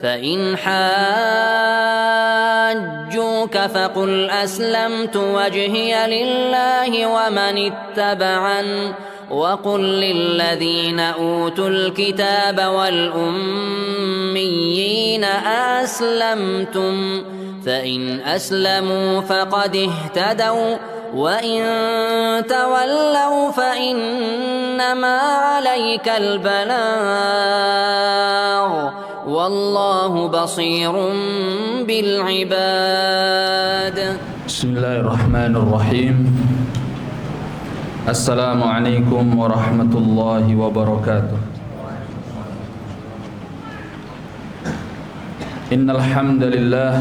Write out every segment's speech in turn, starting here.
فإن حاجوك فقل أسلمت وجهي لله ومن اتبعن وقل للذين أوتوا الكتاب والأميين أسلمتم فإن أسلموا فقد اهتدوا وإن تولوا فإنما عليك البلاغ والله بصير بالعباد. بسم الله الرحمن الرحيم. السلام عليكم ورحمة الله وبركاته. إن الحمد لله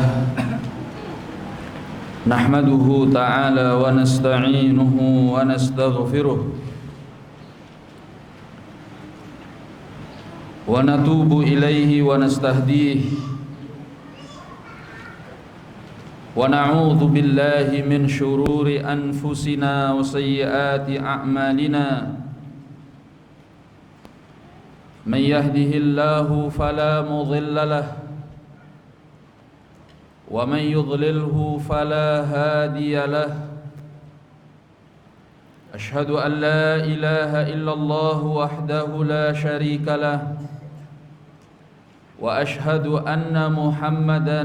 نحمده تعالى ونستعينه ونستغفره ونتوب إليه ونستهديه ونعوذ بالله من شرور أنفسنا وسيئات أعمالنا من يهده الله فلا مضل له ومن يضلله فلا هادي له أشهد أن لا إله إلا الله وحده لا شريك له وأشهد أن محمدًا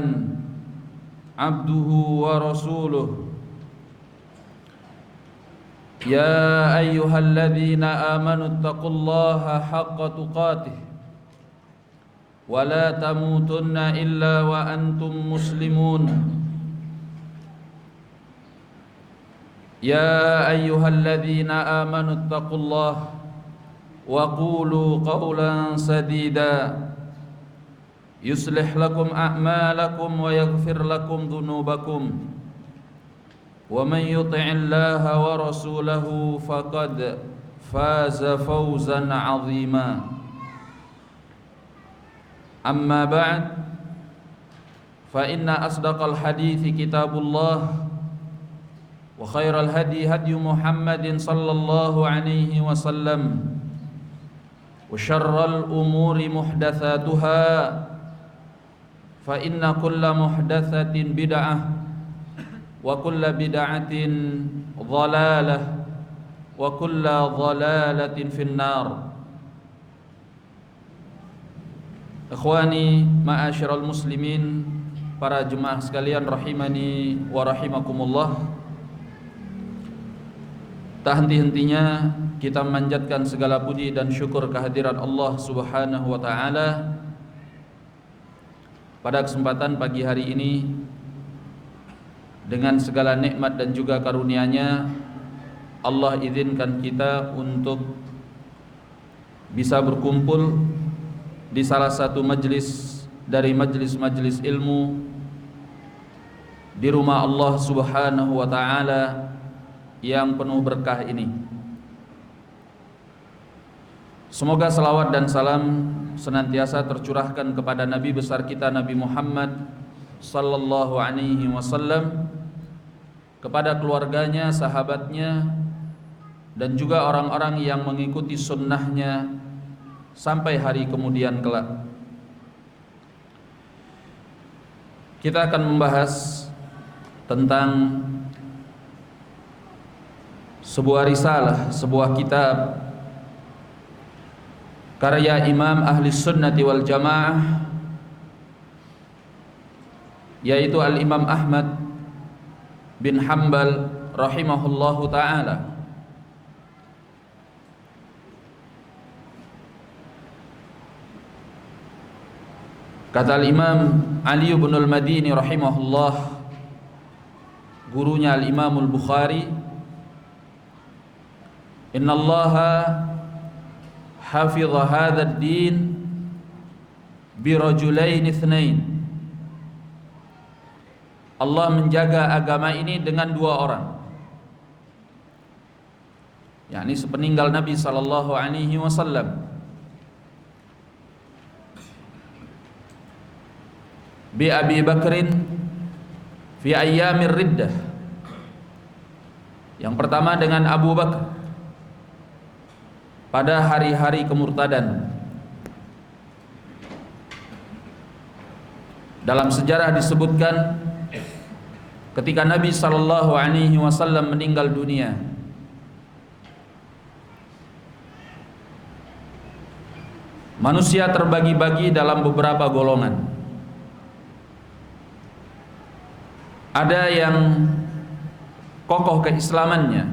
عبده ورسوله يا أيها الذين آمنوا اتقوا الله حق تقاته ولا تموتن إلا وأنتم مسلمون يا أيها الذين آمنوا اتقوا الله وقولوا قولا سديدا يصلح لكم أعمالكم ويغفر لكم ذنوبكم ومن يطع الله ورسوله فقد فاز فوزا عظيما أما بعد فإن أصدق الحديث كتاب الله وخير الهدي هدي محمد صلى الله عليه وسلم وشر الأمور محدثاتها فإن كل محدثة بدعة وكل بدعة ضلالة وكل ضلالة في النار. Ikhwani ma'asyiral muslimin, para jemaah sekalian rahimani wa rahimakumullah. Tak henti-hentinya kita memanjatkan segala puji dan syukur kehadiran Allah Subhanahu wa taala. Pada kesempatan pagi hari ini, dengan segala nikmat dan juga karunia-Nya, Allah izinkan kita untuk bisa berkumpul di salah satu majlis dari majlis-majlis ilmu di rumah Allah Subhanahu wa taala yang penuh berkah ini. Semoga salawat dan salam senantiasa tercurahkan kepada Nabi besar kita Nabi Muhammad sallallahu alaihi wasallam, kepada keluarganya, sahabatnya, dan juga orang-orang yang mengikuti sunnahnya sampai hari kemudian kelak. Kita akan membahas tentang sebuah risalah, sebuah kitab karya Imam Ahli Sunnati wal Jamaah, yaitu Al-Imam Ahmad bin Hanbal rahimahullahu ta'ala. Kata Al-Imam Ali bin Al-Madini rahimahullah, gurunya Al-Imam Al-Bukhari, Inna Allaha hafidha hadha ad-din birajulain ithnain. Allah menjaga agama ini dengan dua orang, yakni sepeninggal Nabi sallallahu alaihi wasallam. Bi Abi Bakrin fi ayyamir riddah. Yang pertama dengan Abu Bakar pada hari-hari kemurtadan. Dalam sejarah disebutkan ketika Nabi sallallahu alaihi wasallam meninggal dunia, manusia terbagi-bagi dalam beberapa golongan. Ada yang kokoh keislamannya,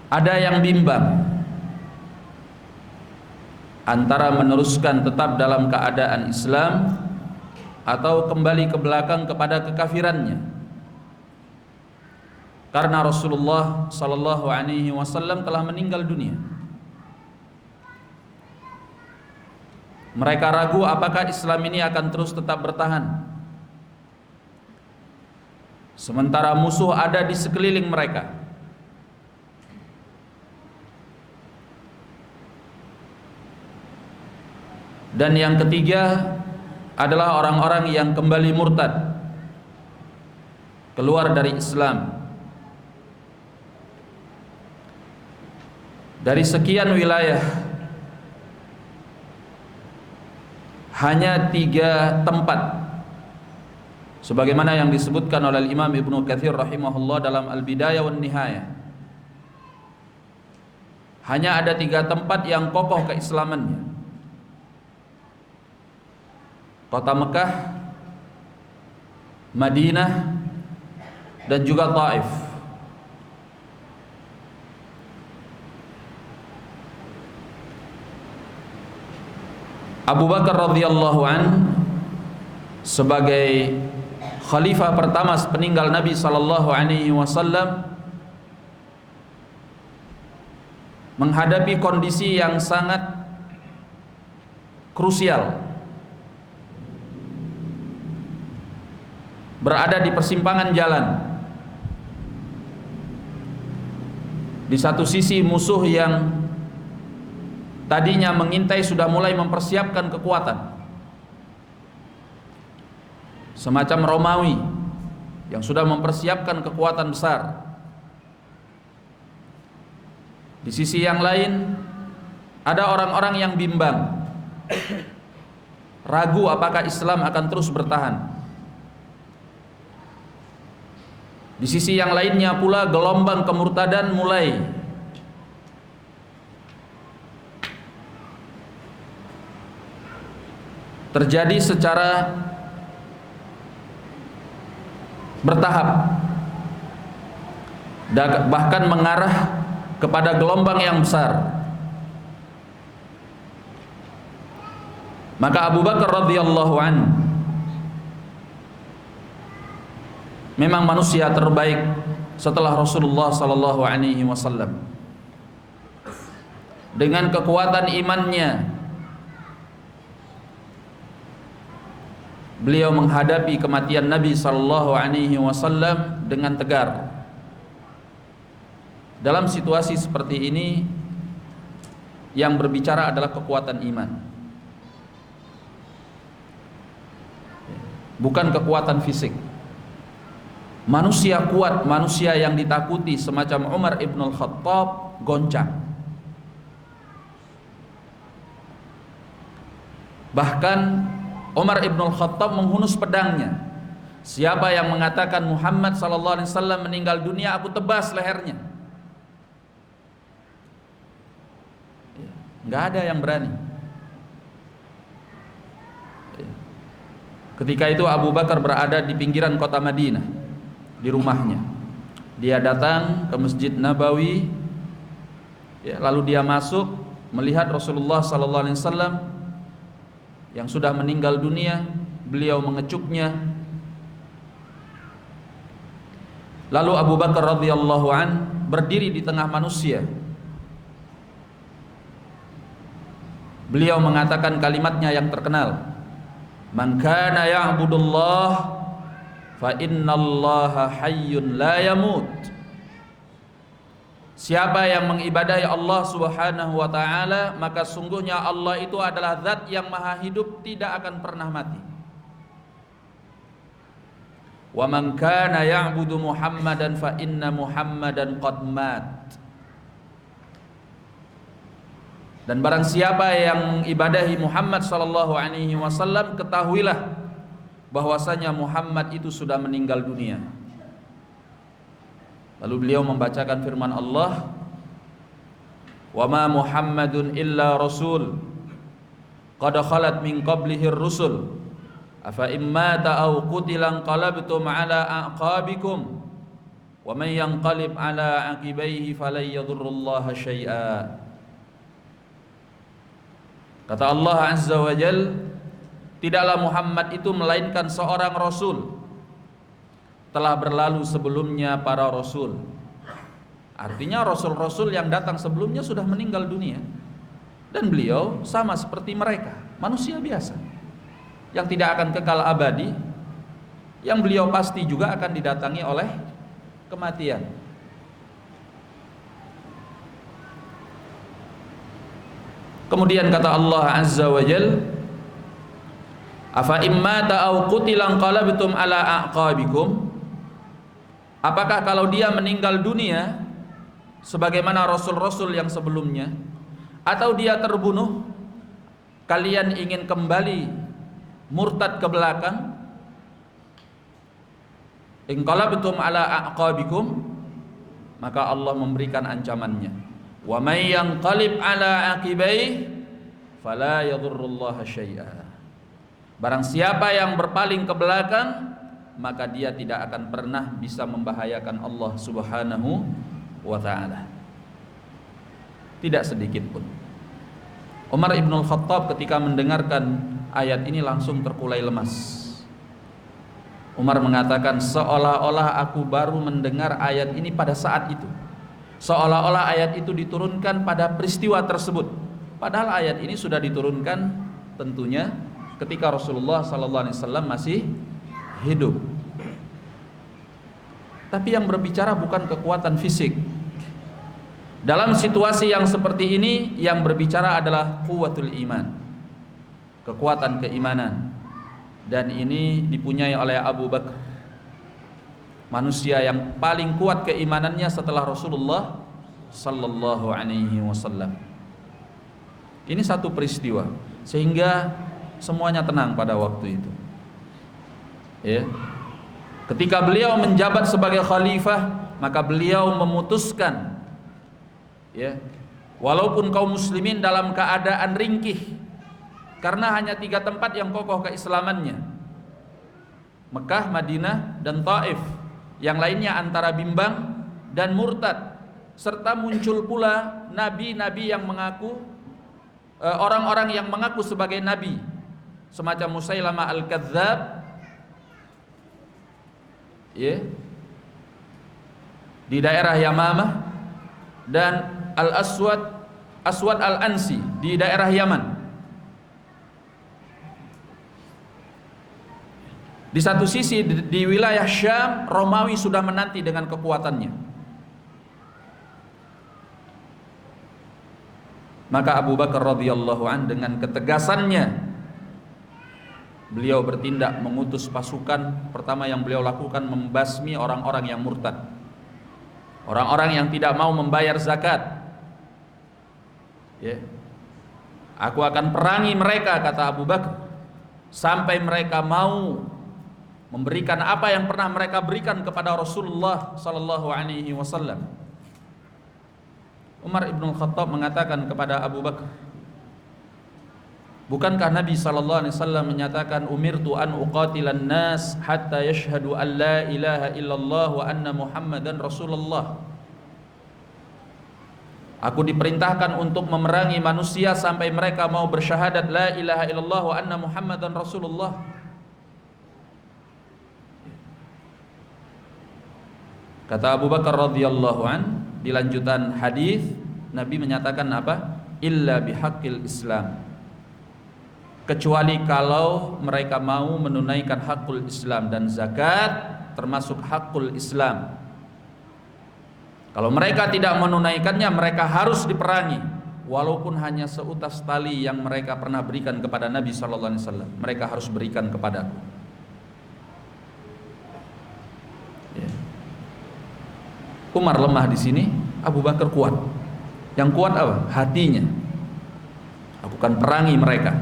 ada yang bimbang antara meneruskan tetap dalam keadaan Islam atau kembali ke belakang kepada kekafirannya. Karena Rasulullah sallallahu alaihi wasallam telah meninggal dunia. Mereka ragu apakah Islam ini akan terus tetap bertahan, sementara musuh ada di sekeliling mereka. Dan yang ketiga adalah orang-orang yang kembali murtad, keluar dari Islam. Dari sekian wilayah, hanya 3 tempat, sebagaimana yang disebutkan oleh Imam Ibnu Katsir rahimahullah dalam Al-Bidayah wan Nihayah. Hanya ada 3 tempat yang kokoh keislamannya: Kota Mekah, Madinah, dan juga Taif. Abu Bakar radhiyallahu an sebagai khalifah pertama peninggal Nabi sallallahu alaihi wasallam menghadapi kondisi yang sangat krusial. Berada di persimpangan jalan. Di satu sisi musuh yang tadinya mengintai sudah mulai mempersiapkan kekuatan, semacam Romawi yang sudah mempersiapkan kekuatan besar. Di sisi yang lain ada orang-orang yang bimbang, ragu apakah Islam akan terus bertahan. Di sisi yang lainnya pula gelombang kemurtadan mulai terjadi secara bertahap, bahkan mengarah kepada gelombang yang besar. Maka Abu Bakar radhiyallahu an memang manusia terbaik setelah Rasulullah sallallahu alaihi wasallam. Dengan kekuatan imannya, beliau menghadapi kematian Nabi sallallahu alaihi wasallam dengan tegar. Dalam situasi seperti ini, yang berbicara adalah kekuatan iman, bukan kekuatan fisik. Manusia kuat, manusia yang ditakuti semacam Umar ibn al-Khattab goncang. Bahkan Umar ibn al-Khattab menghunus pedangnya. Siapa yang mengatakan Muhammad sallallahu alaihi wasallam meninggal dunia, aku tebas lehernya. Nggak ada yang berani. Ketika itu Abu Bakar berada di pinggiran kota Madinah, di rumahnya. Dia datang ke Masjid Nabawi, lalu dia masuk melihat Rasulullah sallallahu alaihi wasallam yang sudah meninggal dunia. Beliau mengecuknya. Lalu Abu Bakar radhiyallahu an berdiri di tengah manusia. Beliau mengatakan kalimatnya yang terkenal, "Man kana ya'budullah fa innallaha hayyun la yamut." Siapa yang mengibadahi Allah Subhanahu wa taala, maka sungguhnya Allah itu adalah zat yang maha hidup, tidak akan pernah mati. Wa man kana ya'budu Muhammadan fa inna Muhammadan qad mat. Dan barang siapa yang ibadahi Muhammad sallallahu alaihi wasallam, ketahuilah bahwasanya Muhammad itu sudah meninggal dunia. Lalu beliau membacakan firman Allah, "Wa ma Muhammadun illa rasul qad khalat min qablihi ar-rusul afa immata aw qutila qalabtum ala aqabikum wa man yanqalib ala aqibaihi falan yadurrullaha syai'a." Kata Allah Azza wa Jal, tidaklah Muhammad itu melainkan seorang rasul, telah berlalu sebelumnya para rasul. Artinya rasul-rasul yang datang sebelumnya sudah meninggal dunia, dan beliau sama seperti mereka, manusia biasa yang tidak akan kekal abadi, yang beliau pasti juga akan didatangi oleh kematian. Kemudian kata Allah Azza wa Jal, "Afa immata aw qutila qalabtum ala aqabikum." Apakah kalau dia meninggal dunia sebagaimana rasul-rasul yang sebelumnya, atau dia terbunuh, kalian ingin kembali murtad ke belakang? In qalabtum ala aqabikum, maka Allah memberikan ancamannya. Wa may yanqalib ala aqibai fala yadurrullaha syai'a. Barang siapa yang berpaling ke belakang, maka dia tidak akan pernah bisa membahayakan Allah Subhanahu wa ta'ala, tidak sedikit pun. Umar ibn al-Khattab ketika mendengarkan ayat ini langsung terkulai lemas. Umar mengatakan, seolah-olah aku baru mendengar ayat ini pada saat itu, seolah-olah ayat itu diturunkan pada peristiwa tersebut. Padahal ayat ini sudah diturunkan tentunya ketika Rasulullah SAW masih hidup. Tapi yang berbicara bukan kekuatan fisik. Dalam situasi yang seperti ini, yang berbicara adalah quwwatul iman, kekuatan keimanan. Dan ini dipunyai oleh Abu Bakar, manusia yang paling kuat keimanannya setelah Rasulullah sallallahu alaihi wasallam. Ini satu peristiwa sehingga semuanya tenang pada waktu itu. Ya. Ketika beliau menjabat sebagai khalifah, maka beliau memutuskan, ya, walaupun kaum muslimin dalam keadaan ringkih karena hanya 3 tempat yang kokoh keislamannya, Mekah, Madinah, dan Taif. Yang lainnya antara bimbang dan murtad, serta muncul pula nabi-nabi yang mengaku, orang-orang yang mengaku sebagai nabi, semacam Musailamah al-Kadzdzab, ya, di daerah Yamamah, dan Aswad al-Ansi di daerah Yaman. Di satu sisi di wilayah Syam, Romawi sudah menanti dengan kekuatannya. Maka Abu Bakar radhiyallahu an dengan ketegasannya beliau bertindak, mengutus pasukan. Pertama yang beliau lakukan membasmi orang-orang yang murtad, orang-orang yang tidak mau membayar zakat. Ya. Aku akan perangi mereka, kata Abu Bakar, sampai mereka mau memberikan apa yang pernah mereka berikan kepada Rasulullah sallallahu alaihi wasallam. Umar ibn Khattab mengatakan kepada Abu Bakar, bukankah Nabi sallallahu alaihi wasallam menyatakan, umirtu an uqatilan nas hatta yashhadu an la ilaha illallah wa anna Muhammadan Rasulullah. Aku diperintahkan untuk memerangi manusia sampai mereka mau bersyahadat la ilaha illallah wa anna Muhammadan Rasulullah. Kata Abu Bakar radhiyallahu an, di lanjutan hadis Nabi menyatakan apa? Illa bihaqqil Islam. Kecuali kalau mereka mau menunaikan hakul Islam, dan zakat termasuk hakul Islam. Kalau mereka tidak menunaikannya, mereka harus diperangi, walaupun hanya seutas tali yang mereka pernah berikan kepada Nabi sallallahu alaihi wasallam, mereka harus berikan kepadaku. Ya. Umar lemah di sini, Abu Bakar kuat. Yang kuat apa? Hatinya. Aku akan perangi mereka.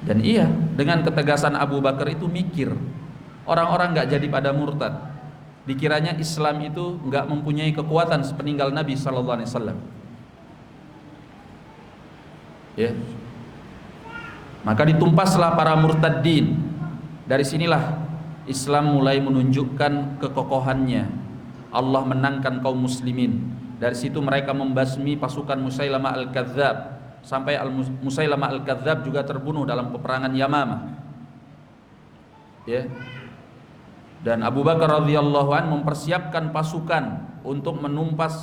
Dan iya, dengan ketegasan Abu Bakar itu mikir, orang-orang nggak jadi pada murtad. Dikiranya Islam itu nggak mempunyai kekuatan sepeninggal Nabi Sallallahu Alaihi Wasallam. Ya, maka ditumpaslah para murtadin. Dari sinilah Islam mulai menunjukkan kekokohannya. Allah menangkan kaum muslimin. Dari situ mereka membasmi pasukan Musailamah al-Kadzdzab, sampai Musailamah al-Kadzdzab juga terbunuh dalam peperangan Yamamah. Ya. Dan Abu Bakar radhiyallahu anhu mempersiapkan pasukan untuk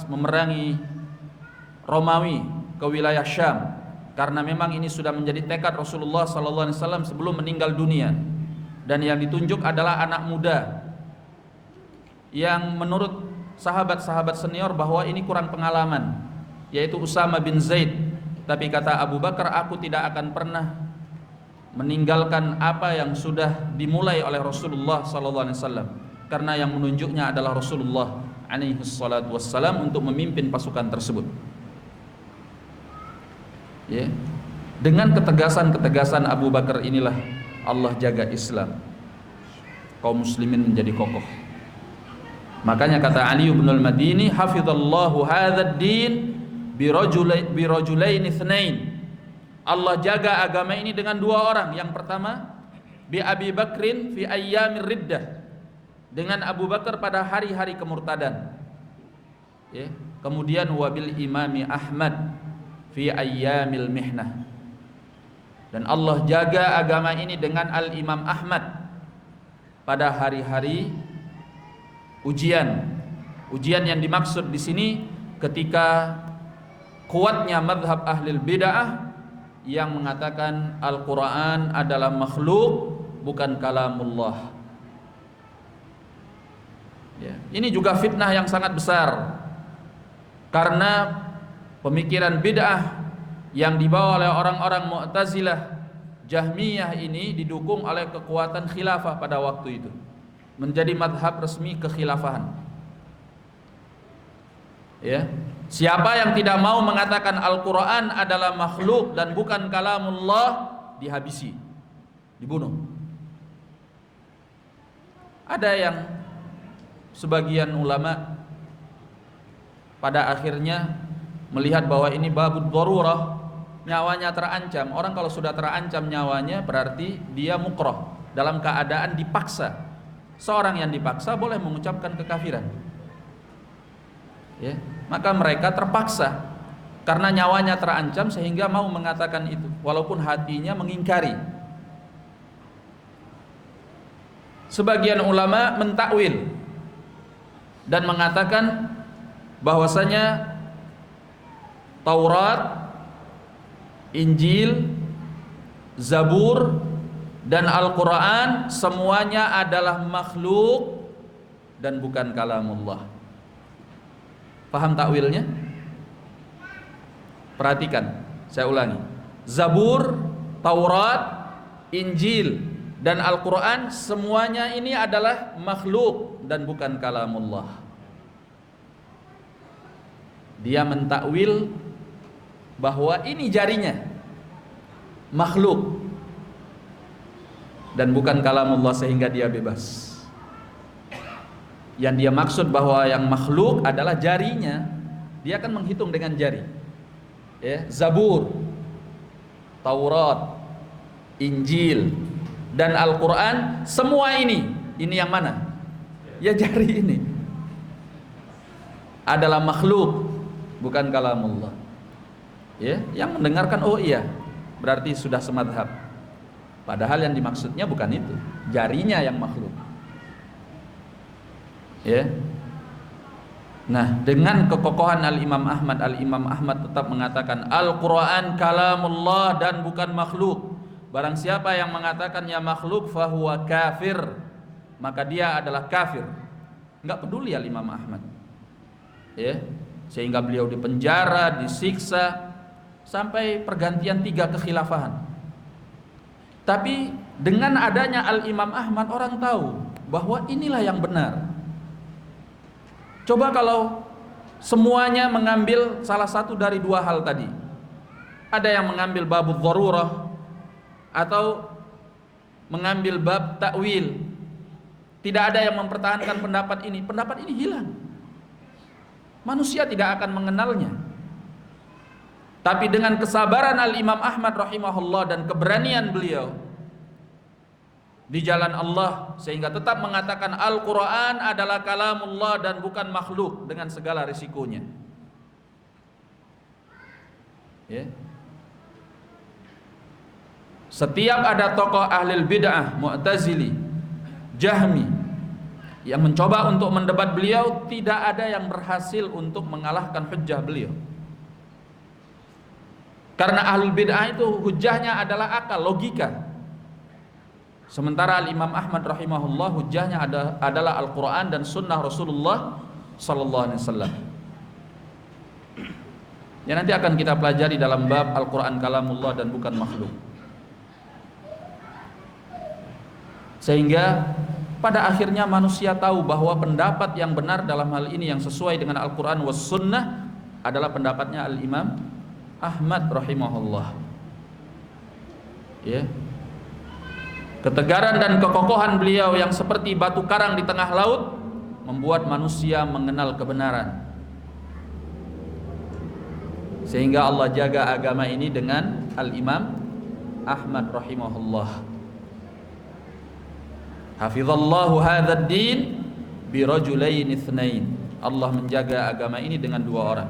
memerangi Romawi ke wilayah Syam, karena memang ini sudah menjadi tekad Rasulullah sallallahu alaihi wasallam sebelum meninggal dunia. Dan yang ditunjuk adalah anak muda yang menurut sahabat-sahabat senior bahwa ini kurang pengalaman, yaitu Usama bin Zaid. Tapi kata Abu Bakar, aku tidak akan pernah meninggalkan apa yang sudah dimulai oleh Rasulullah sallallahu alaihi wasallam, karena yang menunjuknya adalah Rasulullah alaihi salatu wassalam untuk memimpin pasukan tersebut. Ya. Dengan ketegasan-ketegasan Abu Bakar inilah Allah jaga Islam. Kaum muslimin menjadi kokoh. Makanya kata Ali bin al-Madini, hafizallahu hadzal din birajulain itsnain. Allah jaga agama ini dengan dua orang. Yang pertama, bi Abi Bakrin fi ayyamir riddah, dengan Abu Bakar pada hari-hari kemurtadan. Ya. Kemudian wabil Imami Ahmad fi ayyamil mihnah. Dan Allah jaga agama ini dengan Al-Imam Ahmad pada hari-hari ujian. Ujian yang dimaksud di sini ketika kuatnya mazhab ahlul bid'ah yang mengatakan Al-Quran adalah makhluk, bukan kalamullah. Ya. Ini juga fitnah yang sangat besar, karena pemikiran bid'ah yang dibawa oleh orang-orang Mu'tazilah, Jahmiyah ini didukung oleh kekuatan khilafah pada waktu itu, menjadi madhab resmi kekhilafahan. Ya. Siapa yang tidak mau mengatakan Al-Quran adalah makhluk dan bukan kalamullah, dihabisi, dibunuh. Ada yang sebagian ulama pada akhirnya melihat bahwa ini babud darurah, nyawanya terancam. Orang kalau sudah terancam nyawanya berarti dia mukrah, dalam keadaan dipaksa. Seorang yang dipaksa boleh mengucapkan kekafiran. Ya, maka mereka terpaksa karena nyawanya terancam sehingga mau mengatakan itu, walaupun hatinya mengingkari. Sebagian ulama mentakwil dan mengatakan bahwasanya Taurat, Injil, Zabur, dan Al-Quran semuanya adalah makhluk dan bukan kalamullah. Paham takwilnya? Perhatikan, saya ulangi. Zabur, Taurat, Injil, dan Al-Quran semuanya ini adalah makhluk dan bukan kalamullah. Dia mentakwil bahwa ini jarinya makhluk dan bukan kalamullah, sehingga dia bebas. Yang dia maksud bahwa yang makhluk adalah jarinya, dia akan menghitung dengan jari. Ya, Zabur, Taurat, Injil, dan Al-Quran semua ini yang mana? Ya jari ini adalah makhluk, bukan kalamullah. Ya, yang mendengarkan oh iya, berarti sudah semadhab. Padahal yang dimaksudnya bukan itu, jarinya yang makhluk. Ya. Nah, dengan kekokohan Al-Imam Ahmad tetap mengatakan Al-Quran kalamullah dan bukan makhluk. Barang siapa yang mengatakannya makhluk fahuwa kafir, maka dia adalah kafir. Enggak peduli Al-Imam Ahmad. Ya. Sehingga beliau dipenjara, disiksa sampai pergantian 3 kekhilafahan. Tapi dengan adanya Al-Imam Ahmad, orang tahu bahwa inilah yang benar. Coba kalau semuanya mengambil salah satu dari 2 hal tadi, ada yang mengambil bab dharurah atau mengambil bab takwil. Tidak ada yang mempertahankan pendapat ini. Pendapat ini hilang. Manusia tidak akan mengenalnya. Tapi dengan kesabaran Al-Imam Ahmad rahimahullah dan keberanian beliau di jalan Allah, sehingga tetap mengatakan Al-Quran adalah kalamullah dan bukan makhluk dengan segala risikonya. Ya. Setiap ada tokoh ahlul bid'ah, Mu'tazili, Jahmi yang mencoba untuk mendebat beliau, tidak ada yang berhasil untuk mengalahkan hujjah beliau. Karena ahlul bid'ah itu hujjahnya adalah akal, logika. Sementara Al-Imam Ahmad rahimahullah hujjahnya adalah Al-Quran dan Sunnah Rasulullah sallallahu alaihi wasallam. Ya, nanti akan kita pelajari dalam bab Al-Quran kalamullah dan bukan makhluk. Sehingga pada akhirnya manusia tahu bahwa pendapat yang benar dalam hal ini yang sesuai dengan Al-Quran was Sunnah adalah pendapatnya Al-Imam Ahmad rahimahullah. Ya. Ketegaran dan kekokohan beliau yang seperti batu karang di tengah laut membuat manusia mengenal kebenaran. Sehingga Allah jaga agama ini dengan Al-Imam Ahmad rahimahullah. Hafizallahu hadzal din bi rajulain itsnain. Allah menjaga agama ini dengan dua orang.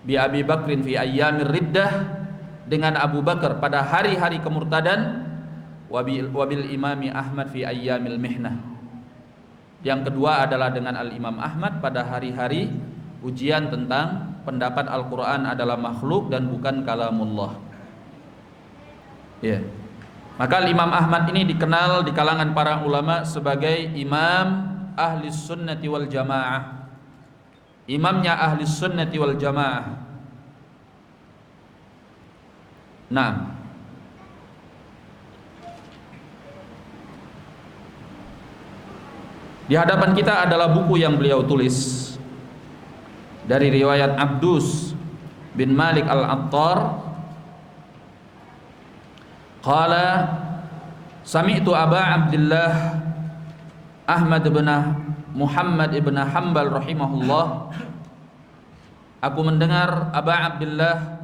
Bi Abi Bakrin fi ayyamir riddah, dengan Abu Bakar pada hari-hari kemurtadan, wabil imami Ahmad fi ayyamil mihnah. Yang kedua adalah dengan Al-Imam Ahmad pada hari-hari ujian tentang pendapat Al-Quran adalah makhluk dan bukan kalamullah. Ya. Maka Imam Ahmad ini dikenal di kalangan para ulama sebagai imam ahli sunnati wal jamaah. Imamnya ahli sunnati wal jamaah. Nah, di hadapan kita adalah buku yang beliau tulis dari riwayat Abdus bin Malik al-Attar. Qala sami'tu Aba Abdullah Ahmad bin Muhammad ibn Hanbal rahimahullah. Aku mendengar Aba Abdullah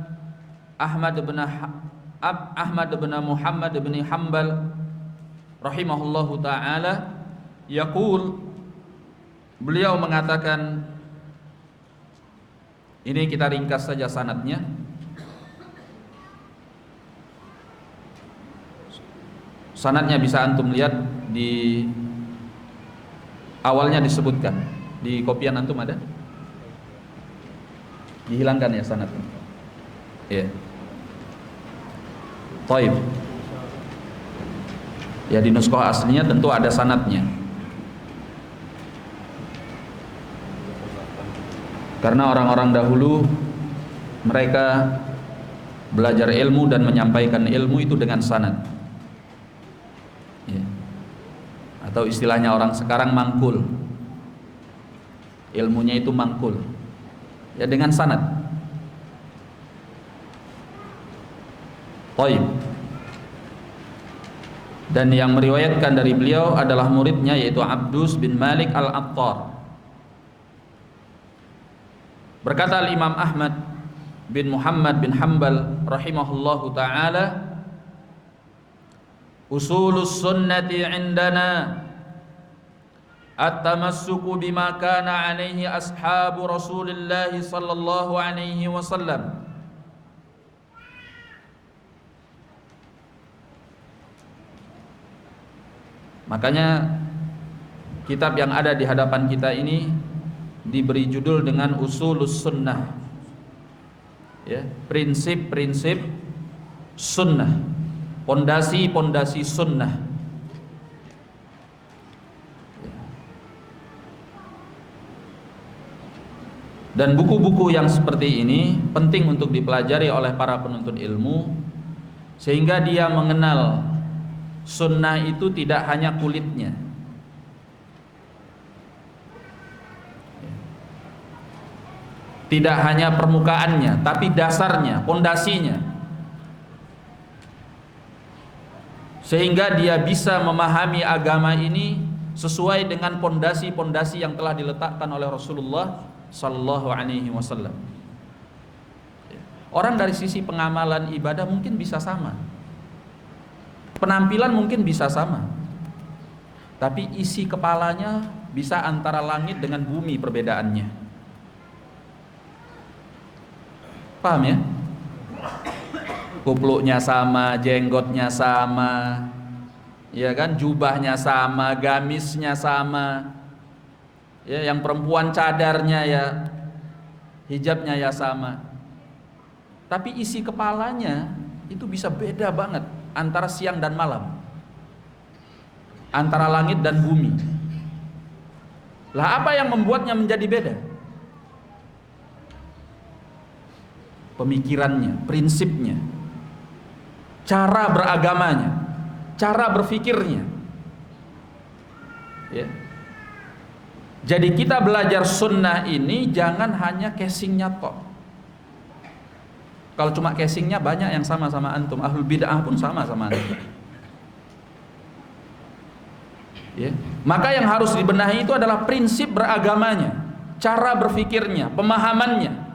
Ahmad bin Muhammad bin Hanbal rahimahullahu taala yaqul, beliau mengatakan, ini kita ringkas saja sanadnya. Sanadnya bisa antum lihat di awalnya disebutkan. Di kopian antum ada? Dihilangkan ya sanadnya. Ya. Taib. Ya, di nuskah aslinya tentu ada sanadnya. Karena orang-orang dahulu mereka belajar ilmu dan menyampaikan ilmu itu dengan sanad. Ya. Atau istilahnya orang sekarang mangkul. Ilmunya itu mangkul. Ya, dengan sanad. Taib. Dan yang meriwayatkan dari beliau adalah muridnya, yaitu Abdus bin Malik al-Attar. Berkata Imam Ahmad bin Muhammad bin Hanbal rahimahullahu ta'ala, usulus sunnati indana at-tamassuku bima kana alaihi ashabu Rasulillah sallallahu alaihi wasallam. Makanya kitab yang ada di hadapan kita ini diberi judul dengan Usulus Sunnah, ya, prinsip-prinsip sunnah, pondasi-pondasi sunnah. Dan buku-buku yang seperti ini penting untuk dipelajari oleh para penuntut ilmu, sehingga dia mengenal sunnah itu tidak hanya kulitnya. Tidak hanya permukaannya, tapi dasarnya, pondasinya. Sehingga dia bisa memahami agama ini sesuai dengan pondasi-pondasi yang telah diletakkan oleh Rasulullah sallallahu alaihi wasallam. Orang dari sisi pengamalan ibadah mungkin bisa sama, penampilan mungkin bisa sama, tapi isi kepalanya bisa antara langit dengan bumi perbedaannya. Paham ya? Kupluknya sama, jenggotnya sama, ya kan, jubahnya sama, gamisnya sama, ya, yang perempuan cadarnya ya, hijabnya ya sama, tapi isi kepalanya itu bisa beda banget antara siang dan malam, antara langit dan bumi. Lah apa yang membuatnya menjadi beda? Pemikirannya, prinsipnya, cara beragamanya, cara berfikirnya. Ya. Jadi kita belajar sunnah ini jangan hanya casingnya tok. Kalau cuma casingnya banyak yang sama antum, ahlul bid'ah pun sama antum. Ya. Maka yang harus dibenahi itu adalah prinsip beragamanya, cara berfikirnya, pemahamannya.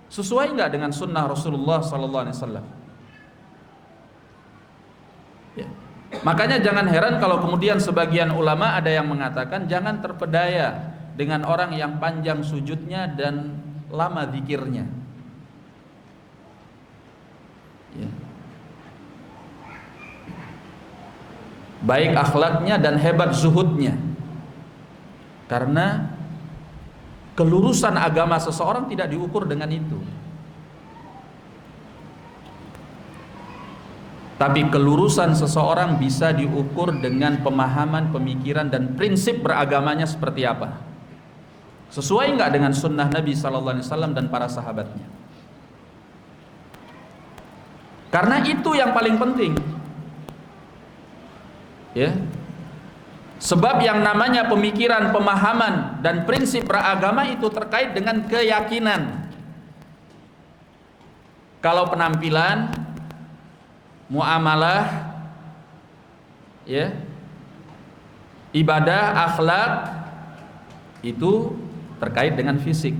Sesuai nggak dengan sunnah Rasulullah sallallahu alaihi wasallam? Ya. Makanya jangan heran kalau kemudian sebagian ulama ada yang mengatakan jangan terpedaya dengan orang yang panjang sujudnya dan lama zikirnya. Ya. Baik akhlaknya dan hebat zuhudnya. Karena kelurusan agama seseorang tidak diukur dengan itu. Tapi kelurusan seseorang bisa diukur dengan pemahaman, pemikiran dan prinsip beragamanya seperti apa. Sesuai enggak dengan sunnah Nabi sallallahu alaihi wasallam dan para sahabatnya. Karena itu yang paling penting. Ya. Sebab yang namanya pemikiran, pemahaman dan prinsip beragama itu terkait dengan keyakinan. Kalau penampilan, muamalah, ya, ibadah, akhlak itu terkait dengan fisik.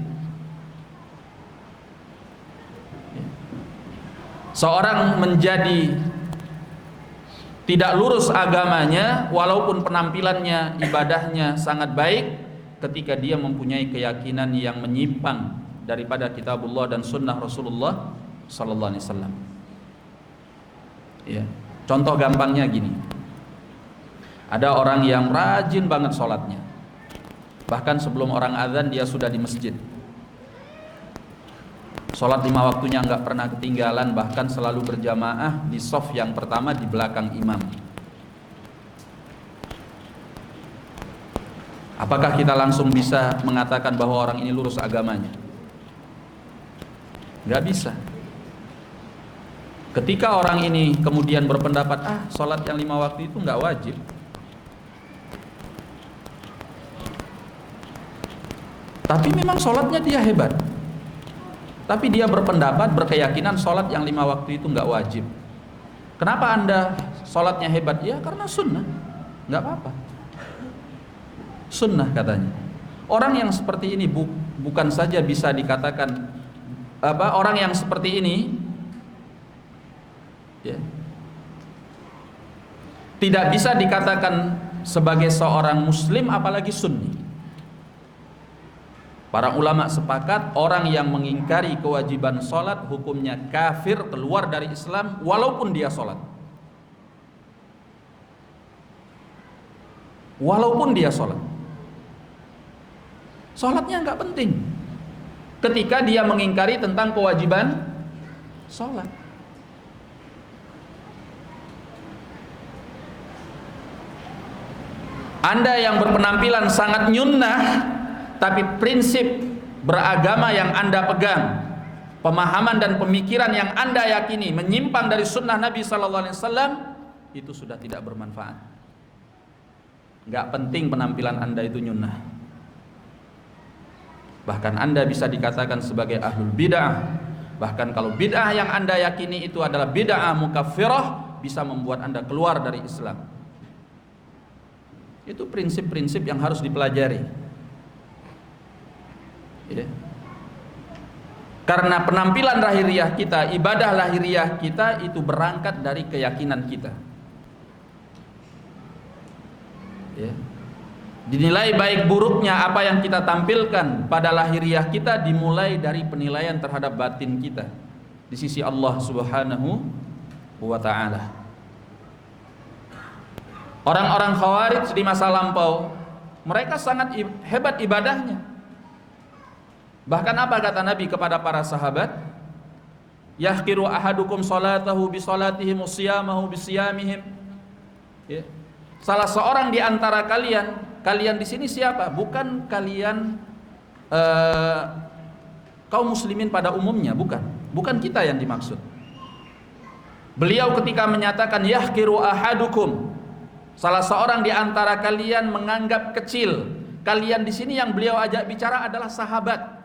Seorang menjadi tidak lurus agamanya walaupun penampilannya, ibadahnya sangat baik ketika dia mempunyai keyakinan yang menyimpang daripada kitabullah dan sunnah Rasulullah sallallahu alaihi wasallam. Ya, contoh gampangnya gini. Ada orang yang rajin banget sholatnya, bahkan sebelum orang azan dia sudah di masjid. Sholat 5 waktunya nggak pernah ketinggalan, bahkan selalu berjamaah di shaf yang pertama di belakang imam. Apakah kita langsung bisa mengatakan bahwa orang ini lurus agamanya? Nggak bisa. Ketika orang ini kemudian berpendapat, sholat yang 5 waktu itu nggak wajib, tapi memang sholatnya dia hebat, tapi dia berpendapat, berkeyakinan sholat yang 5 waktu itu nggak wajib. Kenapa anda sholatnya hebat? Ya karena sunnah, nggak apa-apa. Sunnah katanya. Orang yang seperti ini bukan saja bisa dikatakan orang yang seperti ini ya, tidak bisa dikatakan sebagai seorang muslim apalagi sunni. Para ulama sepakat orang yang mengingkari kewajiban sholat hukumnya kafir, keluar dari Islam walaupun dia sholat. Walaupun dia sholat, sholatnya nggak penting ketika dia mengingkari tentang kewajiban sholat. Anda yang berpenampilan sangat nyunnah, tapi prinsip beragama yang anda pegang, pemahaman dan pemikiran yang anda yakini menyimpang dari sunnah Nabi sallallahu alaihi wasallam, itu sudah tidak bermanfaat. Nggak penting penampilan anda itu nyunnah. Bahkan Anda bisa dikatakan sebagai ahlul bid'ah. Bahkan kalau bid'ah yang Anda yakini itu adalah bid'ah mukaffirah, bisa membuat Anda keluar dari Islam. Itu prinsip-prinsip yang harus dipelajari. Ya. Karena penampilan lahiriah kita, ibadah lahiriah kita itu berangkat dari keyakinan kita. Ya. Dinilai baik buruknya apa yang kita tampilkan pada lahiriah kita dimulai dari penilaian terhadap batin kita di sisi Allah Subhanahu wa ta'ala. Orang-orang Khawarij di masa lampau, mereka sangat hebat ibadahnya. Bahkan apa kata Nabi kepada para sahabat? Yahqiru ahadukum salatahu bi salatihim wa siyamahu bi siyamihim. Ya. Salah seorang di antara kalian di sini siapa? Bukan kalian kaum muslimin pada umumnya, bukan kita yang dimaksud. Beliau ketika menyatakan yahqiru ahadukum, salah seorang di antara kalian menganggap kecil. Kalian di sini yang beliau ajak bicara adalah sahabat.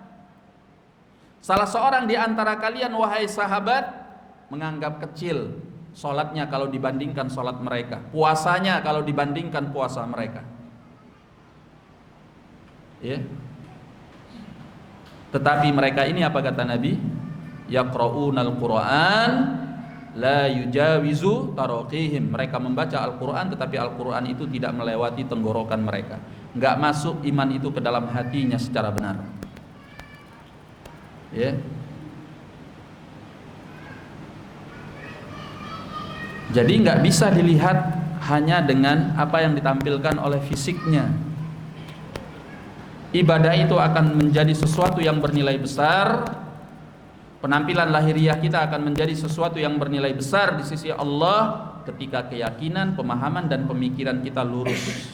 Salah seorang di antara kalian wahai sahabat menganggap kecil salatnya kalau dibandingkan salat mereka, puasanya kalau dibandingkan puasa mereka. Ya. Tetapi mereka ini apa kata Nabi? Yaqra'unal Qur'an la yujawizu taraqihim. Mereka membaca Al-Qur'an tetapi Al-Qur'an itu tidak melewati tenggorokan mereka. Enggak masuk iman itu ke dalam hatinya secara benar. Ya. Jadi enggak bisa dilihat hanya dengan apa yang ditampilkan oleh fisiknya. Ibadah itu akan menjadi sesuatu yang bernilai besar. Penampilan lahiriah kita akan menjadi sesuatu yang bernilai besar di sisi Allah ketika keyakinan, pemahaman dan pemikiran kita lurus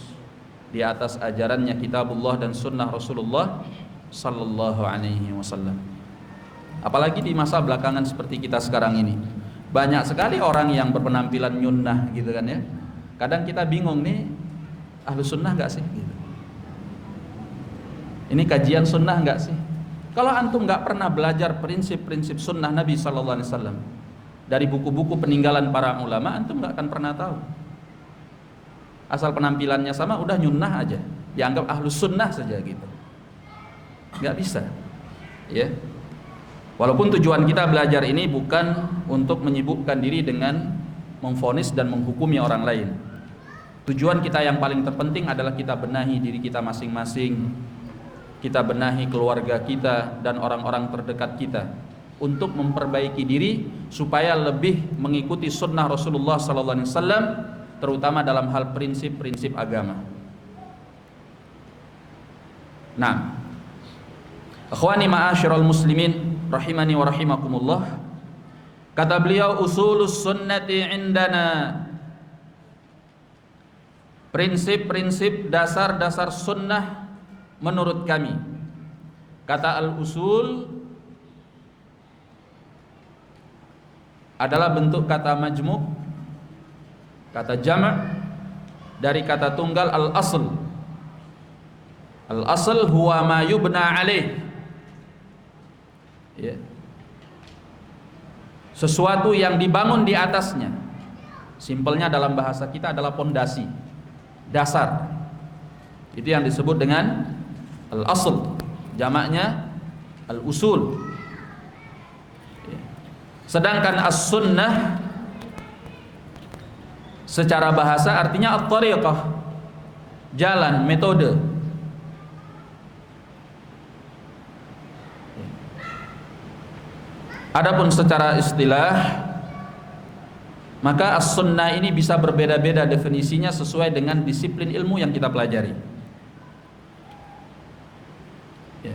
di atas ajarannya kitabullah dan sunnah Rasulullah sallallahu alaihi wasallam. Apalagi di masa belakangan seperti kita sekarang ini, banyak sekali orang yang berpenampilan nyunnah gitu kan ya. Kadang kita bingung nih, ahlu sunnah nggak sih? Gitu. Ini kajian sunnah nggak sih? Kalau antum nggak pernah belajar prinsip-prinsip sunnah Nabi Sallallahu Alaihi Wasallam dari buku-buku peninggalan para ulama, antum nggak akan pernah tahu. Asal penampilannya sama, udah nyunnah aja, dianggap ahlu sunnah saja gitu. Nggak bisa, ya. Walaupun tujuan kita belajar ini bukan untuk menyibukkan diri dengan memvonis dan menghukumi orang lain. Tujuan kita yang paling terpenting adalah kita benahi diri kita masing-masing. Kita benahi keluarga kita dan orang-orang terdekat kita untuk memperbaiki diri supaya lebih mengikuti sunnah Rasulullah sallallahu alaihi wasallam, terutama dalam hal prinsip-prinsip agama. Nah, akhwani ma'asyiral muslimin rahimani wa rahimakumullah, kata beliau usulus sunnati indana, prinsip-prinsip dasar-dasar sunnah menurut kami. Kata al-usul adalah bentuk kata majmu', kata jama' dari kata tunggal al-asl. Al-asl huwa ma yubna alaih, ya. Sesuatu yang dibangun di atasnya. Simpelnya dalam bahasa kita adalah pondasi, dasar. Itu yang disebut dengan al-asl, jamaknya al-usul. Sedangkan as-sunnah secara bahasa artinya at-tariqah, jalan, metode. Adapun secara istilah, maka as-sunnah ini bisa berbeda-beda definisinya sesuai dengan disiplin ilmu yang kita pelajari. Ya.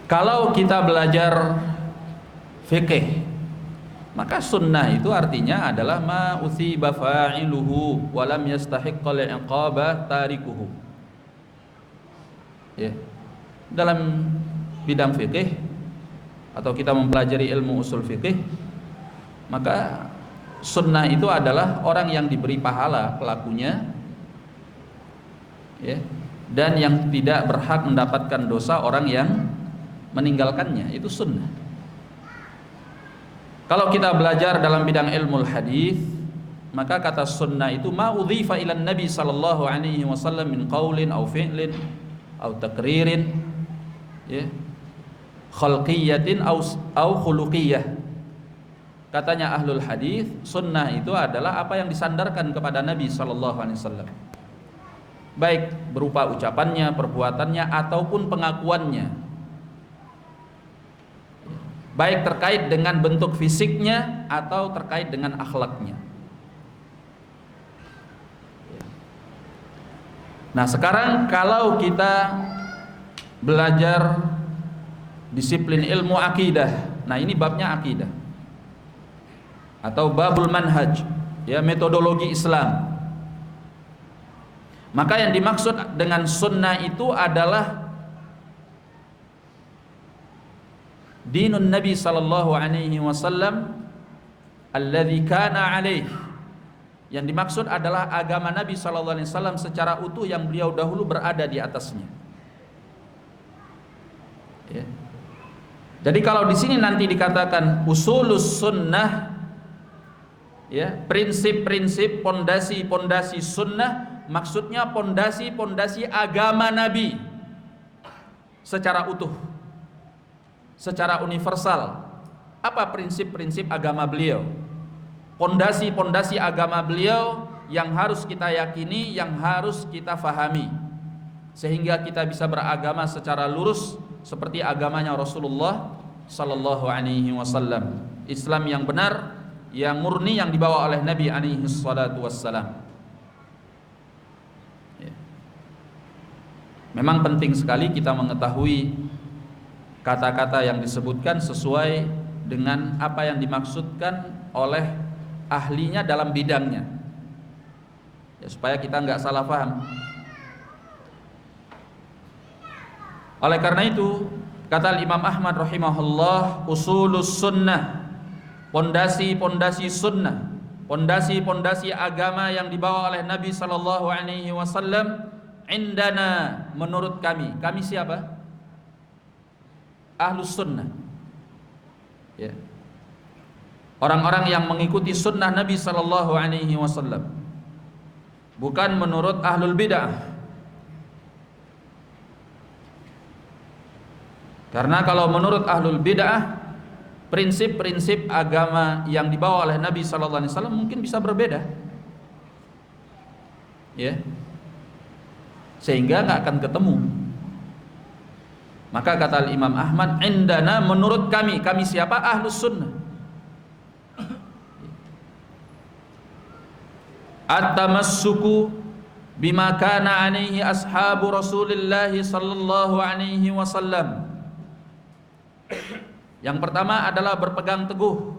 Kalau kita belajar fikih, maka sunnah itu artinya adalah ma uthiba fa'iluhu wa lam yastahiqqal iqaba tarikuhu. Ya. Dalam bidang fikih atau kita mempelajari ilmu usul fikih, maka sunnah itu adalah orang yang diberi pahala pelakunya, ya, dan yang tidak berhak mendapatkan dosa orang yang meninggalkannya, itu sunnah. Kalau kita belajar dalam bidang ilmu hadis, maka kata sunnah itu ma udhifa ila nabi sallallahu alaihi wasallam min qaulin aw fi'lin aw taqririn, ya, khalqiyatin aw khuluqiyah. Katanya ahlul hadis, sunnah itu adalah apa yang disandarkan kepada Nabi sallallahu alaihi wasallam, baik berupa ucapannya, perbuatannya ataupun pengakuannya, baik terkait dengan bentuk fisiknya atau terkait dengan akhlaknya. Nah, sekarang kalau kita belajar disiplin ilmu akidah, nah ini babnya akidah atau babul manhaj, ya, metodologi Islam. Maka yang dimaksud dengan sunnah itu adalah dinun Nabi sallallahu alaihi wasallam alladzi kana alaih. Yang dimaksud adalah agama Nabi sallallahu alaihi wasallam secara utuh yang beliau dahulu berada di atasnya. Ya. Jadi kalau di sini nanti dikatakan usulus sunnah, ya, prinsip-prinsip, pondasi-pondasi sunnah, maksudnya pondasi-pondasi agama Nabi secara utuh, secara universal. Apa prinsip-prinsip agama beliau? Pondasi-pondasi agama beliau yang harus kita yakini, yang harus kita fahami, sehingga kita bisa beragama secara lurus seperti agamanya Rasulullah sallallahu alaihi wasallam. Islam yang benar, yang murni, yang dibawa oleh Nabi alaihi salatu wassalam. Ya. Memang penting sekali kita mengetahui kata-kata yang disebutkan sesuai dengan apa yang dimaksudkan oleh ahlinya dalam bidangnya, ya, supaya kita nggak salah paham. Oleh karena itu kata Imam Ahmad rahimahullah, usulus sunnah, pondasi-pondasi sunnah, pondasi-pondasi agama yang dibawa oleh Nabi sallallahu alaihi wasallam, indana, menurut kami. Kami siapa? Ahlus sunnah, ya, orang-orang yang mengikuti sunnah Nabi sallallahu alaihi wasallam, bukan menurut ahlul bid'ah. Karena kalau menurut ahlul bid'ah, prinsip-prinsip agama yang dibawa oleh Nabi sallallahu alaihi wasallam mungkin bisa berbeda, ya, sehingga nggak akan ketemu. Maka kata Imam Ahmad, indana, menurut kami. Kami siapa? Ahlus sunnah. At-tamassuku bima kana alaihi ashabu Rasulillah sallallahu alaihi wasallam. Yang pertama adalah berpegang teguh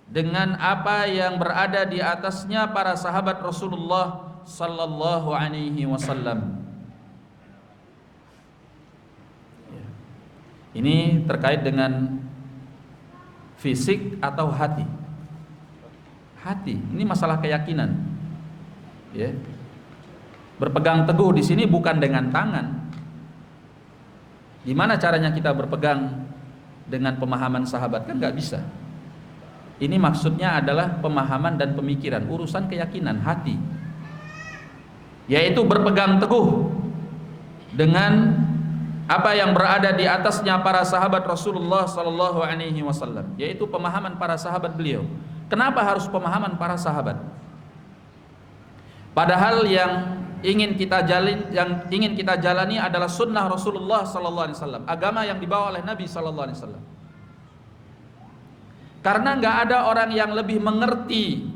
dengan apa yang berada di atasnya para sahabat Rasulullah sallallahu alaihi wasallam. Ini terkait dengan fisik atau hati. Hati, ini masalah keyakinan. Ya. Berpegang teguh di sini bukan dengan tangan. Gimana caranya kita berpegang dengan pemahaman sahabat? Kan nggak bisa. Ini maksudnya adalah pemahaman dan pemikiran, urusan keyakinan hati. Yaitu berpegang teguh dengan apa yang berada di atasnya para sahabat Rasulullah sallallahu alaihi wasallam, yaitu pemahaman para sahabat beliau. Kenapa harus pemahaman para sahabat? Padahal yang ingin kita jalani adalah sunnah Rasulullah sallallahu alaihi wasallam, agama yang dibawa oleh Nabi sallallahu alaihi wasallam. Karena nggak ada orang yang lebih mengerti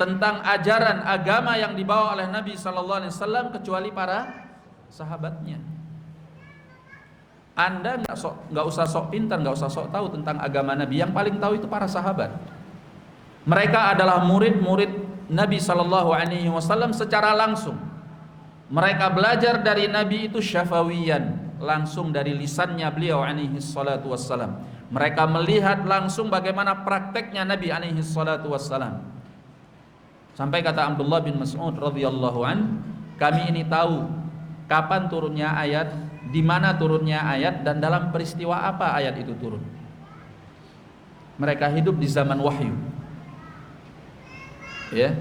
tentang ajaran agama yang dibawa oleh Nabi sallallahu alaihi wasallam kecuali para sahabatnya. Anda nggak usah sok pintar, nggak usah sok tahu tentang agama Nabi. Yang paling tahu itu para sahabat. Mereka adalah murid-murid Nabi sallallahu alaihi wasallam secara langsung. Mereka belajar dari Nabi itu syafawiyan, langsung dari lisannya beliau alaihi salatu wassalam. Mereka melihat langsung bagaimana prakteknya Nabi alaihi salatu wassalam. Sampai kata Abdullah bin Mas'ud radhiyallahu an, kami ini tahu kapan turunnya ayat, di mana turunnya ayat, dan dalam peristiwa apa ayat itu turun. Mereka hidup di zaman wahyu. Ya.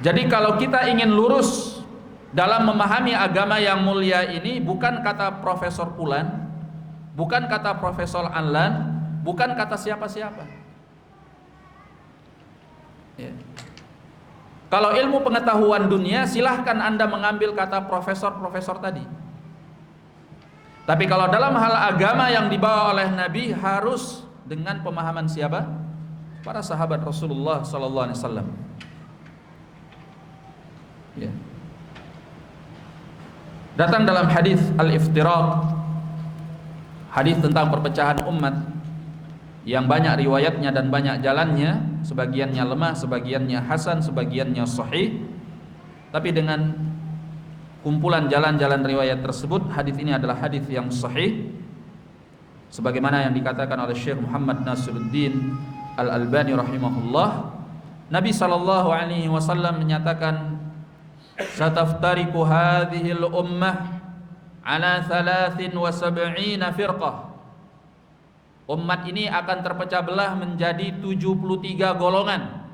Jadi kalau kita ingin lurus dalam memahami agama yang mulia ini, bukan kata Profesor Fulan, bukan kata Profesor Anlan, bukan kata siapa-siapa. Ya. Kalau ilmu pengetahuan dunia, silahkan Anda mengambil kata profesor-profesor tadi. Tapi kalau dalam hal agama yang dibawa oleh Nabi, harus dengan pemahaman siapa? Para sahabat Rasulullah sallallahu alaihi wasallam. Ya. Datang dalam hadis al-iftiraq, hadis tentang perpecahan umat, yang banyak riwayatnya dan banyak jalannya, sebagiannya lemah, sebagiannya hasan, sebagiannya sahih. Tapi dengan kumpulan jalan-jalan riwayat tersebut, hadis ini adalah hadis yang sahih, sebagaimana yang dikatakan oleh Syekh Muhammad Nasiruddin Al-Albani rahimahullah. Nabi sallallahu alaihi wasallam menyatakan, "Sataftariqu hadhil ummah ala 73 firqah." Umat ini akan terpecah belah menjadi 73 golongan.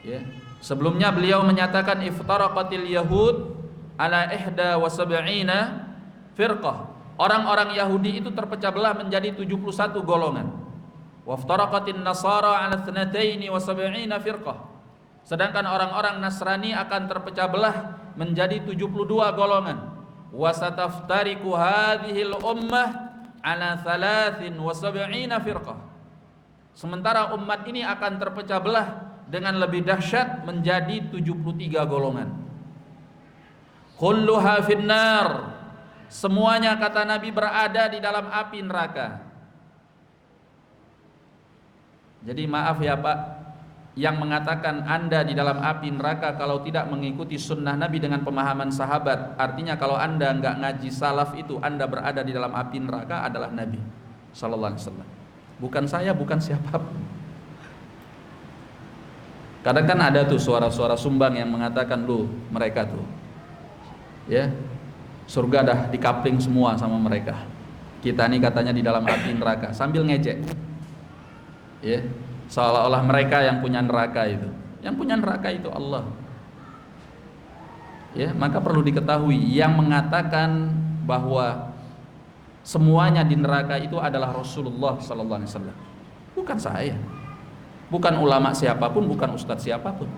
Ya. Sebelumnya beliau menyatakan iftaraqatil yahud ala 71 firqah. Orang-orang Yahudi itu terpecah belah menjadi 71 golongan. Waftaraqatin nasara ala 72 firqah. Sedangkan orang-orang Nasrani akan terpecah belah menjadi 72 golongan. Wasataftariqu hadhil ummah ala 73 firqah. Sementara umat ini akan terpecah belah dengan lebih dahsyat menjadi 73 golongan. Kulluha finnar. Semuanya, kata Nabi, berada di dalam api neraka. Jadi maaf ya Pak, yang mengatakan Anda di dalam api neraka kalau tidak mengikuti sunnah Nabi dengan pemahaman sahabat, artinya kalau Anda nggak ngaji salaf itu Anda berada di dalam api neraka, adalah Nabi sallallahu alaihi wasallam. Bukan saya, bukan siapapun. Kadang kan ada tuh suara-suara sumbang yang mengatakan, loh mereka tuh ya surga dah dikapling semua sama mereka, kita nih katanya di dalam api neraka, sambil ngejek ya, seolah-olah mereka yang punya neraka itu. Yang punya neraka itu Allah. Ya, maka perlu diketahui yang mengatakan bahwa semuanya di neraka itu adalah Rasulullah sallallahu alaihi wasallam. Bukan saya. Bukan ulama siapapun, bukan ustadz siapapun.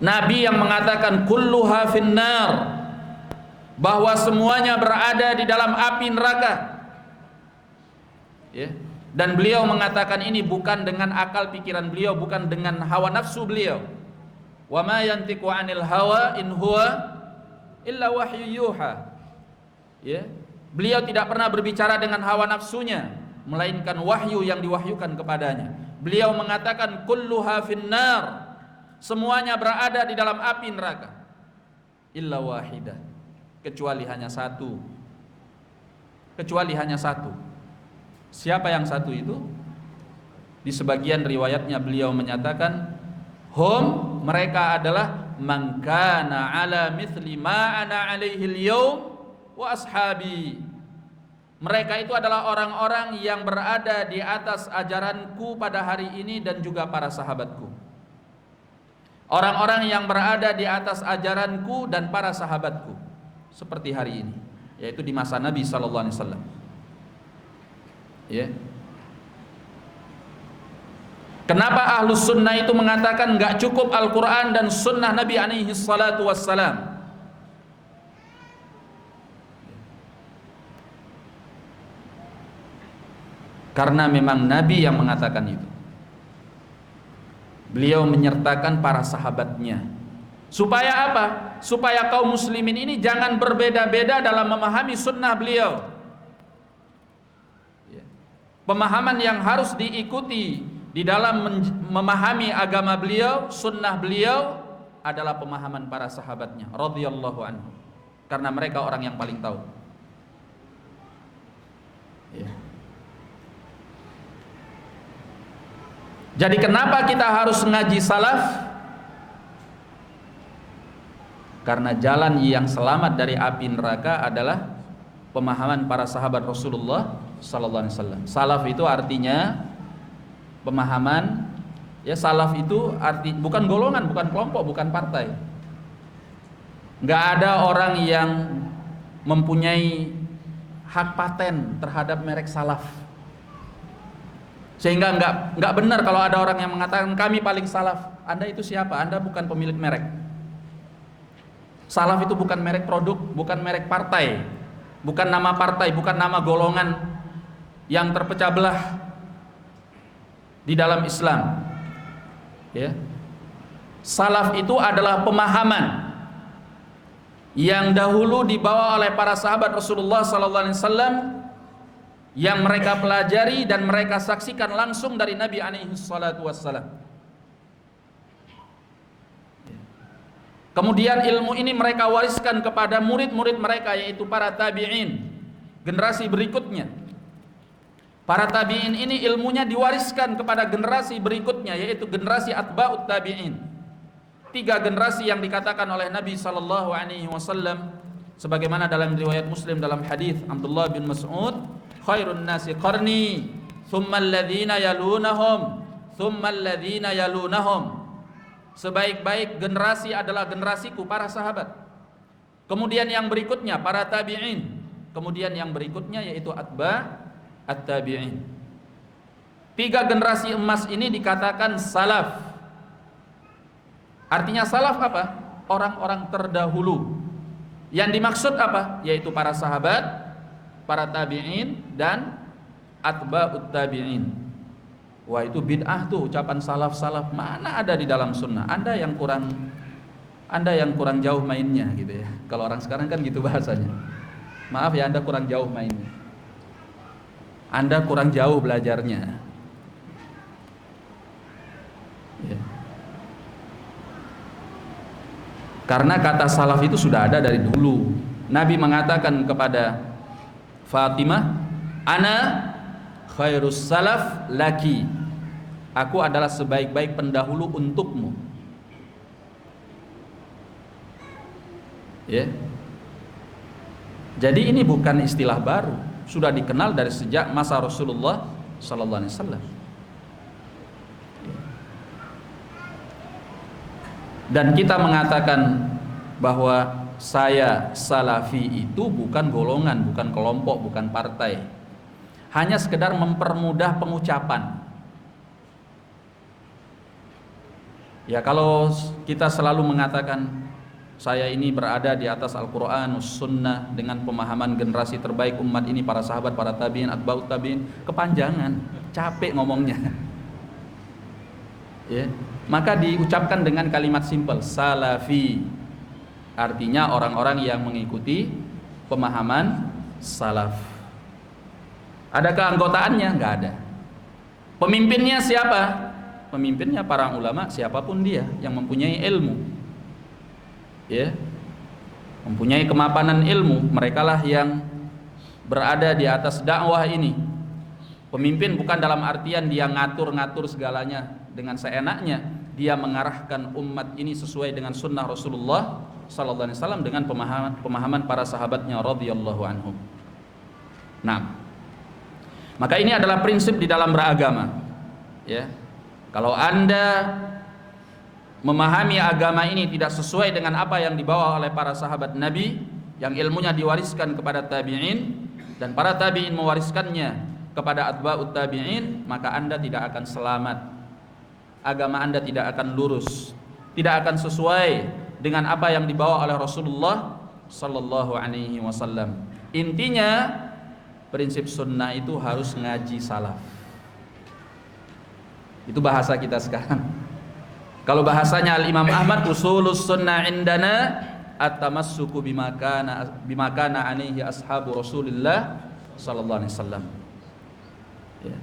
Nabi yang mengatakan kulluha finnar, bahwa semuanya berada di dalam api neraka. Ya. Dan beliau mengatakan ini bukan dengan akal pikiran beliau, bukan dengan hawa nafsu beliau. Wa ma yantiqu 'anil hawa in huwa illa wahyu yuha. Ya. Beliau tidak pernah berbicara dengan hawa nafsunya, melainkan wahyu yang diwahyukan kepadanya. Beliau mengatakan kulluha finnar, semuanya berada di dalam api neraka. Illa wahidah, kecuali hanya satu. Kecuali hanya satu. Siapa yang satu itu? Di sebagian riwayatnya beliau menyatakan hum, mereka adalah man kana ala mithli ma ana alaihi al-yawm wa ashabi. Mereka itu adalah orang-orang yang berada di atas ajaranku pada hari ini dan juga para sahabatku. Orang-orang yang berada di atas ajaranku dan para sahabatku seperti hari ini, yaitu di masa Nabi sallallahu alaihi wasallam. Ya. Kenapa Ahlus Sunnah itu mengatakan enggak cukup Al-Quran dan Sunnah Nabi alaihi salatu wassalam? Karena memang Nabi yang mengatakan itu. Beliau menyertakan para sahabatnya. Supaya apa? Supaya kaum muslimin ini jangan berbeda-beda dalam memahami sunnah beliau. Pemahaman yang harus diikuti di dalam memahami agama beliau, sunnah beliau, adalah pemahaman para sahabatnya radhiyallahu anhu, karena mereka orang yang paling tahu. Ya. Jadi kenapa kita harus ngaji salaf? Karena jalan yang selamat dari api neraka adalah pemahaman para sahabat Rasulullah sallallahu alaihi wasallam. Salaf itu artinya pemahaman, ya salaf itu bukan golongan, bukan kelompok, bukan partai. Nggak ada orang yang mempunyai hak paten terhadap merek salaf. Sehingga nggak benar kalau ada orang yang mengatakan kami paling salaf. Anda itu siapa? Anda bukan pemilik merek. Salaf itu bukan merek produk, bukan merek partai, bukan nama partai, bukan nama golongan yang terpecah belah di dalam Islam. Ya. Salaf itu adalah pemahaman yang dahulu dibawa oleh para sahabat Rasulullah sallallahu alaihi wasallam, yang mereka pelajari dan mereka saksikan langsung dari Nabi alaihi salatu wassalam. Kemudian ilmu ini mereka wariskan kepada murid-murid mereka, yaitu para tabi'in, generasi berikutnya. Para tabi'in ini ilmunya diwariskan kepada generasi berikutnya, yaitu generasi atba'ut tabi'in. 3 generasi yang dikatakan oleh Nabi sallallahu alaihi wasallam sebagaimana dalam riwayat Muslim dalam hadis Abdullah bin Mas'ud, khairun nasi qarni, thumma alladhina yalunahum, thumma alladhina yalunahum. Sebaik-baik generasi adalah generasiku, para sahabat. Kemudian yang berikutnya para tabi'in. Kemudian yang berikutnya yaitu at-tabi'in. 3 generasi emas ini dikatakan salaf. Artinya salaf apa? Orang-orang terdahulu. Yang dimaksud apa? Yaitu para sahabat, para tabi'in, dan atba'ut tabi'in. Wah, itu bid'ah tuh ucapan salaf-salaf, mana ada di dalam sunnah. Anda yang kurang jauh mainnya gitu ya. Kalau orang sekarang kan gitu bahasanya. Maaf ya, Anda kurang jauh mainnya. Anda kurang jauh belajarnya. Ya. Karena kata salaf itu sudah ada dari dulu. Nabi mengatakan kepada Fatimah, ana khairus salaf laki, aku adalah sebaik-baik pendahulu untukmu. Ya. Jadi ini bukan istilah baru, sudah dikenal dari sejak masa Rasulullah sallallahu alaihi wasallam. Dan kita mengatakan bahwa saya salafi itu bukan golongan, bukan kelompok, bukan partai. Hanya sekedar mempermudah pengucapan. Ya, kalau kita selalu mengatakan saya ini berada di atas Al-Quran, Sunnah, dengan pemahaman generasi terbaik umat ini, para sahabat, para tabi'in, atba'ut tabi'in, kepanjangan, capek ngomongnya. Ya, maka diucapkan dengan kalimat simpel, salafi. Artinya orang-orang yang mengikuti pemahaman salaf. Ada keanggotaannya? Nggak ada. Pemimpinnya siapa? Pemimpinnya para ulama, siapapun dia yang mempunyai ilmu, ya, mempunyai kemapanan ilmu, merekalah yang berada di atas dakwah ini. Pemimpin bukan dalam artian dia ngatur-ngatur segalanya dengan seenaknya, dia mengarahkan umat ini sesuai dengan sunnah Rasulullah sallallahu alaihi wasallam dengan pemahaman para sahabatnya radhiyallahu anhum. Nah, maka ini adalah prinsip di dalam beragama. Ya, kalau Anda memahami agama ini tidak sesuai dengan apa yang dibawa oleh para sahabat Nabi, yang ilmunya diwariskan kepada tabi'in, dan para tabi'in mewariskannya kepada atba'ut tabi'in, maka Anda tidak akan selamat. Agama Anda tidak akan lurus, tidak akan sesuai dengan apa yang dibawa oleh Rasulullah sallallahu alaihi wasallam. Intinya, prinsip sunnah itu harus ngaji salaf. Itu bahasa kita sekarang. Kalau bahasanya Al-Imam Ahmad, usulus sunnah indana at-tamassuku bima kana alaihi ashabu Rasulillah sallallahu alaihi wasallam. Ya.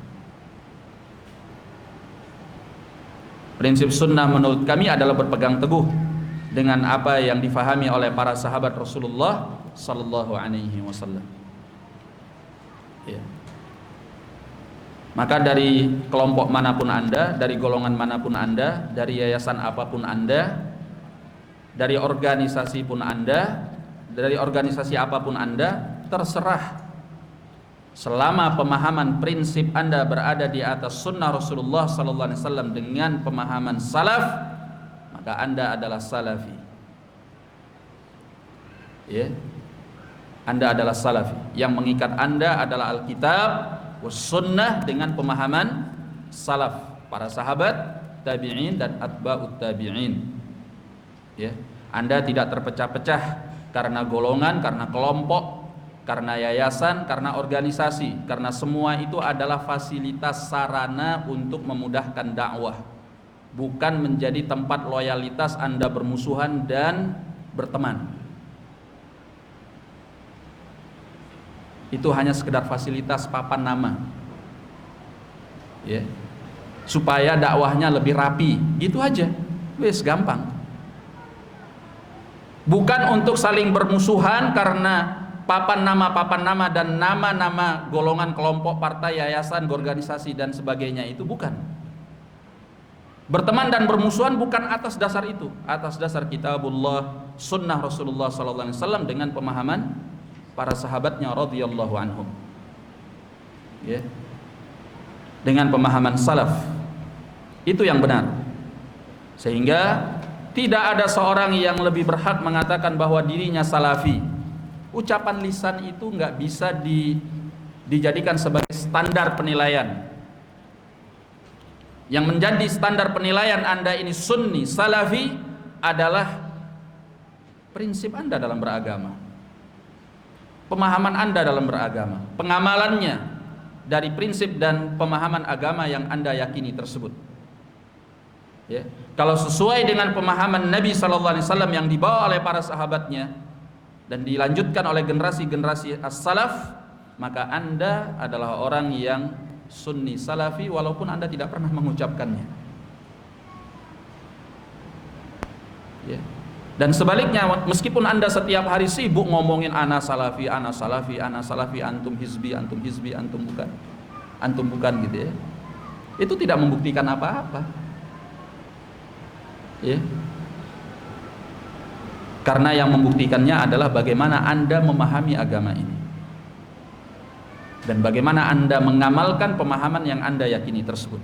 Prinsip sunnah menurut kami adalah berpegang teguh dengan apa yang difahami oleh para sahabat Rasulullah sallallahu alaihi wasallam. Ya. Maka dari kelompok manapun Anda, dari golongan manapun Anda, dari yayasan apapun Anda, dari organisasi pun Anda, dari organisasi apapun Anda, terserah. Selama pemahaman prinsip Anda berada di atas sunnah Rasulullah sallallahu alaihi wasallam dengan pemahaman salaf, maka Anda adalah salafi. Ya. Anda adalah salafi. Yang mengikat Anda adalah Alkitab was sunnah dengan pemahaman salaf, para sahabat, tabi'in dan atba'ut tabi'in. Ya. Anda tidak terpecah-pecah karena golongan, karena kelompok, karena yayasan, karena organisasi, karena semua itu adalah fasilitas sarana untuk memudahkan dakwah, bukan menjadi tempat loyalitas Anda bermusuhan dan berteman. Itu hanya sekedar fasilitas papan nama, ya, supaya dakwahnya lebih rapi, gitu aja, wes gampang. Bukan untuk saling bermusuhan karena papan nama dan nama-nama golongan, kelompok, partai, yayasan, organisasi dan sebagainya, itu bukan. Berteman dan bermusuhan bukan atas dasar itu, atas dasar kitabullah, sunnah Rasulullah sallallahu alaihi wasallam dengan pemahaman para sahabatnya radhiyallahu anhum. Ya. Dengan pemahaman salaf. Itu yang benar. Sehingga tidak ada seorang yang lebih berhak mengatakan bahwa dirinya salafi. Ucapan lisan itu nggak bisa dijadikan sebagai standar penilaian. Yang menjadi standar penilaian Anda ini sunni, salafi adalah prinsip Anda dalam beragama, pemahaman Anda dalam beragama, pengamalannya dari prinsip dan pemahaman agama yang Anda yakini tersebut. Ya. Kalau sesuai dengan pemahaman Nabi sallallahu alaihi wasallam yang dibawa oleh para sahabatnya dan dilanjutkan oleh generasi-generasi as-salaf, maka Anda adalah orang yang sunni salafi walaupun Anda tidak pernah mengucapkannya. Ya. Dan sebaliknya, meskipun Anda setiap hari sibuk ngomongin ana salafi, antum hizbi, antum bukan gitu ya. Itu tidak membuktikan apa-apa. Ya. Karena yang membuktikannya adalah bagaimana Anda memahami agama ini dan bagaimana Anda mengamalkan pemahaman yang Anda yakini tersebut.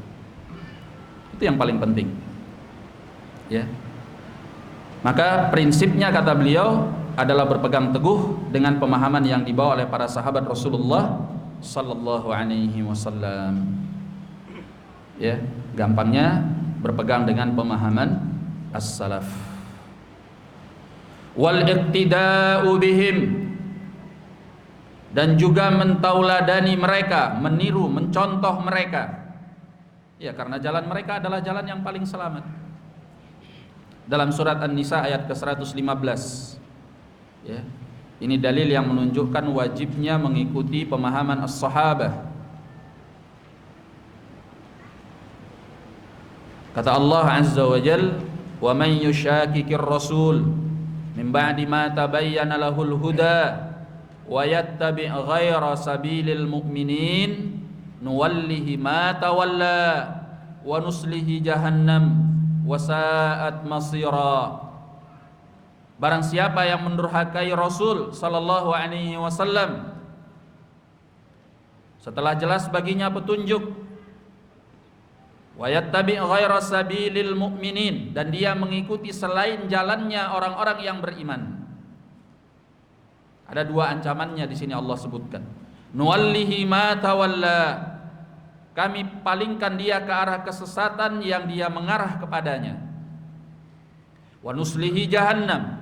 Itu yang paling penting. Ya. Maka prinsipnya, kata beliau, adalah berpegang teguh dengan pemahaman yang dibawa oleh para sahabat Rasulullah sallallahu alaihi wasallam. Ya, gampangnya berpegang dengan pemahaman as-salaf. Wal iqtida'u bihim, dan juga mentauladani mereka, meniru, mencontoh mereka. Ya, karena jalan mereka adalah jalan yang paling selamat. Dalam surat An-Nisa ayat ke-115. Ya. Ini dalil yang menunjukkan wajibnya mengikuti pemahaman as-sahabah. Kata Allah Azza wa Jalla, "Wa man yushaqiqir rasul min ba'di ma tabayyana lahul huda wa yattabi' ghaira sabilil mu'minin nuwallihi ma tawalla wa nuslihi jahannam wa sa'at masira." Barang siapa yang mendurhakai Rasul sallallahu alaihi wasallam setelah jelas baginya petunjuk, wa yattabi' ghaira sabilil mu'minin, dan dia mengikuti selain jalannya orang-orang yang beriman. Ada dua ancamannya di sini Allah sebutkan. Nuwallihi ma tawalla, kami palingkan dia ke arah kesesatan yang dia mengarah kepadanya. Wa nuslihi jahannam,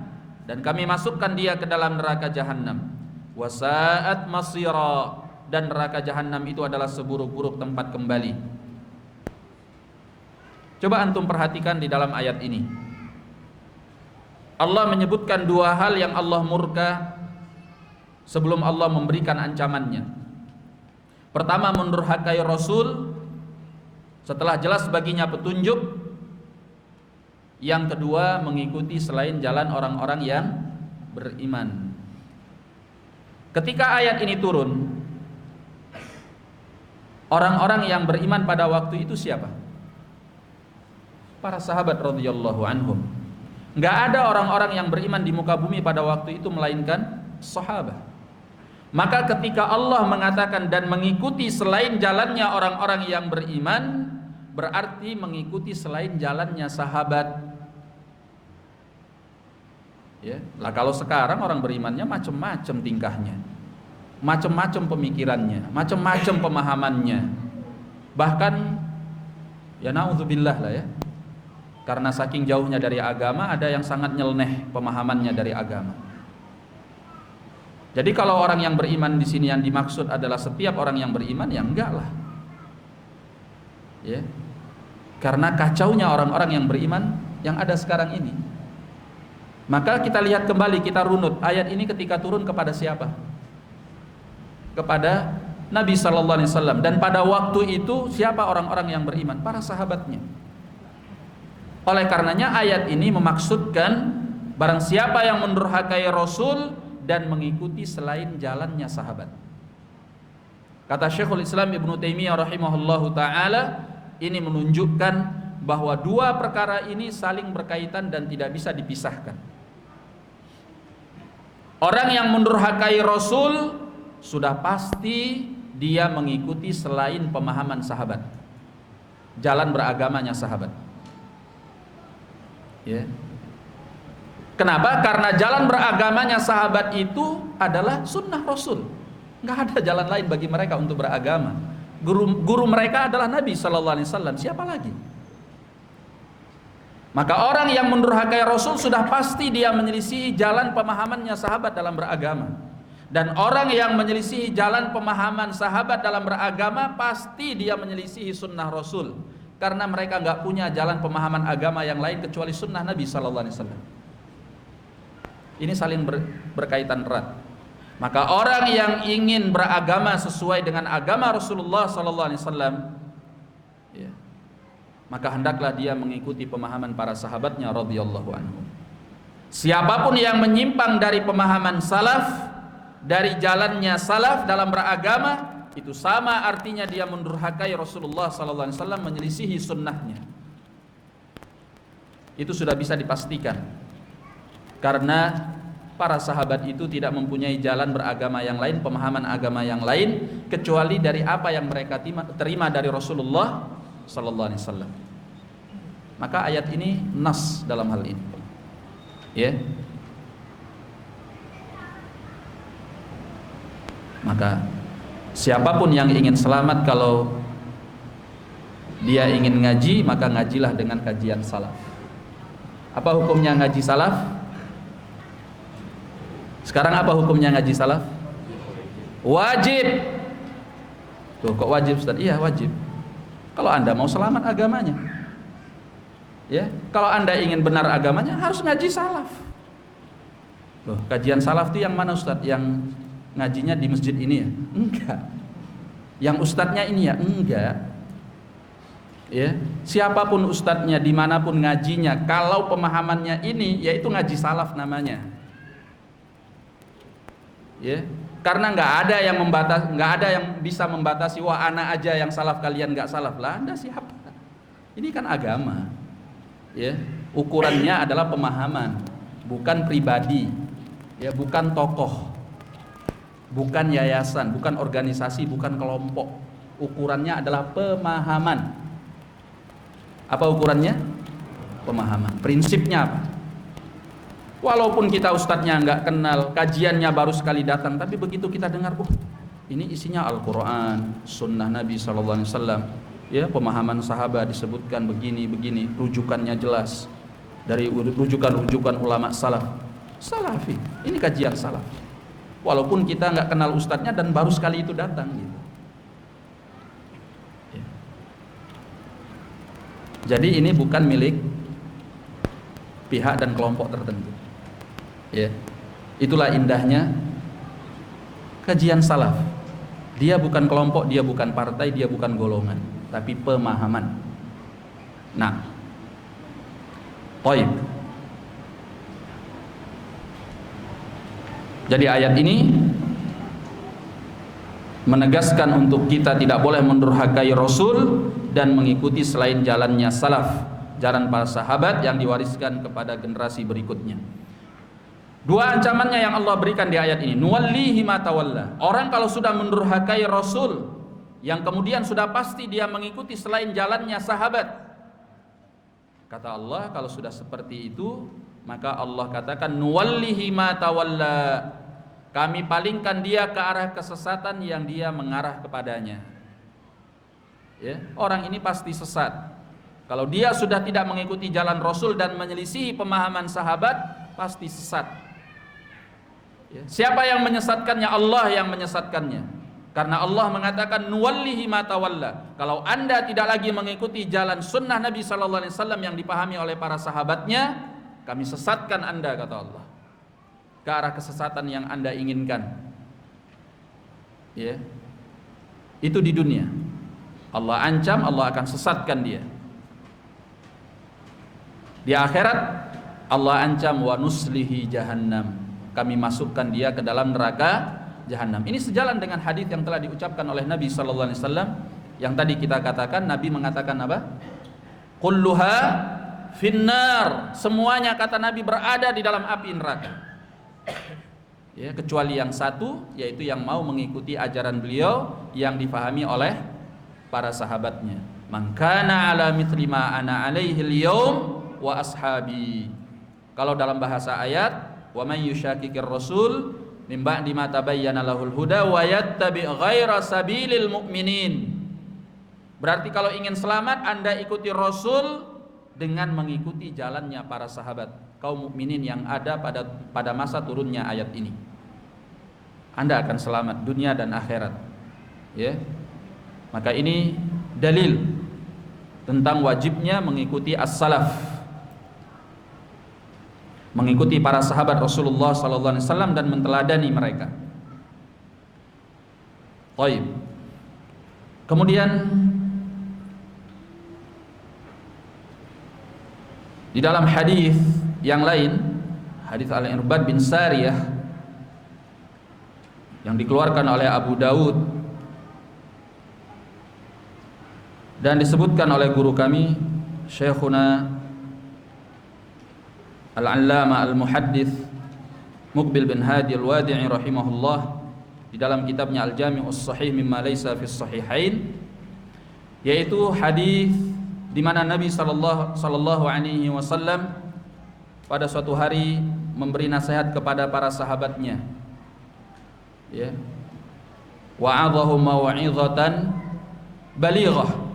dan kami masukkan dia ke dalam neraka jahannam. Wa sa'at masira, dan neraka jahannam itu adalah seburuk-buruk tempat kembali. Coba antum perhatikan di dalam ayat ini. Allah menyebutkan dua hal yang Allah murka sebelum Allah memberikan ancamannya. Pertama, mendurhakai Rasul setelah jelas baginya petunjuk. Yang kedua, mengikuti selain jalan orang-orang yang beriman. Ketika ayat ini turun, orang-orang yang beriman pada waktu itu siapa? Para sahabat radhiyallahu anhum. Nggak ada orang-orang yang beriman di muka bumi pada waktu itu melainkan sahabat. Maka ketika Allah mengatakan dan mengikuti selain jalannya orang-orang yang beriman, berarti mengikuti selain jalannya sahabat. Ya, lah kalau sekarang orang berimannya macam-macam tingkahnya, macam-macam pemikirannya, macam-macam pemahamannya. Bahkan ya naudzubillah lah ya. Karena saking jauhnya dari agama, ada yang sangat nyeleneh pemahamannya dari agama. Jadi kalau orang yang beriman di sini yang dimaksud adalah setiap orang yang beriman, ya enggak lah. Ya. Karena kacaunya orang-orang yang beriman yang ada sekarang ini. Maka kita lihat kembali, kita runut ayat ini ketika turun kepada siapa? Kepada Nabi sallallahu alaihi wasallam. Dan pada waktu itu siapa orang-orang yang beriman? Para sahabatnya. Oleh karenanya ayat ini memaksudkan barang siapa yang mendurhakai Rasul dan mengikuti selain jalannya sahabat. Kata Syekhul Islam Ibnu Taimiyah rahimahullahu taala, ini menunjukkan bahwa dua perkara ini saling berkaitan dan tidak bisa dipisahkan. Orang yang mendurhakai Rasul sudah pasti dia mengikuti selain pemahaman sahabat, jalan beragamanya sahabat. Ya. Kenapa? Karena jalan beragamanya sahabat itu adalah sunnah Rasul. Nggak ada jalan lain bagi mereka untuk beragama. Guru mereka adalah Nabi sallallahu alaihi wasallam. Siapa lagi? Maka orang yang mendurhakai Rasul sudah pasti dia menyelisihi jalan pemahamannya sahabat dalam beragama. Dan orang yang menyelisihi jalan pemahaman sahabat dalam beragama pasti dia menyelisihi sunnah Rasul. Karena mereka nggak punya jalan pemahaman agama yang lain kecuali sunnah Nabi sallallahu alaihi wasallam. Ini saling berkaitan erat. Maka orang yang ingin beragama sesuai dengan agama Rasulullah sallallahu alaihi wasallam, ya, maka hendaklah dia mengikuti pemahaman para sahabatnya radhiyallahu anhum. Siapapun yang menyimpang dari pemahaman salaf, dari jalannya salaf dalam beragama, itu sama artinya dia mendurhakai Rasulullah sallallahu alaihi wasallam, menyelisihi sunnahnya. Itu sudah bisa dipastikan. Karena para sahabat itu tidak mempunyai jalan beragama yang lain, pemahaman agama yang lain kecuali dari apa yang mereka terima dari Rasulullah sallallahu alaihi wasallam. Maka ayat ini nas dalam hal ini. Ya. Maka siapapun yang ingin selamat, kalau dia ingin ngaji, maka ngajilah dengan kajian salaf. Apa hukumnya ngaji salaf? Sekarang apa hukumnya ngaji salaf? Wajib. Tuh, kok wajib Ustaz? Iya, wajib. Kalau Anda mau selamat agamanya. Ya, kalau Anda ingin benar agamanya harus ngaji salaf. Loh, kajian salaf itu yang mana Ustaz? Yang ngajinya di masjid ini ya? Enggak. Yang ustadznya ini ya? Enggak. Ya, siapapun ustadznya, dimanapun ngajinya, kalau pemahamannya ini, yaitu ngaji salaf namanya. Ya, karena nggak ada yang bisa membatasi, wah anak aja yang salaf, kalian nggak salaf. Lah, Anda siapa? Ini kan agama. Ya, ukurannya adalah pemahaman, bukan pribadi. Ya, bukan tokoh, bukan yayasan, bukan organisasi, bukan kelompok. Ukurannya adalah pemahaman. Apa ukurannya? Pemahaman. Prinsipnya apa? Walaupun kita ustadznya nggak kenal, kajiannya baru sekali datang, tapi begitu kita dengar, ini isinya Al-Quran, Sunnah Nabi SAW, ya, pemahaman sahabat disebutkan begini, rujukannya jelas dari rujukan ulama salaf, salafi. Ini kajian salaf. Walaupun kita nggak kenal ustadznya dan baru sekali itu datang, gitu. Ya. Jadi ini bukan milik pihak dan kelompok tertentu. Ya, itulah indahnya kajian salaf. Dia bukan kelompok, dia bukan partai, dia bukan golongan, tapi pemahaman. Nah, Taib. Jadi ayat ini menegaskan untuk kita tidak boleh mendurhakai Rasul dan mengikuti selain jalannya salaf. jalan para sahabat yang diwariskan kepada generasi berikutnya. Dua ancamannya yang Allah berikan di ayat ini. Nuwallihi ma tawalla. Orang kalau sudah mendurhakai Rasul, yang kemudian sudah pasti dia mengikuti selain jalannya sahabat, kata Allah, kalau sudah seperti itu, maka Allah katakan nuwallihi ma tawalla, kami palingkan dia ke arah kesesatan yang dia mengarah kepadanya. Ya, orang ini pasti sesat. Kalau dia sudah tidak mengikuti jalan Rasul dan menyelisihi pemahaman sahabat, pasti sesat. Ya, siapa yang menyesatkannya? Allah yang menyesatkannya. Karena Allah mengatakan nuwallihi ma tawalla. Kalau Anda tidak lagi mengikuti jalan sunnah Nabi sallallahu alaihi wasallam yang dipahami oleh para sahabatnya, kami sesatkan Anda, kata Allah, ke arah kesesatan yang Anda inginkan. Ya. Itu di dunia. Allah ancam, Allah akan sesatkan dia. Di akhirat Allah ancam wa nuslihi jahannam. Kami masukkan dia ke dalam neraka Jahannam. Ini sejalan dengan hadis yang telah diucapkan oleh Nabi sallallahu alaihi wasallam yang tadi kita katakan. Nabi mengatakan apa? Kulluha finnar. Semuanya, kata Nabi, berada di dalam api neraka. Ya, kecuali yang satu, yaitu yang mau mengikuti ajaran beliau yang difahami oleh para sahabatnya. Man kana ala mithli ma ana alaihi al-yaum wa ashabi. Kalau dalam bahasa ayat, wa man yushaqiqir rasul min ba'di ma tabayyana lahul huda wa yattabi' ghaira sabilil mu'minin. Berarti kalau ingin selamat, Anda ikuti Rasul dengan mengikuti jalannya para sahabat kaum mukminin yang ada pada masa turunnya ayat ini. Anda akan selamat dunia dan akhirat. Ya. Maka ini dalil tentang wajibnya mengikuti as-salaf, mengikuti para sahabat Rasulullah sallallahu alaihi wasallam dan menteladani mereka. Baik. Kemudian di dalam hadis yang lain, hadis Al-Irbad bin Sariyah yang dikeluarkan oleh Abu Daud dan disebutkan oleh guru kami Syekhuna Al-Allama Al-Muhaddits Muqbil bin Hadi Al-Wadi'i rahimahullah di dalam kitabnya Al-Jami'us Sahih mimma laysa fis sahihain, yaitu hadis di mana Nabi sallallahu alaihi wasallam pada suatu hari memberi nasihat kepada para sahabatnya. Ya. Wa'adhahum mau'izatan balighah.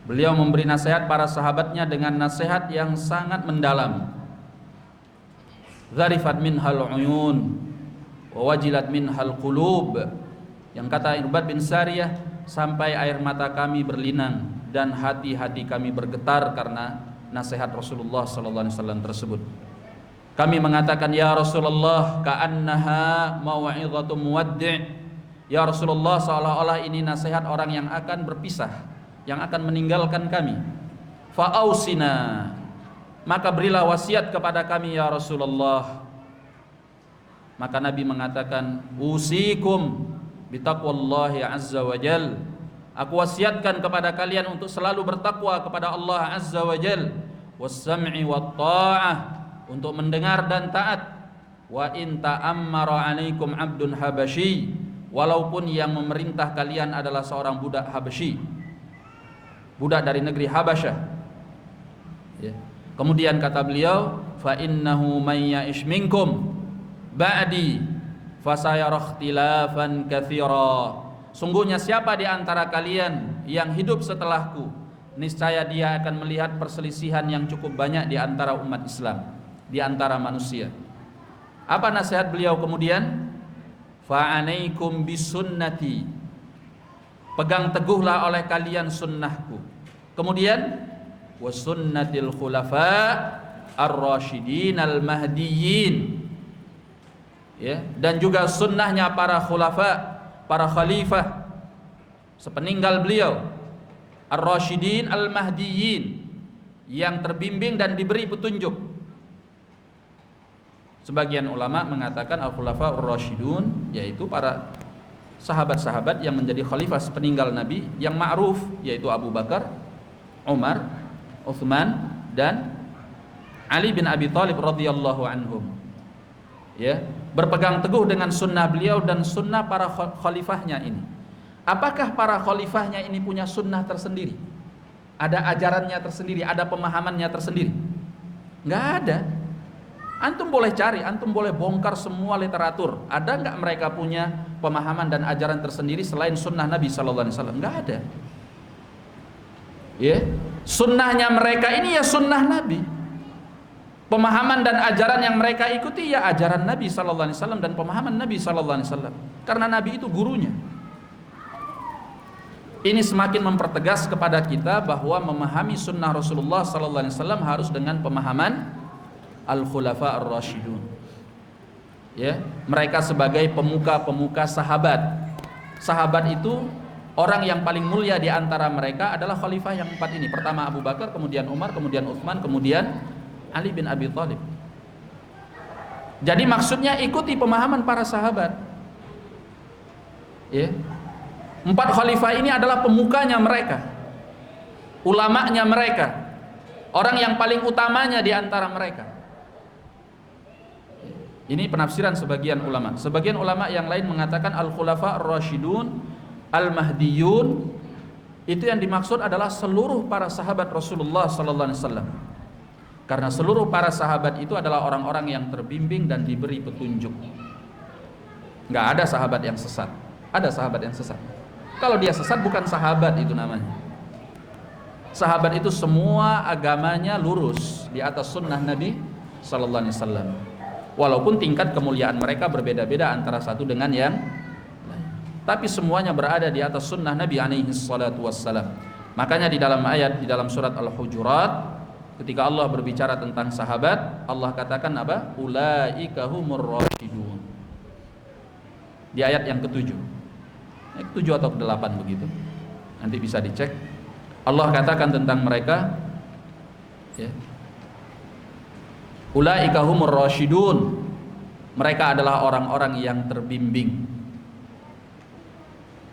Beliau memberi nasihat para sahabatnya dengan nasihat yang sangat mendalam. Zarifat minhal uyun wa wajilat minhal qulub. Yang kata Irbad bin Sariyah, sampai air mata kami berlinang dan hati-hati kami bergetar karena nasihat Rasulullah sallallahu alaihi wasallam tersebut. Kami mengatakan, ya Rasulullah, ka'annaha mau'izatu muwaddi'. Ya Rasulullah, seolah-olah ini nasihat orang yang akan berpisah, yang akan meninggalkan kami. Fa'ausina, maka berilah wasiat kepada kami ya Rasulullah. Maka Nabi mengatakan, usikum bitaqwallahi azza wa jal. Aku wasiatkan kepada kalian untuk selalu bertakwa kepada Allah azza wa jal, was-sam'i wat-ta'ah, untuk mendengar dan taat. Wa in ta'ammara 'alaikum 'abdun habasyi, walaupun yang memerintah kalian adalah seorang budak Habasyi, budak dari negeri Habasyah. Ya. Kemudian kata beliau, fa innahu may ya'ish minkum ba'di fasayara ikhtilafan katsira. Sungguhnya siapa di antara kalian yang hidup setelahku, niscaya dia akan melihat perselisihan yang cukup banyak di antara umat Islam, di antara manusia. Apa nasihat beliau kemudian? Fa'anaikum bisunnati, pegang teguhlah oleh kalian sunnahku. Kemudian wasunnatil khulafa ar-rasyidin al-mahdiyyin, ya, dan juga sunnahnya para khulafa, para khalifah sepeninggal beliau, ar-rasyidin al-mahdiyyin, yang terbimbing dan diberi petunjuk. Sebagian ulama mengatakan al-khulafa ar-rasyidun, yaitu para sahabat-sahabat yang menjadi khalifah sepeninggal Nabi yang ma'ruf, yaitu Abu Bakar, Umar, Uthman, dan Ali bin Abi Thalib radhiyallahu anhum. Ya, berpegang teguh dengan sunnah beliau dan sunnah para khalifahnya ini. Apakah para khalifahnya ini punya sunnah tersendiri? Ada ajarannya tersendiri, ada pemahamannya tersendiri? Nggak ada. Antum boleh cari, antum boleh bongkar semua literatur. Ada nggak mereka punya pemahaman dan ajaran tersendiri selain sunnah Nabi Sallallahu Alaihi Wasallam? Nggak ada. Ya, sunnahnya mereka ini ya sunnah Nabi. Pemahaman dan ajaran yang mereka ikuti ya ajaran Nabi Sallallahu Alaihi Wasallam dan pemahaman Nabi Sallallahu Alaihi Wasallam. Karena Nabi itu gurunya. Ini semakin mempertegas kepada kita bahwa memahami sunnah Rasulullah Sallallahu Alaihi Wasallam harus dengan pemahaman al-khulafa ar-rasyidun. Ya, mereka sebagai pemuka-pemuka sahabat. Sahabat itu orang yang paling mulia di antara mereka adalah khalifah yang 4 ini. Pertama Abu Bakar, kemudian Umar, kemudian Utsman, kemudian Ali bin Abi Thalib. Jadi maksudnya ikuti pemahaman para sahabat. Ya. 4 khalifah ini adalah pemukanya mereka, ulamanya mereka, orang yang paling utamanya di antara mereka. Ini penafsiran sebagian ulama. Sebagian ulama yang lain mengatakan al-khulafa ar-rasyidun, al-mahdiyun, itu yang dimaksud adalah seluruh para sahabat Rasulullah sallallahu alaihi wasallam. Karena seluruh para sahabat itu adalah orang-orang yang terbimbing dan diberi petunjuk. Nggak ada sahabat yang sesat. Ada sahabat yang sesat. Kalau dia sesat bukan sahabat itu namanya. Sahabat itu semua agamanya lurus di atas sunnah Nabi sallallahu alaihi wasallam. Walaupun tingkat kemuliaan mereka berbeda-beda antara satu dengan yang lain, tapi semuanya berada di atas sunnah Nabi alaihi salatu wassalam. Makanya di dalam ayat di dalam surat Al-Hujurat, ketika Allah berbicara tentang sahabat, Allah katakan apa? Ulaika humur rasyidun. Di ayat yang ke-7. Yang ke-7 atau ke-8 begitu. Nanti bisa dicek. Allah katakan tentang mereka, ya. Ulaika humur rasyidun. Mereka adalah orang-orang yang terbimbing.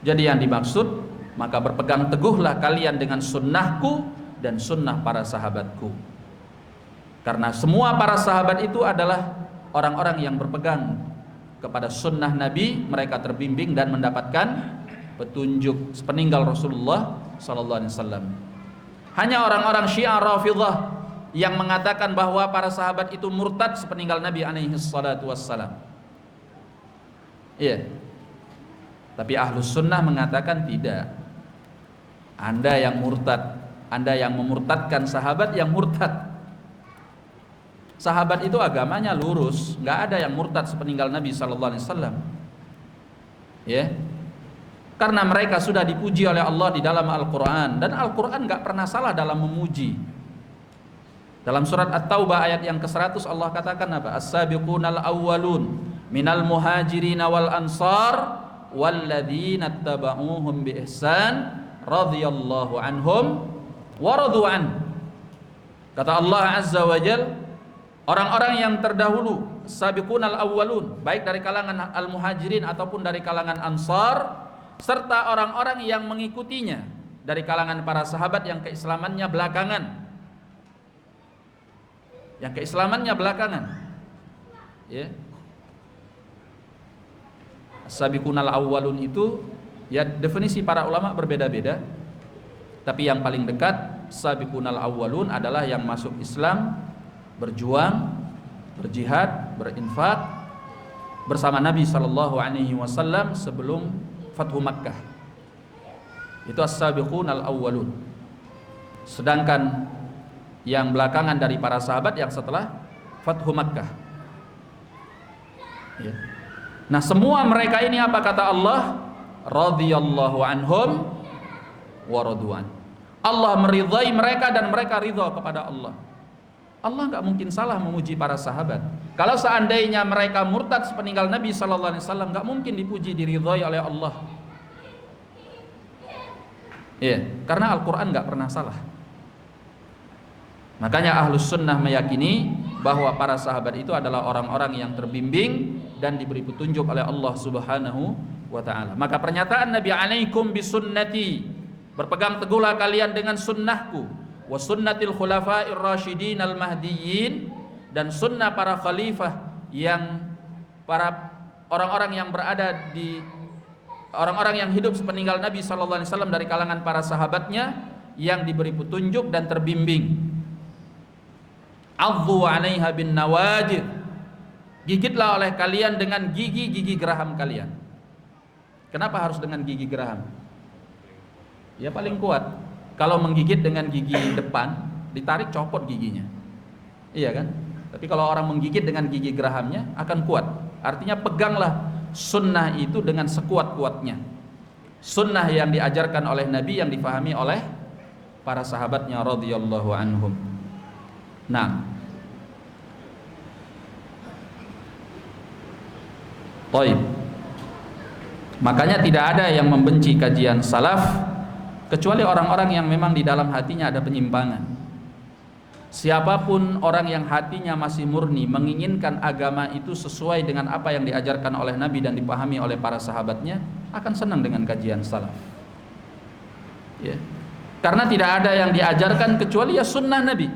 Jadi yang dimaksud, maka berpegang teguhlah kalian dengan sunnahku dan sunnah para sahabatku. Karena semua para sahabat itu adalah orang-orang yang berpegang kepada sunnah Nabi, mereka terbimbing dan mendapatkan petunjuk sepeninggal Rasulullah sallallahu alaihi wasallam. Hanya orang-orang Syiah Rafidhah yang mengatakan bahwa para sahabat itu murtad sepeninggal Nabi alaihi salatu wassalam. Iya. Tapi Ahlus Sunnah mengatakan tidak. Anda yang murtad, Anda yang memurtadkan sahabat yang murtad. Sahabat itu agamanya lurus, nggak ada yang murtad sepeninggal Nabi sallallahu alaihi wasallam. Ya. Karena mereka sudah dipuji oleh Allah di dalam Al-Qur'an, dan Al-Qur'an nggak pernah salah dalam memuji. Dalam surat At-Taubah ayat yang ke-100 Allah katakan apa? As-sabiqunal awwalun minal muhajirin wal ansar walladzina tabauhum bi ihsan radhiyallahu anhum wa radu an. Kata Allah Azza wa Jalla, orang-orang yang terdahulu, sabiqunal awwalun, baik dari kalangan al-muhajirin ataupun dari kalangan ansar, serta orang-orang yang mengikutinya dari kalangan para sahabat yang keislamannya belakangan. Yang keislamannya belakangan. Ya. Sabiqunal awwalun itu ya definisi para ulama berbeda-beda. Tapi yang paling dekat sabiqunal awwalun adalah yang masuk Islam, berjuang, berjihad, berinfak bersama Nabi sallallahu alaihi wasallam sebelum Fathu Makkah. Itu as-sabiqunal awwalun. Sedangkan yang belakangan dari para sahabat yang setelah Fathu Makkah. Ya. Nah, semua mereka ini apa kata Allah? Radhiyallahu anhum wa radu'an. Allah meridhai mereka dan mereka ridha kepada Allah. Allah nggak mungkin salah memuji para sahabat. Kalau seandainya mereka murtad sepeninggal Nabi sallallahu alaihi wasallam, nggak mungkin dipuji diridhai oleh Allah. Ya, karena Al-Qur'an nggak pernah salah. Makanya Ahlus Sunnah meyakini bahwa para sahabat itu adalah orang-orang yang terbimbing dan diberi petunjuk oleh Allah Subhanahu wa ta'ala. Maka pernyataan Nabi alaikum bisunnati, berpegang teguhlah kalian dengan sunnahku, wa sunnatil khulafa'ir rasyidin al mahdiyyin, dan sunnah para khalifah yang para orang-orang yang berada di orang-orang yang hidup sepeninggal Nabi sallallahu alaihi wasallam dari kalangan para sahabatnya yang diberi petunjuk dan terbimbing. Adzu 'alaiha bin nawajid, gigitlah oleh kalian dengan gigi-gigi geraham kalian. Kenapa harus dengan gigi geraham? Ya paling kuat. Kalau menggigit dengan gigi depan, ditarik copot giginya. Iya kan? Tapi kalau orang menggigit dengan gigi gerahamnya akan kuat. Artinya peganglah sunnah itu dengan sekuat-kuatnya. Sunnah yang diajarkan oleh Nabi, yang difahami oleh para sahabatnya radhiyallahu anhum. Nah, Taib. Makanya tidak ada yang membenci kajian salaf kecuali orang-orang yang memang di dalam hatinya ada penyimpangan. Siapapun orang yang hatinya masih murni menginginkan agama itu sesuai dengan apa yang diajarkan oleh Nabi dan dipahami oleh para sahabatnya, akan senang dengan kajian salaf. Ya. Karena tidak ada yang diajarkan kecuali ya sunnah Nabi.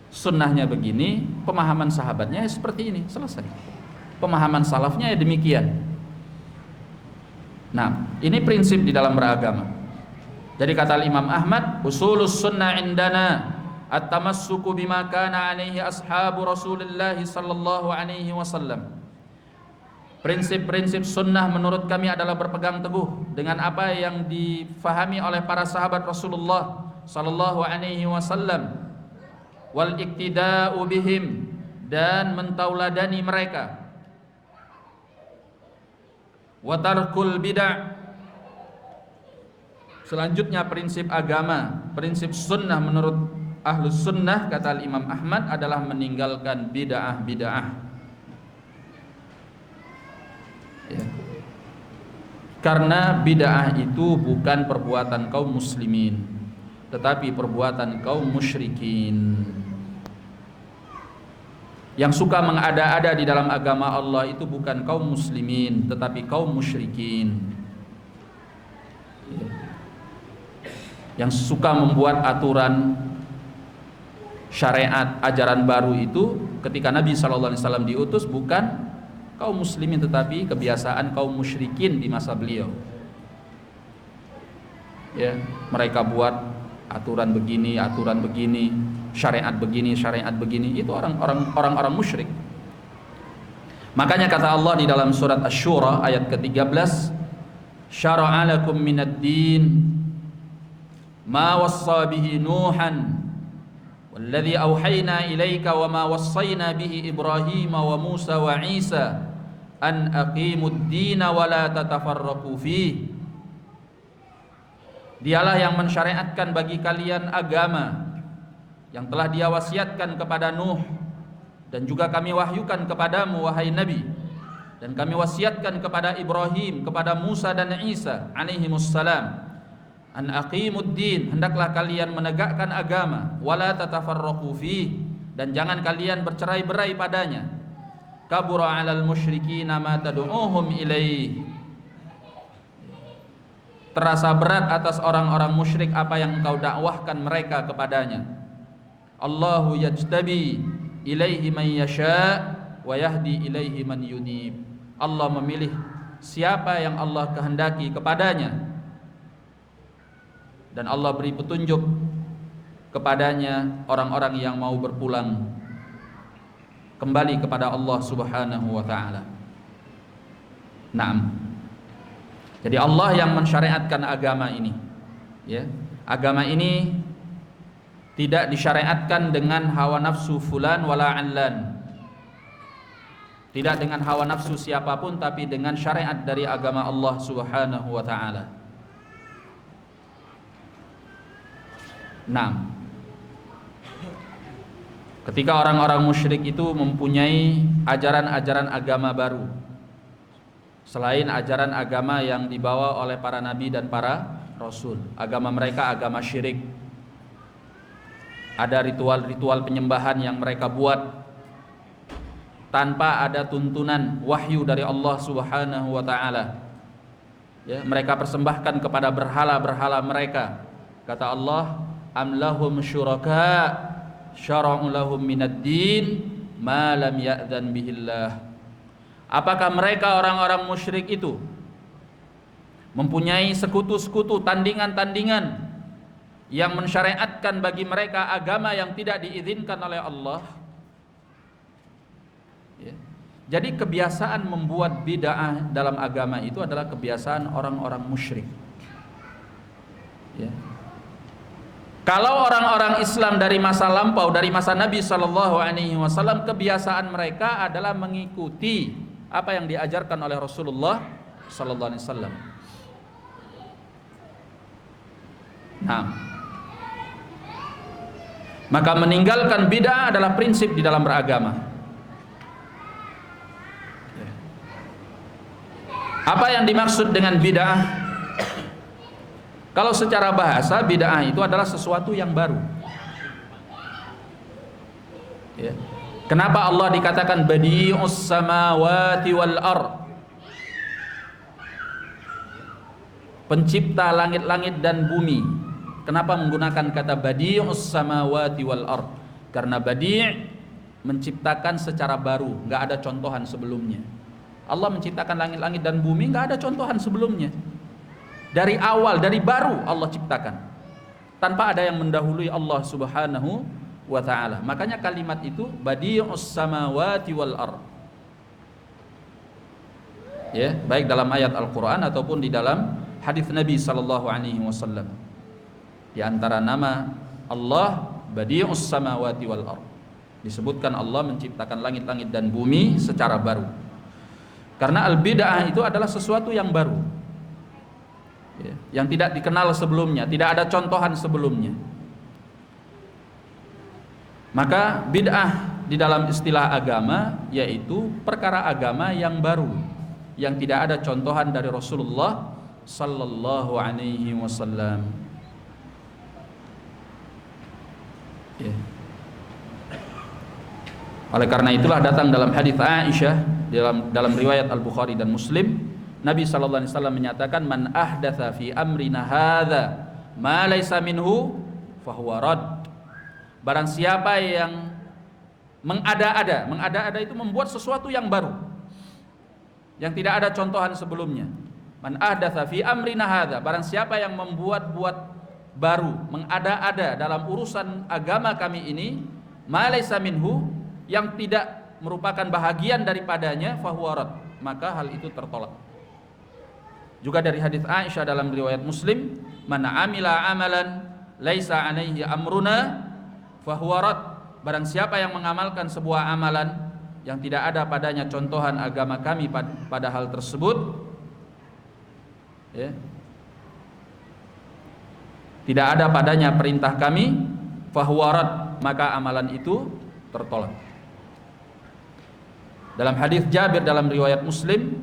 Sunnahnya begini, pemahaman sahabatnya ya seperti ini, selesai. Pemahaman salafnya ya demikian. Nah, ini prinsip di dalam beragama. Jadi kata Imam Ahmad, usulus sunnah indana at-tamassuku bima kana alaihi ashabu Rasulullah sallallahu alaihi wasallam. Prinsip-prinsip sunnah menurut kami adalah berpegang teguh dengan apa yang difahami oleh para sahabat Rasulullah sallallahu alaihi wasallam, wal iktida'u bihim, dan mentauladani mereka, wa tarkul bid'ah. Selanjutnya prinsip agama, prinsip sunnah menurut ahlus sunnah kata Imam Ahmad adalah meninggalkan bid'ah-bid'ah. Ya. Karena bid'ah itu bukan perbuatan kaum muslimin, tetapi perbuatan kaum musyrikin. Yang suka mengada-ada di dalam agama Allah itu bukan kaum muslimin, tetapi kaum musyrikin. Ya. Yang suka membuat aturan syariat, ajaran baru itu ketika Nabi SAW diutus bukan kaum muslimin tetapi kebiasaan kaum musyrikin di masa beliau. Ya, mereka buat aturan begini, syariat begini, itu orang-orang musyrik. Makanya kata Allah di dalam surat Asy-Syura ayat ke-13, syara'a lakum minad din ma wassa bihi Nuhan walladzi auhayna ilaika wa ma wassayna bihi Ibrahim wa Musa wa Isa an aqimud dina wa la tatafarraqu fihi. Dialah yang mensyariatkan bagi kalian agama yang telah Dia wasiatkan kepada Nuh, dan juga kami wahyukan kepadamu wahai Nabi, dan kami wasiatkan kepada Ibrahim, kepada Musa dan Isa alaihimussalam, an aqimud din, hendaklah kalian menegakkan agama, wala tatafarraqu fihi, dan jangan kalian bercerai-berai padanya. Kabura 'alal musyrikin ma tad'uuhum ilaih, terasa berat atas orang-orang musyrik apa yang engkau dakwahkan mereka kepadanya. Allahu yajtabi ilaihi man yasha wa yahdi ilaihi man yunib. Allah memilih siapa yang Allah kehendaki kepadanya, dan Allah beri petunjuk kepadanya orang-orang yang mau berpulang kembali kepada Allah Subhanahu wa taala. Naam. Jadi Allah yang mensyariatkan agama ini. Ya. Agama ini tidak disyariatkan dengan hawa nafsu fulan wala allan. Tidak dengan hawa nafsu siapapun, tapi dengan syariat dari agama Allah Subhanahu wa taala. Nah, ketika orang-orang musyrik itu mempunyai ajaran-ajaran agama baru selain ajaran agama yang dibawa oleh para nabi dan para rasul, agama mereka agama syirik. Ada ritual-ritual penyembahan yang mereka buat tanpa ada tuntunan wahyu dari Allah Subhanahu wa taala. Ya, mereka persembahkan kepada berhala-berhala mereka. Kata Allah, am lahum syuraka syara'u lahum minad din ma lam ya'dzan bihillah. Apakah mereka orang-orang musyrik itu mempunyai sekutu-sekutu, tandingan-tandingan yang mensyariatkan bagi mereka agama yang tidak diizinkan oleh Allah? Ya. Jadi kebiasaan membuat bid'ah dalam agama itu adalah kebiasaan orang-orang musyrik. Ya. Kalau orang-orang Islam dari masa lampau, dari masa Nabi SAW, kebiasaan mereka adalah mengikuti apa yang diajarkan oleh Rasulullah SAW. Nah, maka meninggalkan bid'ah adalah prinsip di dalam beragama. Apa yang dimaksud dengan bid'ah? Kalau secara bahasa, bid'ah itu adalah sesuatu yang baru. Ya. Kenapa Allah dikatakan badi'us samawati wal ard? Pencipta langit-langit dan bumi. Kenapa menggunakan kata badi'us samawati wal ard? Karena badi' menciptakan secara baru, nggak ada contohan sebelumnya. Allah menciptakan langit-langit dan bumi, nggak ada contohan sebelumnya. Dari awal, dari baru Allah ciptakan, tanpa ada yang mendahului Allah Subhanahu wa ta'ala. Makanya kalimat itu badi'us samawati wal ard. Ya, baik dalam ayat Al-Qur'an ataupun di dalam hadis Nabi sallallahu alaihi wasallam. Di antara nama Allah badi'us samawati wal ard, disebutkan Allah menciptakan langit-langit dan bumi secara baru. Karena al-bid'ah itu adalah sesuatu yang baru, ya, yang tidak dikenal sebelumnya, tidak ada contohan sebelumnya. Maka bid'ah di dalam istilah agama yaitu perkara agama yang baru, yang tidak ada contohan dari Rasulullah sallallahu alaihi wasallam. Ya. Oleh karena itulah datang dalam hadis Aisyah, dalam riwayat Al-Bukhari dan Muslim, Nabi sallallahu alaihi wasallam menyatakan, man ahdatsa fi amrina hadza ma laysa minhu fahuwa rad. Barang siapa yang mengada-ada itu membuat sesuatu yang baru, yang tidak ada contohan sebelumnya. Man ahdatsa fi amrina hadza, barang siapa yang membuat-buat baru, mengada-ada dalam urusan agama kami ini, ma laysa minhu, yang tidak merupakan bahagian daripadanya, fahuwa rad, maka hal itu tertolak. Juga dari hadis Aisyah dalam riwayat Muslim, man amila amalan laisa alaihi amruna fahuwa rad. Barang siapa yang mengamalkan sebuah amalan yang tidak ada padanya contohan agama kami pada hal tersebut, ya, tidak ada padanya perintah kami, fahuwa rad, maka amalan itu tertolak. Dalam hadis Jabir dalam riwayat Muslim,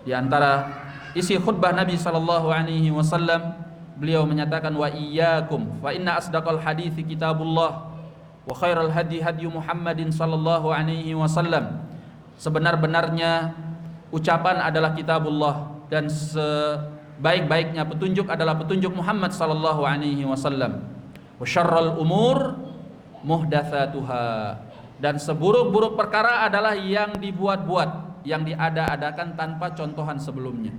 di antara isi khutbah Nabi sallallahu alaihi wasallam, beliau menyatakan, wa iyyakum fa inna asdaqal hadithi kitabullah wa khairal hadi hadi Muhammadin sallallahu alaihi wasallam. Sebenar-benarnya ucapan adalah kitabullah, dan sebaik-baiknya petunjuk adalah petunjuk Muhammad sallallahu alaihi wasallam. Wa syarrul umur muhdatsatuha, dan seburuk-buruk perkara adalah yang dibuat-buat, yang diada-adakan tanpa contohan sebelumnya.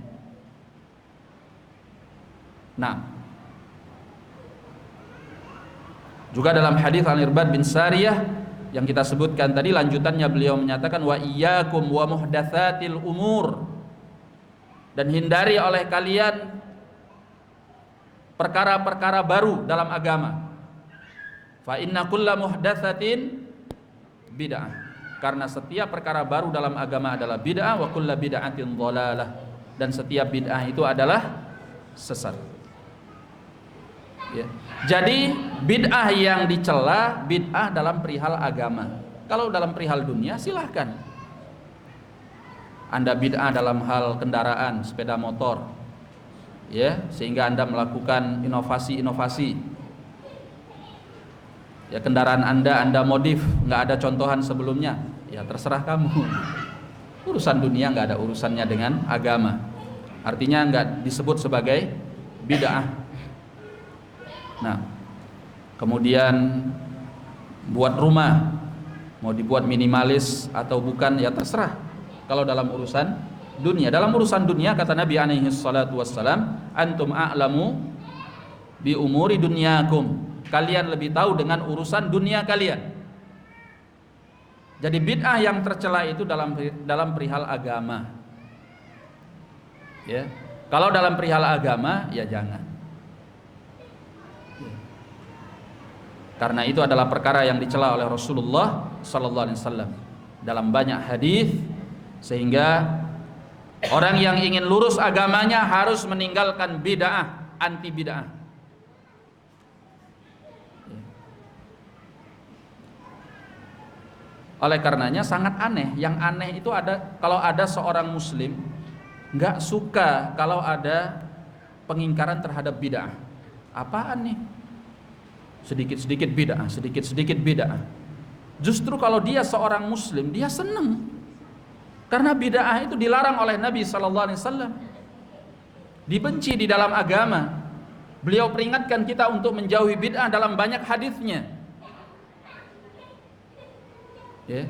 Nah, juga dalam hadis Al-Irbad bin Sariyah yang kita sebutkan tadi, lanjutannya beliau menyatakan, wa iyyakum wa muhdatsatil umur, dan hindari oleh kalian perkara-perkara baru dalam agama. Fa inna kulla muhdatsatin bid'ah, karena setiap perkara baru dalam agama adalah bid'ah, wa kullu bid'atin dhalalah, dan setiap bid'ah itu adalah sesat. Ya. Jadi bid'ah yang dicela bid'ah dalam perihal agama. Kalau dalam perihal dunia silahkan. Anda bid'ah dalam hal kendaraan, sepeda motor, ya, sehingga Anda melakukan inovasi-inovasi. Ya, kendaraan Anda modif, nggak ada contohan sebelumnya, ya terserah kamu. Urusan dunia nggak ada urusannya dengan agama, artinya nggak disebut sebagai bid'ah. Nah, kemudian buat rumah, mau dibuat minimalis atau bukan, ya terserah. Kalau dalam urusan dunia, kata Nabi alaihi salatu wassalam, antum a'lamu bi umuri dunyakum, kalian lebih tahu dengan urusan dunia kalian. Jadi bid'ah yang tercela itu dalam perihal agama. Ya. Kalau dalam perihal agama ya jangan. Karena itu adalah perkara yang dicela oleh Rasulullah sallallahu alaihi wasallam dalam banyak hadis, sehingga orang yang ingin lurus agamanya harus meninggalkan bid'ah, anti bid'ah. Oleh karenanya sangat aneh. Yang aneh itu kalau ada seorang muslim nggak suka kalau ada pengingkaran terhadap bid'ah. Apaan nih? Sedikit-sedikit bid'ah, sedikit-sedikit bid'ah. Justru kalau dia seorang muslim, dia senang. Karena bid'ah itu dilarang oleh Nabi sallallahu alaihi wasallam. Dibenci di dalam agama. Beliau peringatkan kita untuk menjauhi bid'ah dalam banyak hadisnya. Ya.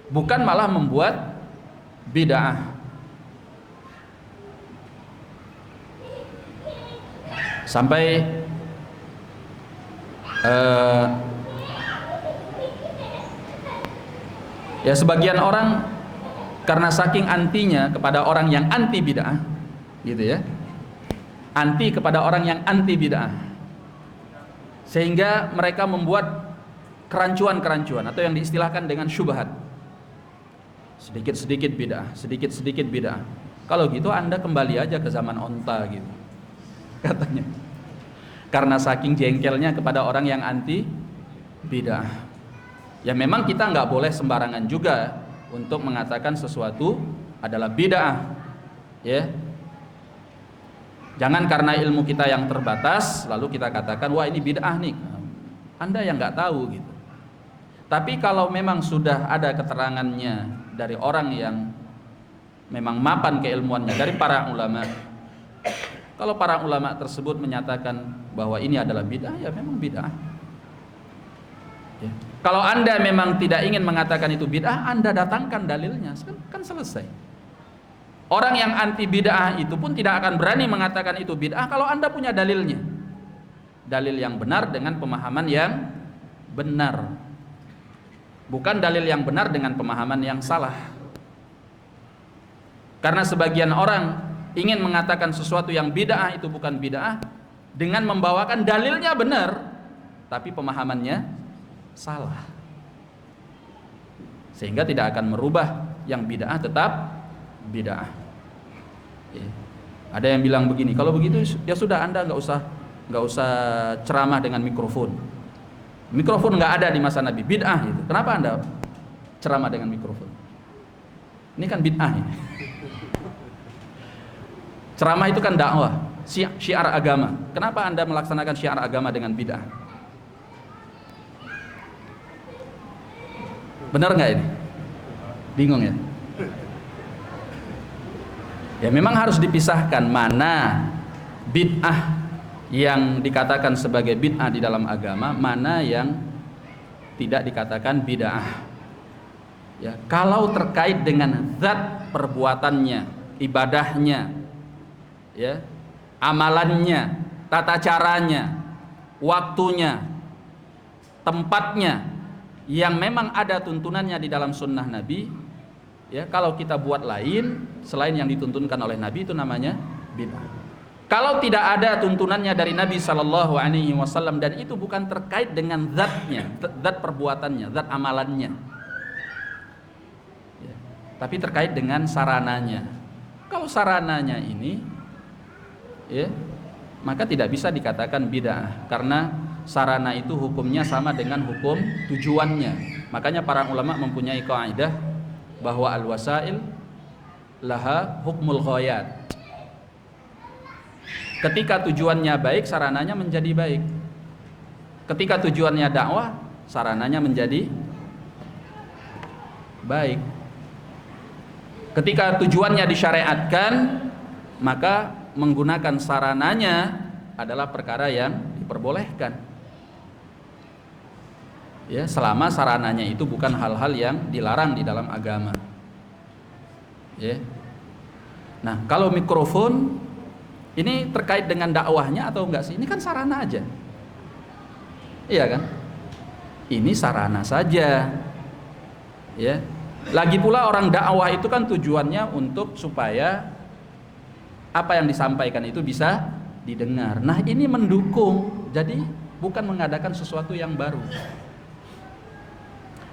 Bukan malah membuat bid'ah. Sampai ya sebagian orang karena saking antinya kepada orang yang anti bid'ah, gitu ya, anti kepada orang yang anti bid'ah, sehingga mereka membuat kerancuan-kerancuan atau yang diistilahkan dengan syubhat. Sedikit-sedikit bid'ah, sedikit-sedikit bid'ah. Kalau gitu Anda kembali aja ke zaman onta gitu, katanya. Karena saking jengkelnya kepada orang yang anti bid'ah. Ya memang kita nggak boleh sembarangan juga untuk mengatakan sesuatu adalah bid'ah. Ya. Jangan karena ilmu kita yang terbatas lalu kita katakan wah ini bid'ah nih. Anda yang nggak tahu gitu. Tapi kalau memang sudah ada keterangannya dari orang yang memang mapan keilmuannya, dari para ulama, kalau para ulama tersebut menyatakan bahwa ini adalah bid'ah, ya memang bid'ah. Ya. Kalau Anda memang tidak ingin mengatakan itu bid'ah, Anda datangkan dalilnya, kan selesai. Orang yang anti bid'ah itu pun tidak akan berani mengatakan itu bid'ah kalau Anda punya dalilnya. Dalil yang benar dengan pemahaman yang benar. Bukan dalil yang benar dengan pemahaman yang salah. Karena sebagian orang ingin mengatakan sesuatu yang bid'ah itu bukan bid'ah dengan membawakan dalilnya benar tapi pemahamannya salah, sehingga tidak akan merubah yang bid'ah tetap bid'ah. Ada yang bilang begini, kalau begitu ya sudah Anda nggak usah ceramah dengan mikrofon. Mikrofon nggak ada di masa Nabi, bid'ah itu. Kenapa Anda ceramah dengan mikrofon? Ini kan bid'ah ya. Ceramah itu kan dakwah, syiar agama. Kenapa Anda melaksanakan syiar agama dengan bid'ah? Benar nggak ini? Bingung ya? Ya memang harus dipisahkan mana bid'ah yang dikatakan sebagai bid'ah di dalam agama, mana yang tidak dikatakan bid'ah. Ya, kalau terkait dengan zat perbuatannya, ibadahnya, ya, amalannya, tata caranya, waktunya, tempatnya, yang memang ada tuntunannya di dalam sunnah Nabi, ya, kalau kita buat lain selain yang dituntunkan oleh Nabi, itu namanya bid'ah. Kalau tidak ada tuntunannya dari Nabi Sallallahu Alaihi Wasallam dan itu bukan terkait dengan zatnya, zat perbuatannya, zat amalannya, ya, tapi terkait dengan sarananya. Kalau sarananya ini, ya, maka tidak bisa dikatakan bid'ah karena sarana itu hukumnya sama dengan hukum tujuannya. Makanya para ulama mempunyai kaidah bahwa al-wasail laha hukmul ghayat. Ketika tujuannya baik, sarananya menjadi baik. Ketika tujuannya dakwah, sarananya menjadi baik. Ketika tujuannya disyariatkan, maka menggunakan sarananya adalah perkara yang diperbolehkan. Ya, selama sarananya itu bukan hal-hal yang dilarang di dalam agama. Ya. Nah, kalau mikrofon ini terkait dengan dakwahnya atau enggak sih? Ini kan sarana aja. Iya kan? Ini sarana saja. Ya. Lagi pula orang dakwah itu kan tujuannya untuk supaya apa yang disampaikan itu bisa didengar. Nah, ini mendukung. Jadi bukan mengadakan sesuatu yang baru.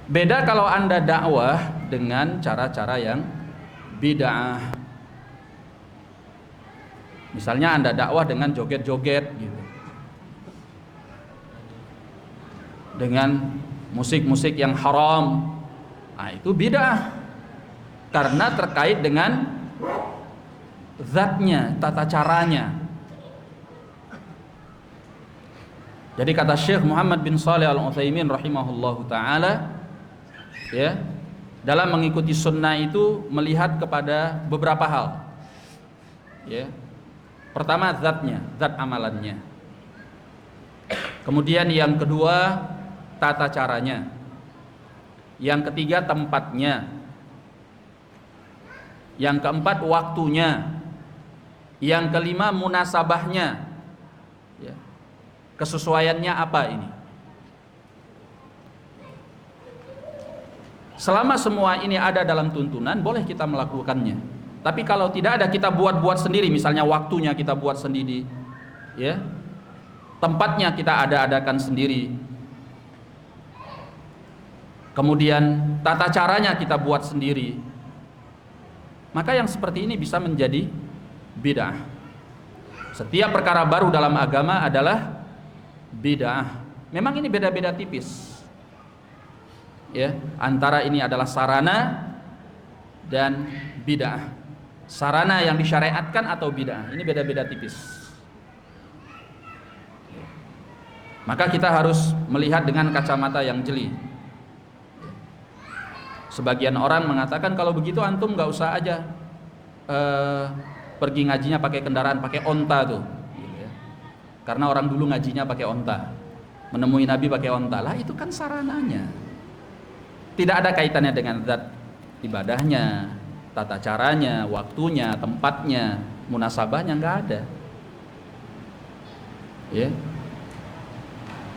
Beda kalau Anda dakwah dengan cara-cara yang bid'ah. Misalnya Anda dakwah dengan joget-joget gitu. Dengan musik-musik yang haram. Nah, itu bid'ah. Karena terkait dengan zatnya, tata caranya. Jadi kata Syekh Muhammad bin Shalih Al-Utsaimin rahimahullahu taala, ya, dalam mengikuti sunnah itu melihat kepada beberapa hal. Ya. Pertama zatnya, zat amalannya. Kemudian yang kedua tata caranya. Yang ketiga tempatnya. Yang keempat waktunya. Yang kelima munasabahnya. Ya. Kesesuaiannya apa ini? Selama semua ini ada dalam tuntunan, boleh kita melakukannya. Tapi kalau tidak ada, kita buat-buat sendiri. Misalnya waktunya kita buat sendiri, ya, tempatnya kita ada-adakan sendiri, kemudian tata caranya kita buat sendiri, maka yang seperti ini bisa menjadi bid'ah. Setiap perkara baru dalam agama adalah bid'ah. Memang ini beda-beda tipis, ya, antara ini adalah sarana dan bid'ah. Sarana yang disyariatkan atau bid'ah, ini beda-beda tipis. Maka kita harus melihat dengan kacamata yang jeli. Sebagian orang mengatakan kalau begitu antum nggak usah aja pergi ngajinya pakai kendaraan, pakai onta tuh, karena orang dulu ngajinya pakai onta, menemui Nabi pakai onta. Lah itu kan sarananya, tidak ada kaitannya dengan zat ibadahnya, tata caranya, waktunya, tempatnya, munasabahnya, nggak ada. Ya.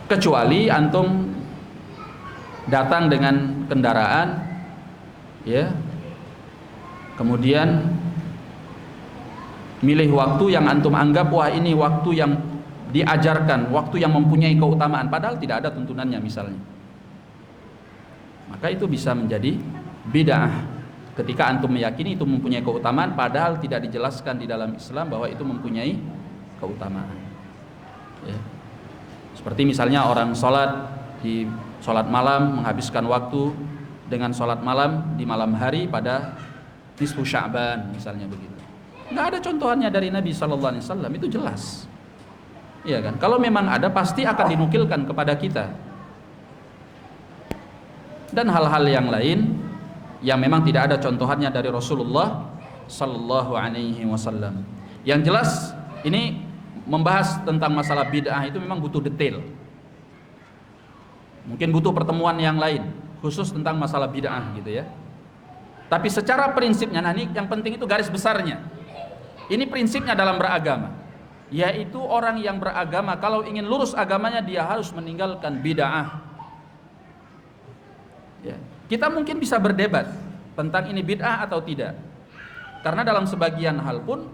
Kecuali antum datang dengan kendaraan, ya, kemudian milih waktu yang antum anggap wah ini waktu yang diajarkan, waktu yang mempunyai keutamaan, padahal tidak ada tuntunannya misalnya, maka itu bisa menjadi bid'ah. Ketika antum meyakini itu mempunyai keutamaan, padahal tidak dijelaskan di dalam Islam bahwa itu mempunyai keutamaan. Ya. Seperti misalnya orang sholat di sholat malam, menghabiskan waktu dengan sholat malam di malam hari pada nisfu Sya'ban misalnya begitu. Nggak ada contohannya dari Nabi SAW, itu jelas. Iya kan? Kalau memang ada pasti akan dinukilkan kepada kita. Dan hal-hal yang lain yang memang tidak ada contohannya dari Rasulullah sallallahu alaihi wasallam. Yang jelas ini membahas tentang masalah bid'ah itu memang butuh detail. Mungkin butuh pertemuan yang lain khusus tentang masalah bid'ah gitu ya. Tapi secara prinsipnya, nah ini yang penting itu garis besarnya. Ini prinsipnya dalam beragama, yaitu orang yang beragama kalau ingin lurus agamanya dia harus meninggalkan bid'ah. Ya. Kita mungkin bisa berdebat tentang ini bid'ah atau tidak. Karena dalam sebagian hal pun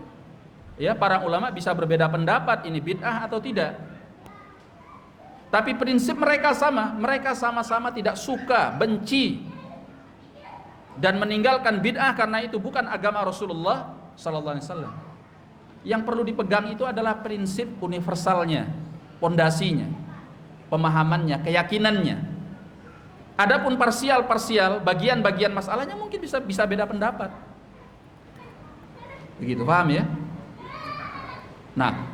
ya para ulama bisa berbeda pendapat ini bid'ah atau tidak. Tapi prinsip mereka sama-sama tidak suka, benci dan meninggalkan bid'ah karena itu bukan agama Rasulullah sallallahu alaihi wasallam. Yang perlu dipegang itu adalah prinsip universalnya, pondasinya, pemahamannya, keyakinannya. Adapun parsial, bagian-bagian masalahnya mungkin bisa beda pendapat. Begitu, paham ya? Nah,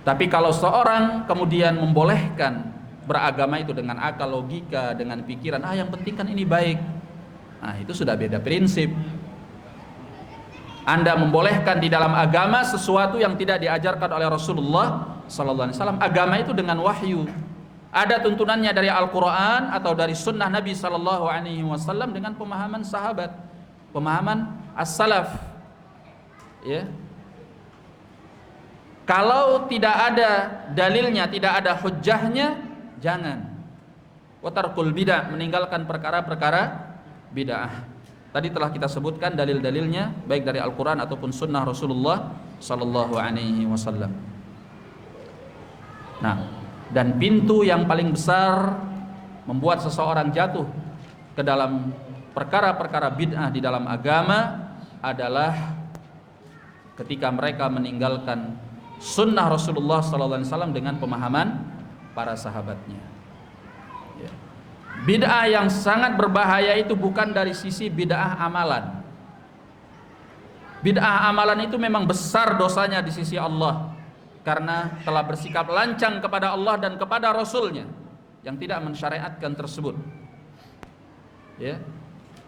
tapi kalau seorang kemudian membolehkan beragama itu dengan akal, logika, dengan pikiran, yang penting kan ini baik. Nah, itu sudah beda prinsip. Anda membolehkan di dalam agama sesuatu yang tidak diajarkan oleh Rasulullah sallallahu alaihi wasallam. Agama itu dengan wahyu. Ada tuntunannya dari Al-Qur'an atau dari sunnah Nabi sallallahu alaihi wasallam dengan pemahaman sahabat, pemahaman as-salaf. Ya. Kalau tidak ada dalilnya, tidak ada hujjahnya, jangan. Wa tarkul bid'ah, meninggalkan perkara-perkara bid'ah. Tadi telah kita sebutkan dalil-dalilnya baik dari Al-Qur'an ataupun sunnah Rasulullah sallallahu alaihi wasallam. Nah, dan pintu yang paling besar membuat seseorang jatuh ke dalam perkara-perkara bid'ah di dalam agama adalah ketika mereka meninggalkan sunnah Rasulullah sallallahu alaihi wasallam dengan pemahaman para sahabatnya. Ya. Bid'ah yang sangat berbahaya itu bukan dari sisi bid'ah amalan. Bid'ah amalan itu memang besar dosanya di sisi Allah karena telah bersikap lancang kepada Allah dan kepada Rasulnya yang tidak mensyariatkan tersebut. Ya.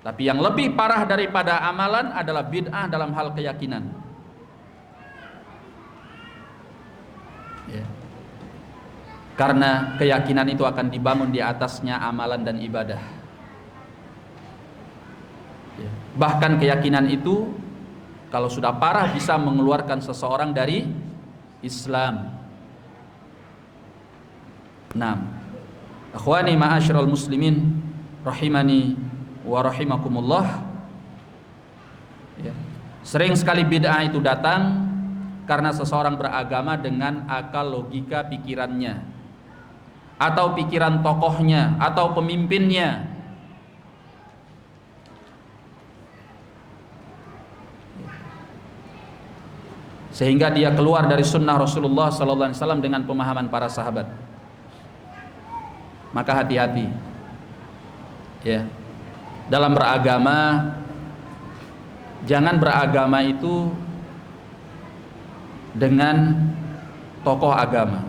Tapi yang lebih parah daripada amalan adalah bid'ah dalam hal keyakinan. Ya. Karena keyakinan itu akan dibangun di atasnya amalan dan ibadah. Ya. Bahkan keyakinan itu kalau sudah parah bisa mengeluarkan seseorang dari Islam. Nah, akhwani ma'asyiral muslimin rahimani wa rahimakumullah. Ya. Sering sekali bid'ah itu datang karena seseorang beragama dengan akal logika pikirannya, atau pikiran tokohnya, atau pemimpinnya. Sehingga dia keluar dari sunnah Rasulullah SAW dengan pemahaman para sahabat. Maka hati-hati, ya, dalam beragama. Jangan beragama itu dengan tokoh agama.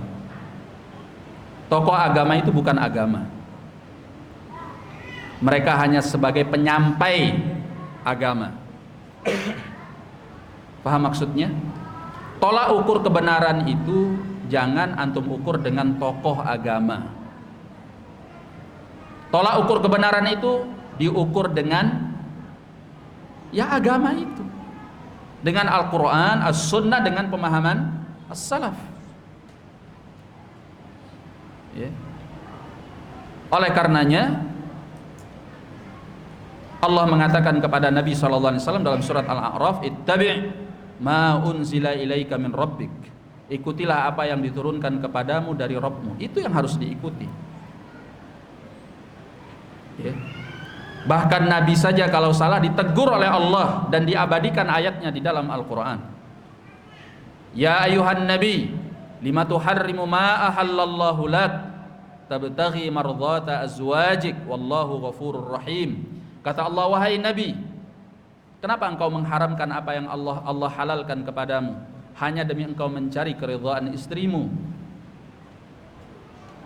Tokoh agama itu bukan agama. Mereka hanya sebagai penyampai agama. Paham maksudnya? Tolak ukur kebenaran itu jangan antum ukur dengan tokoh agama. Tolak ukur kebenaran itu diukur dengan ya agama itu, dengan Al-Quran, As-Sunnah, dengan pemahaman As-Salaf. Ya. Oleh karenanya Allah mengatakan kepada Nabi SAW dalam surat Al-A'raf, ittabi' ma unzila ilaika min rabbik, ikutilah apa yang diturunkan kepadamu dari Rabbmu. Itu yang harus diikuti. Ya. Bahkan Nabi saja kalau salah ditegur oleh Allah dan diabadikan ayatnya di dalam Al-Quran. Ya ayuhan nabi, lima tuharrimu ma ahallallahu lak, tabtaghi mardhata azwajik, wallahu ghafurur rahim. Kata Allah, wahai Nabi, kenapa engkau mengharamkan apa yang Allah halalkan kepadamu hanya demi engkau mencari keridhaan istrimu?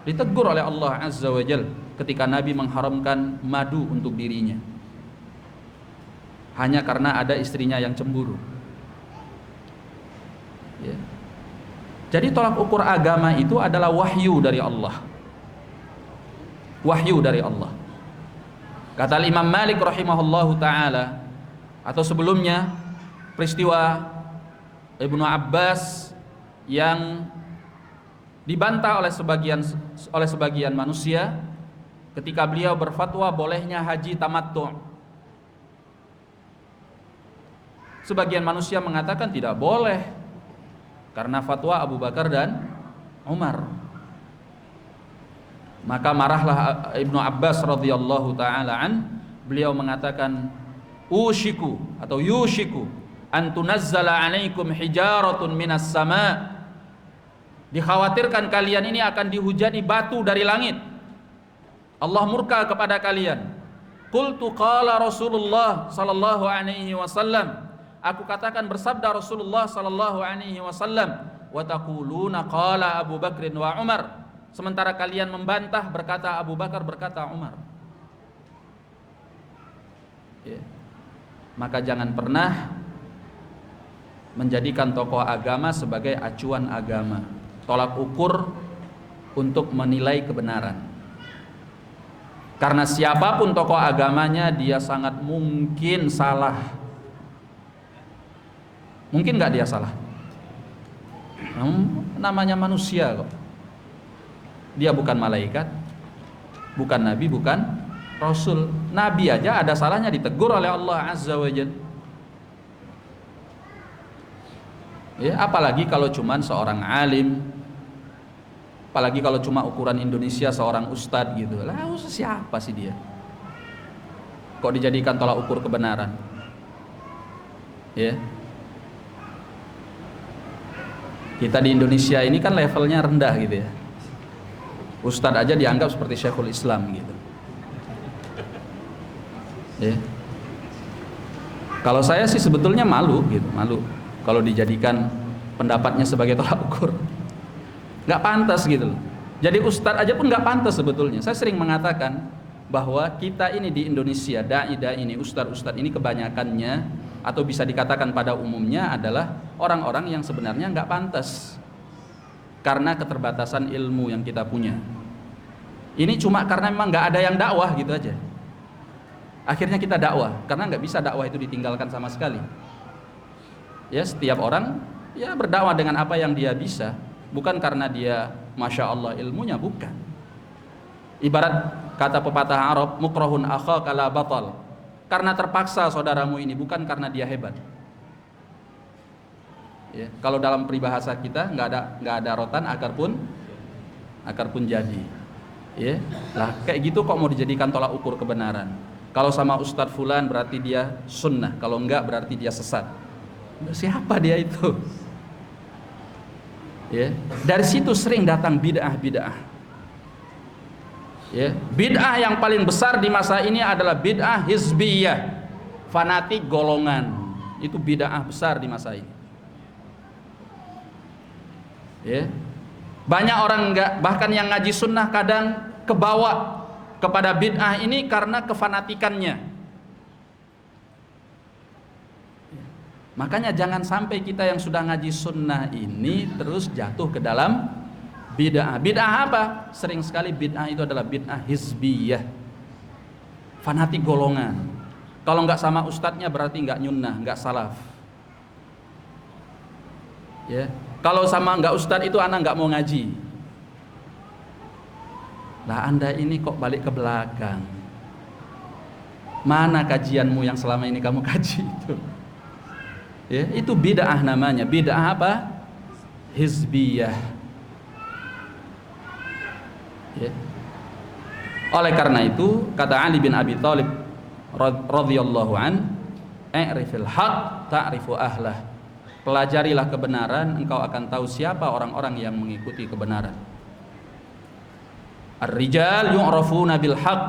Ditegur oleh Allah Azza wa Jal ketika Nabi mengharamkan madu untuk dirinya hanya karena ada istrinya yang cemburu. Ya. Jadi tolak ukur agama itu adalah wahyu dari Allah. Wahyu dari Allah. Kata Imam Malik rahimahullahu ta'ala, atau sebelumnya peristiwa Ibnu Abbas yang dibantah oleh sebagian manusia ketika beliau berfatwa bolehnya haji tamattu'. Sebagian manusia mengatakan tidak boleh karena fatwa Abu Bakar dan Umar. Maka marahlah Ibnu Abbas radhiyallahu taala an, beliau mengatakan ushiku atau yushiku an tunazzala alaikum hijaratun minas sama'. Dikhawatirkan kalian ini akan dihujani batu dari langit. Allah murka kepada kalian. Qultu qala Rasulullah sallallahu alaihi wasallam. Aku katakan bersabda Rasulullah sallallahu alaihi wasallam, wa taquluna qala Abu Bakr wa Umar. Sementara kalian membantah berkata Abu Bakar, berkata Umar. Ya. Maka jangan pernah menjadikan tokoh agama sebagai acuan agama. tolak ukur untuk menilai kebenaran. Karena siapapun tokoh agamanya, dia sangat mungkin salah. Mungkin nggak dia salah? Namanya manusia kok. Dia bukan malaikat, bukan nabi, bukan rasul. Nabi aja ada salahnya ditegur oleh Allah Azza wa Jalla. Ya, apalagi kalau cuman seorang alim, apalagi kalau cuma ukuran Indonesia seorang ustadz gitu. Lah siapa sih dia? Kok dijadikan tolak ukur kebenaran? Ya. Kita di Indonesia ini kan levelnya rendah gitu ya. Ustadz aja dianggap seperti Syekhul Islam gitu. Ya. Kalau saya sih sebetulnya malu gitu, malu kalau dijadikan pendapatnya sebagai tolak ukur. Nggak pantas gitu loh. Jadi ustadz aja pun nggak pantas sebetulnya. Saya sering mengatakan bahwa kita ini di Indonesia, dai-dai ini, ustadz-ustadz ini kebanyakannya atau bisa dikatakan pada umumnya adalah orang-orang yang sebenarnya nggak pantas karena keterbatasan ilmu yang kita punya. Ini cuma karena memang nggak ada yang dakwah gitu aja. Akhirnya kita dakwah karena nggak bisa dakwah itu ditinggalkan sama sekali. Ya, setiap orang ya berdakwah dengan apa yang dia bisa. Bukan karena dia Masya Allah ilmunya, bukan. Ibarat kata pepatah Arab, mukrahun akhaka la batal. Karena terpaksa saudaramu ini, bukan karena dia hebat. Ya, kalau dalam peribahasa kita nggak ada rotan akar pun jadi. Ya, lah kayak gitu kok mau dijadikan tolak ukur kebenaran. Kalau sama Ustadz Fulan berarti dia sunnah, kalau enggak berarti dia sesat. Siapa dia itu? Ya, dari situ sering datang bid'ah. Ya, bid'ah yang paling besar di masa ini adalah bid'ah hizbiyah, fanatik golongan. Itu bid'ah besar di masa ini. Ya, banyak orang bahkan yang ngaji sunnah kadang kebawa kepada bid'ah ini karena kefanatikannya. Makanya jangan sampai kita yang sudah ngaji sunnah ini terus jatuh ke dalam bid'ah. Bid'ah apa? Sering sekali bid'ah itu adalah bid'ah hizbiyah, fanatik golongan. Kalau nggak sama ustadznya berarti nggak nyunnah, nggak salaf. Ya, kalau sama nggak ustadz itu anak nggak mau ngaji. Lah Anda ini kok balik ke belakang? Mana kajianmu yang selama ini kamu kaji itu? Ya, itu bid'ah namanya. Bid'ah apa? Hizbiyah. Ya. Oleh karena itu kata Ali bin Abi Thalib radhiyallahu an, "I'rifil haq ta'rifu ahlah." Pelajarilah kebenaran, engkau akan tahu siapa orang-orang yang mengikuti kebenaran. Ar-rijal yu'rafuna bil haq.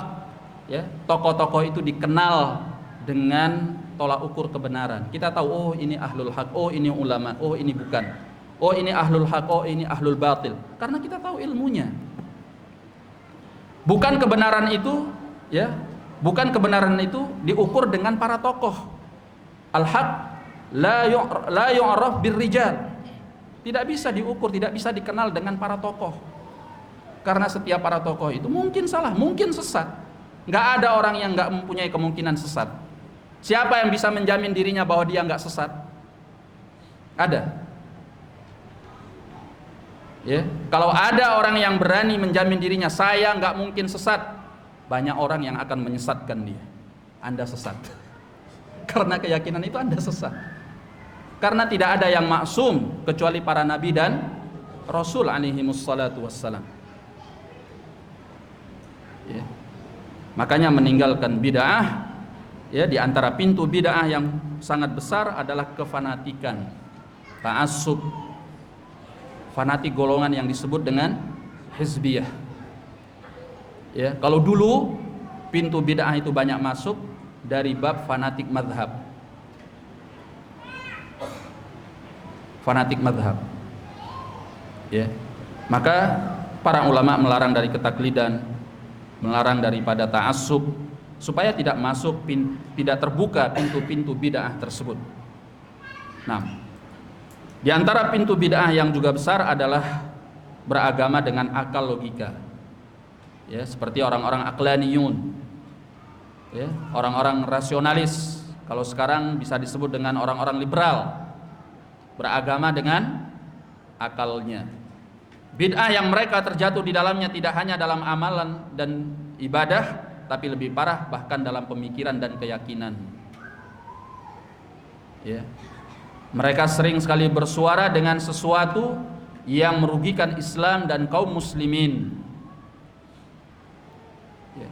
Ya, tokoh-tokoh itu dikenal dengan tolak ukur kebenaran. Kita tahu, oh ini ahlul haq, oh ini ulama, oh ini bukan. Oh ini ahlul haq, oh ini ahlul batil. Karena kita tahu ilmunya. Bukan kebenaran itu, ya, bukan kebenaran itu diukur dengan para tokoh. Al-haq la yu'raf bir rijal. Tidak bisa diukur, tidak bisa dikenal dengan para tokoh. Karena setiap para tokoh itu mungkin salah, mungkin sesat. Nggak ada orang yang nggak mempunyai kemungkinan sesat. Siapa yang bisa menjamin dirinya bahwa dia nggak sesat? Ada. Ya, kalau ada orang yang berani menjamin dirinya, saya nggak mungkin sesat, banyak orang yang akan menyesatkan dia. Anda sesat. Karena keyakinan itu Anda sesat. Karena tidak ada yang maksum kecuali para nabi dan rasul alaihimus salatu wassalam. Ya. Makanya meninggalkan bid'ah, ya, di antara pintu bid'ah yang sangat besar adalah kefanatikan, ta'assub, fanatik golongan yang disebut dengan hizbiyah. Ya, kalau dulu pintu bid'ah itu banyak masuk dari bab fanatik madhab. Fanatik madhab. Ya. Maka para ulama melarang dari ketaklidan, melarang daripada ta'assub, supaya tidak masuk tidak terbuka pintu-pintu bid'ah tersebut. Nah, di antara pintu bid'ah yang juga besar adalah beragama dengan akal logika. Ya, seperti orang-orang aqlaniyun. Ya, orang-orang rasionalis. Kalau sekarang bisa disebut dengan orang-orang liberal. Beragama dengan akalnya. Bid'ah yang mereka terjatuh di dalamnya tidak hanya dalam amalan dan ibadah, tapi lebih parah bahkan dalam pemikiran dan keyakinan. Ya. Mereka sering sekali bersuara dengan sesuatu yang merugikan Islam dan kaum muslimin. Ya.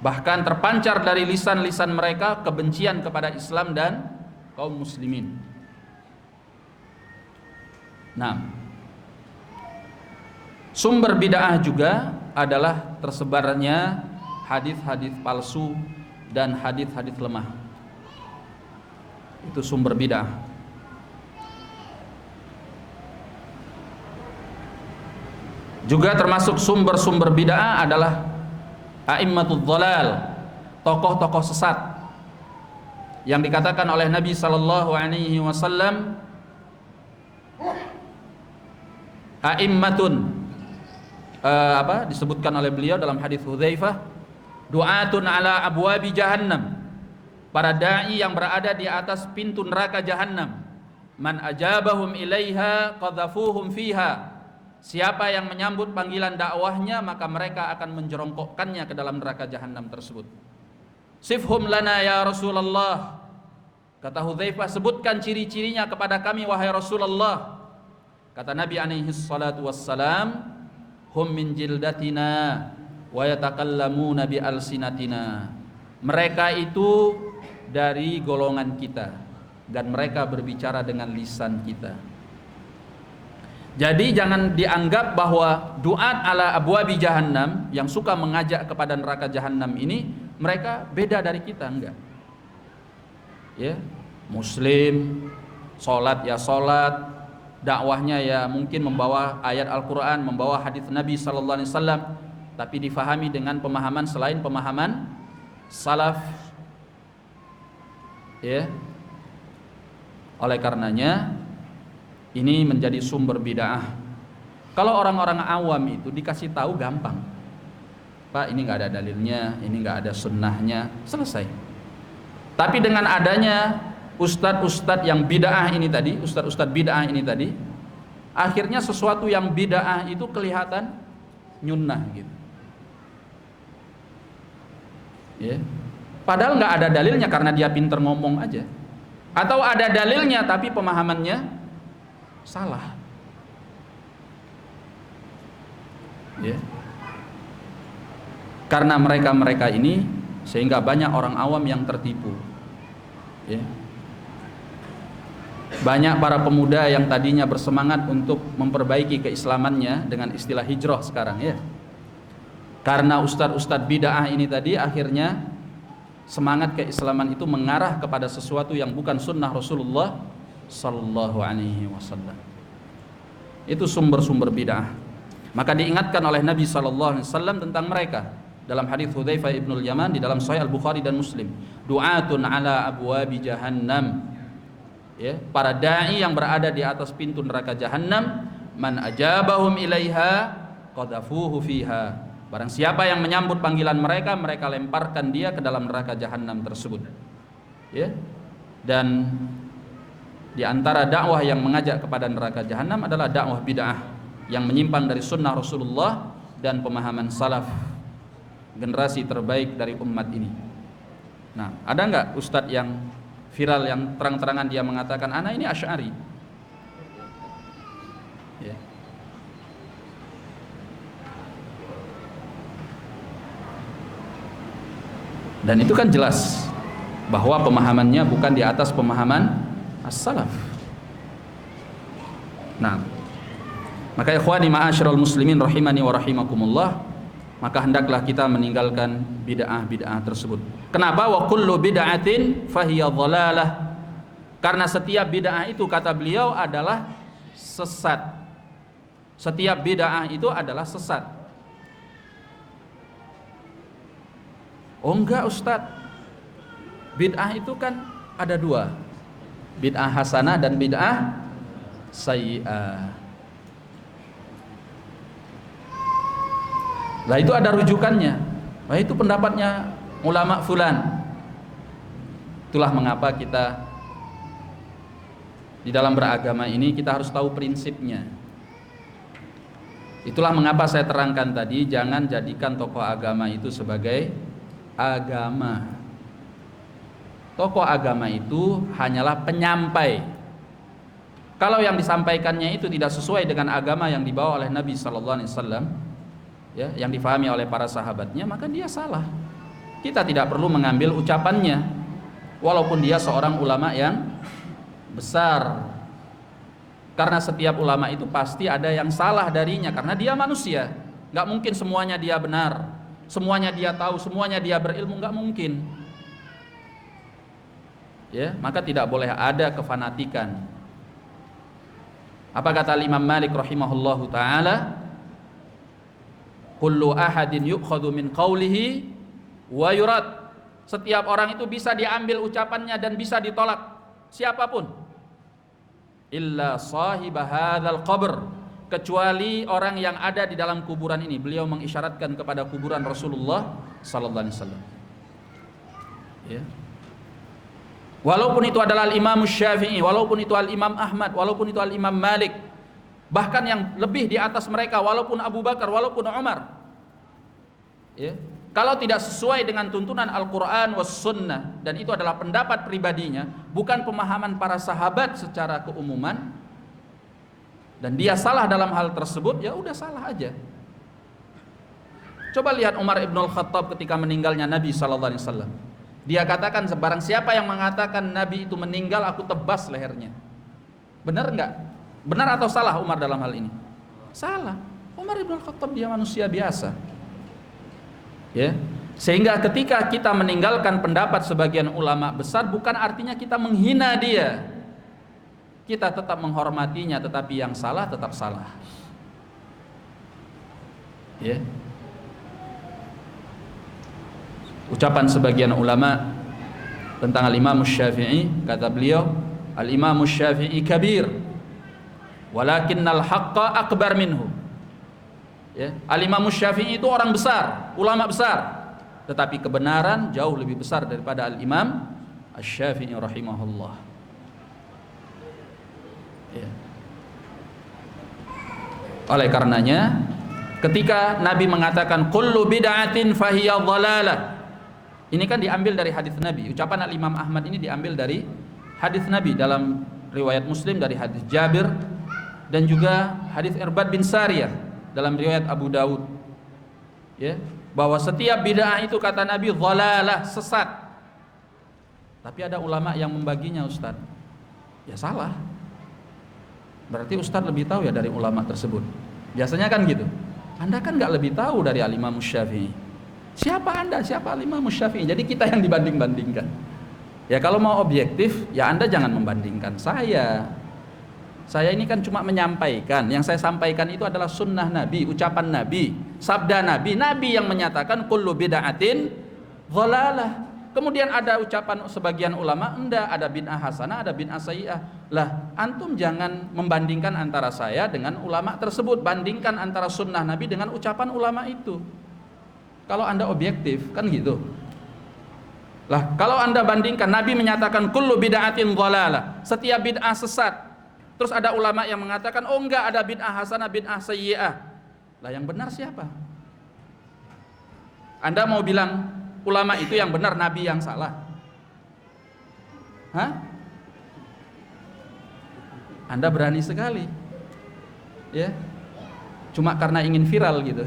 Bahkan terpancar dari lisan-lisan mereka kebencian kepada Islam dan kaum muslimin. Nah, sumber bid'ah juga adalah tersebarnya hadis-hadis palsu dan hadis-hadis lemah. Itu sumber bid'ah. Juga termasuk sumber-sumber bid'ah adalah a'immatul dhalal, tokoh-tokoh sesat yang dikatakan oleh Nabi sallallahu alaihi wasallam a'immatun, disebutkan oleh beliau dalam hadis Hudzaifah, du'atun ala abwabi jahannam, para dai yang berada di atas pintu neraka jahannam, man ajabahum ilaiha qadhafuhum fiha, siapa yang menyambut panggilan dakwahnya maka mereka akan menjerongkokkannya ke dalam neraka jahanam tersebut. Sifhum lana ya Rasulullah, kata Hudzaifah, sebutkan ciri-cirinya kepada kami wahai Rasulullah. Kata Nabi alaihi salatu wassalam, hum min jildatina wa yatakallamuna bi alsinatina, mereka itu dari golongan kita dan mereka berbicara dengan lisan kita. Jadi jangan dianggap bahwa duat ala abwabi jahannam yang suka mengajak kepada neraka jahannam ini mereka beda dari kita, enggak. Ya, muslim, salat ya salat, dakwahnya ya mungkin membawa ayat Al-Qur'an, membawa hadis Nabi sallallahu alaihi wasallam, tapi difahami dengan pemahaman selain pemahaman salaf. Ya. Oleh karenanya ini menjadi sumber bid'ah. Kalau orang-orang awam itu dikasih tahu gampang, Pak, ini nggak ada dalilnya, ini nggak ada sunnahnya, selesai. Tapi dengan adanya ustadz-ustadz yang bid'ah ini tadi, ustadz-ustadz bid'ah ini tadi, akhirnya sesuatu yang bid'ah itu kelihatan nyunnah gitu. Ya. Padahal nggak ada dalilnya karena dia pinter ngomong aja, atau ada dalilnya tapi pemahamannya salah. Ya. Karena mereka ini sehingga banyak orang awam yang tertipu. Ya. Banyak para pemuda yang tadinya bersemangat untuk memperbaiki keislamannya dengan istilah hijrah sekarang, ya. Karena ustadz-ustadz bid'ah ini tadi akhirnya semangat keislaman itu mengarah kepada sesuatu yang bukan sunnah Rasulullah sallallahu alaihi wasallam. Itu sumber-sumber bid'ah. Maka diingatkan oleh Nabi sallallahu alaihi wasallam tentang mereka dalam hadis Hudzaifah ibnul Yaman di dalam Sahih Al-Bukhari dan Muslim. Du'atun ala abwabi jahannam. Ya, para dai yang berada di atas pintu neraka jahannam, man ajabahum ilaiha qadhafuhu fiha. Barang siapa yang menyambut panggilan mereka, mereka lemparkan dia ke dalam neraka jahanam tersebut. Ya. Dan di antara dakwah yang mengajak kepada neraka jahanam adalah dakwah bid'ah yang menyimpang dari sunnah Rasulullah dan pemahaman salaf, generasi terbaik dari umat ini. Nah, ada enggak ustadz yang viral yang terang-terangan dia mengatakan ana ini Asy'ari? Ya. Dan itu kan jelas bahwa pemahamannya bukan di atas pemahaman as-salaf. Nah, maka ikhwani ma'asyiral muslimin rahimani wa rahimakumullah, maka hendaklah kita meninggalkan bid'ah-bid'ah tersebut. Kenapa? Wa kullu bid'atin fahiya dhalalah. Karena setiap bid'ah itu kata beliau adalah sesat. Setiap bid'ah itu adalah sesat. Oh enggak Ustadz, bid'ah itu kan ada dua, bid'ah hasanah dan bid'ah sayyi'ah. Lah itu ada rujukannya. Nah itu pendapatnya ulama fulan. Itulah mengapa kita di dalam beragama ini kita harus tahu prinsipnya. Itulah mengapa saya terangkan tadi, jangan jadikan tokoh agama itu sebagai agama. Tokoh agama itu hanyalah penyampai. Kalau yang disampaikannya itu tidak sesuai dengan agama yang dibawa oleh Nabi sallallahu alaihi wasallam, ya, yang difahami oleh para sahabatnya, maka dia salah. Kita tidak perlu mengambil ucapannya, walaupun dia seorang ulama yang besar. Karena setiap ulama itu pasti ada yang salah darinya, karena dia manusia. Gak mungkin semuanya dia benar, semuanya dia tahu, semuanya dia berilmu, gak mungkin. Ya, maka tidak boleh ada kefanatikan. Apa kata Imam Malik rahimahullahu taala? Kullu ahadin yu'khadhu min qawlihi wa yurad. Setiap orang itu bisa diambil ucapannya dan bisa ditolak, siapapun. Illa sahibah hadzal qabr, kecuali orang yang ada di dalam kuburan ini. Beliau mengisyaratkan kepada kuburan Rasulullah sallallahu alaihi wasallam. Ya. Walaupun itu adalah Al-Imam Syafi'i, walaupun itu Al-Imam Ahmad, walaupun itu Al-Imam Malik, bahkan yang lebih di atas mereka, walaupun Abu Bakar, walaupun Umar. Ya. Kalau tidak sesuai dengan tuntunan Al-Quran was Sunnah, dan itu adalah pendapat pribadinya, bukan pemahaman para sahabat secara keumuman, dan dia salah dalam hal tersebut, ya udah salah aja. Coba lihat Umar ibn al-Khattab ketika meninggalnya Nabi SAW. Dia katakan, sebarang siapa yang mengatakan Nabi itu meninggal, aku tebas lehernya. Benar enggak? Benar atau salah Umar dalam hal ini? Salah. Umar ibn al-Khattab dia manusia biasa. Ya, sehingga ketika kita meninggalkan pendapat sebagian ulama besar, bukan artinya kita menghina dia. Kita tetap menghormatinya, tetapi yang salah tetap salah. Ya. Ucapan sebagian ulama tentang Al-Imam Syafi'i, kata beliau, Al-Imam Syafi'i kabir, walakinnal haqqa akbar minhu. Ya, Al-Imam Syafi'i itu orang besar, ulama besar, tetapi kebenaran jauh lebih besar daripada Al-Imam Asy-Syafi'i rahimahullah. Ya. Oleh karenanya, ketika Nabi mengatakan kullu bid'atin fahiya dhalalah, ini kan diambil dari hadis Nabi. Ucapan Al-Imam Ahmad ini diambil dari hadis Nabi dalam riwayat Muslim dari hadis Jabir, dan juga hadis Irbad bin Sariyah dalam riwayat Abu Dawud, ya, bahwa setiap bid'ah itu kata Nabi dhalalah, sesat. Tapi ada ulama yang membaginya, Ustaz. Ya salah. Berarti Ustaz lebih tahu ya dari ulama tersebut. Biasanya kan gitu. Anda kan nggak lebih tahu dari Al-Imam Syafi'i. Siapa Anda? Siapa Al-Imam Syafi'i? Jadi kita yang dibanding-bandingkan. Ya kalau mau objektif, ya Anda jangan membandingkan saya. Saya ini kan cuma menyampaikan. Yang saya sampaikan itu adalah sunnah Nabi, ucapan Nabi, sabda Nabi. Nabi yang menyatakan kullu bid'atin dhalalah. Kemudian ada ucapan sebagian ulama, enggak, ada bid'ah hasanah, ada bid'ah sayyi'ah. Lah, antum jangan membandingkan antara saya dengan ulama tersebut. Bandingkan antara sunnah Nabi dengan ucapan ulama itu. Kalau Anda objektif, kan gitu. Lah, kalau Anda bandingkan, Nabi menyatakan kullu bid'atin dhalalah, setiap bid'ah sesat. Terus ada ulama yang mengatakan, oh enggak, ada bid'ah hasanah, bid'ah sayyi'ah. Lah yang benar siapa? Anda mau bilang ulama itu yang benar, Nabi yang salah? Hah? Anda berani sekali. Ya. Cuma karena ingin viral gitu.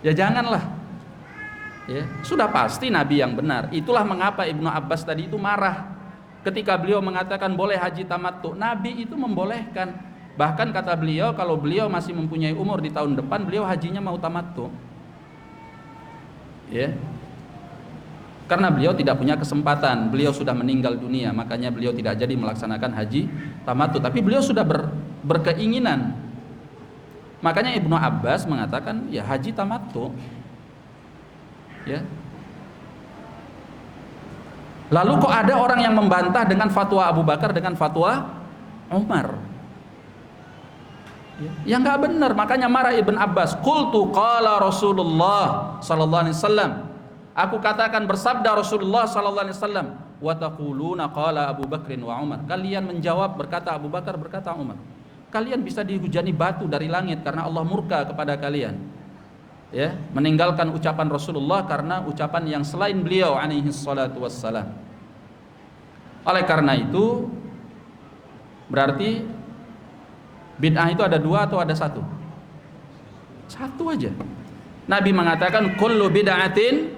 Ya janganlah. Ya, sudah pasti Nabi yang benar. Itulah mengapa Ibnu Abbas tadi itu marah ketika beliau mengatakan boleh haji tamattu. Nabi itu membolehkan. Bahkan kata beliau, kalau beliau masih mempunyai umur di tahun depan, beliau hajinya mau tamattu. Ya. Karena beliau tidak punya kesempatan, beliau sudah meninggal dunia, makanya beliau tidak jadi melaksanakan haji tamattu. Tapi beliau sudah berkeinginan. Makanya Ibnu Abbas mengatakan, ya haji tamattu. Ya. Lalu kok ada orang yang membantah dengan fatwa Abu Bakar dengan fatwa Umar? Ya nggak benar, makanya marah Ibn Abbas. Qultu qala Rasulullah sallallahu alaihi wasallam. Aku katakan bersabda Rasulullah sallallahu alaihi wasallam, wa taquluna qala Abu Bakrin wa Umar. Kalian menjawab berkata Abu Bakar, berkata Umar. Kalian bisa dihujani batu dari langit karena Allah murka kepada kalian. Ya, meninggalkan ucapan Rasulullah karena ucapan yang selain beliau alaihi salatu wassalam. Oleh karena itu berarti bid'ah itu ada dua atau ada satu? Satu aja. Nabi mengatakan kullu bid'atin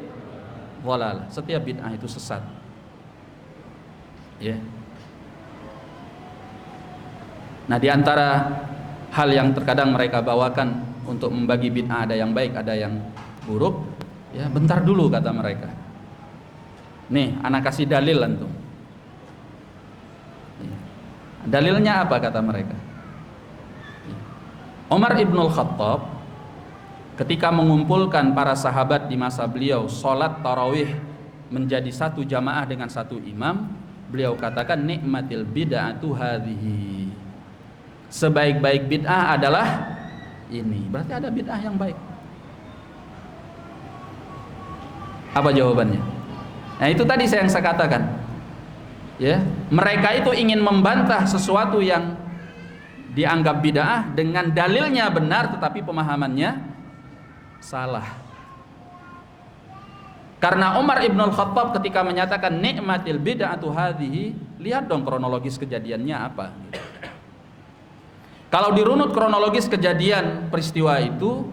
dhalalah. Setiap bid'ah itu sesat. Ya. Nah, di antara hal yang terkadang mereka bawakan untuk membagi bid'ah, ada yang baik, ada yang buruk. Ya, bentar dulu kata mereka. Nih, anak kasih dalil antum. Dalilnya apa kata mereka? Umar ibn al-Khattab ketika mengumpulkan para sahabat di masa beliau sholat tarawih menjadi satu jamaah dengan satu imam, beliau katakan nikmatil bid'atu hadhihi. Sebaik-baik bid'ah adalah ini. Berarti ada bid'ah yang baik. Apa jawabannya? Nah, itu tadi yang saya katakan. Ya, mereka itu ingin membantah sesuatu yang dianggap bid'ah dengan dalilnya benar tetapi pemahamannya salah. Karena Umar ibn al-Khattab ketika menyatakan nikmatil bid'atu hadhihi, lihat dong kronologis kejadiannya apa. Kalau dirunut kronologis kejadian peristiwa itu,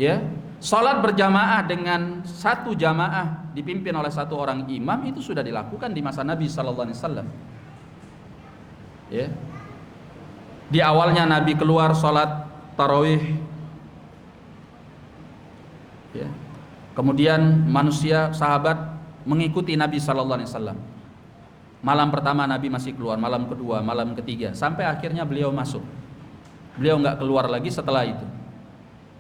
ya, salat berjamaah dengan satu jamaah dipimpin oleh satu orang imam itu sudah dilakukan di masa Nabi sallallahu alaihi wasallam. Ya. Di awalnya Nabi keluar salat tarawih. Ya. Kemudian manusia sahabat mengikuti Nabi sallallahu alaihi wasallam. Malam pertama Nabi masih keluar, malam kedua, malam ketiga, sampai akhirnya beliau masuk. Beliau nggak keluar lagi setelah itu.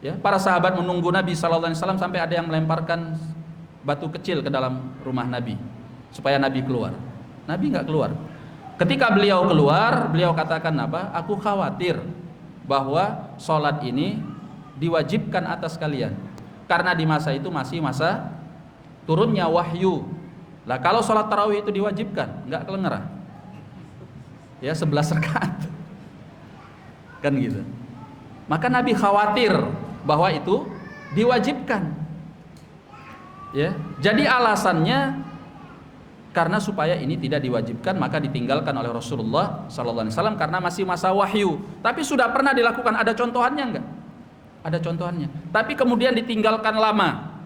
Ya, para sahabat menunggu Nabi sallallahu alaihi wasallam sampai ada yang melemparkan batu kecil ke dalam rumah Nabi supaya Nabi keluar. Nabi nggak keluar. Ketika beliau keluar, beliau katakan apa? Aku khawatir bahwa sholat ini diwajibkan atas kalian. Karena di masa itu masih masa turunnya wahyu. Lah kalau sholat tarawih itu diwajibkan, nggak kelengerah. Ya 11 rakaat. Kan gitu. Maka Nabi khawatir bahwa itu diwajibkan. Ya, jadi alasannya karena supaya ini tidak diwajibkan maka ditinggalkan oleh Rasulullah sallallahu alaihi wasallam karena masih masa wahyu. Tapi sudah pernah dilakukan, ada contohannya enggak? Ada contohannya. Tapi kemudian ditinggalkan lama.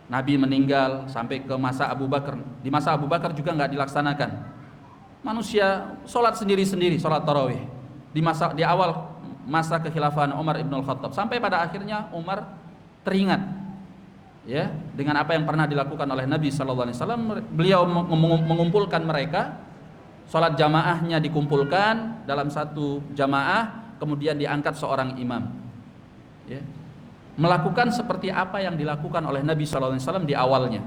Nabi meninggal sampai ke masa Abu Bakar. Di masa Abu Bakar juga enggak dilaksanakan. Manusia sholat sendiri-sendiri, sholat tarawih. Di awal masa kekhilafahan Umar ibn al-Khattab sampai pada akhirnya Umar teringat ya dengan apa yang pernah dilakukan oleh Nabi sallallahu alaihi wasallam. Beliau mengumpulkan mereka, salat jamaahnya dikumpulkan dalam satu jamaah, kemudian diangkat seorang imam ya, melakukan seperti apa yang dilakukan oleh Nabi sallallahu alaihi wasallam di awalnya.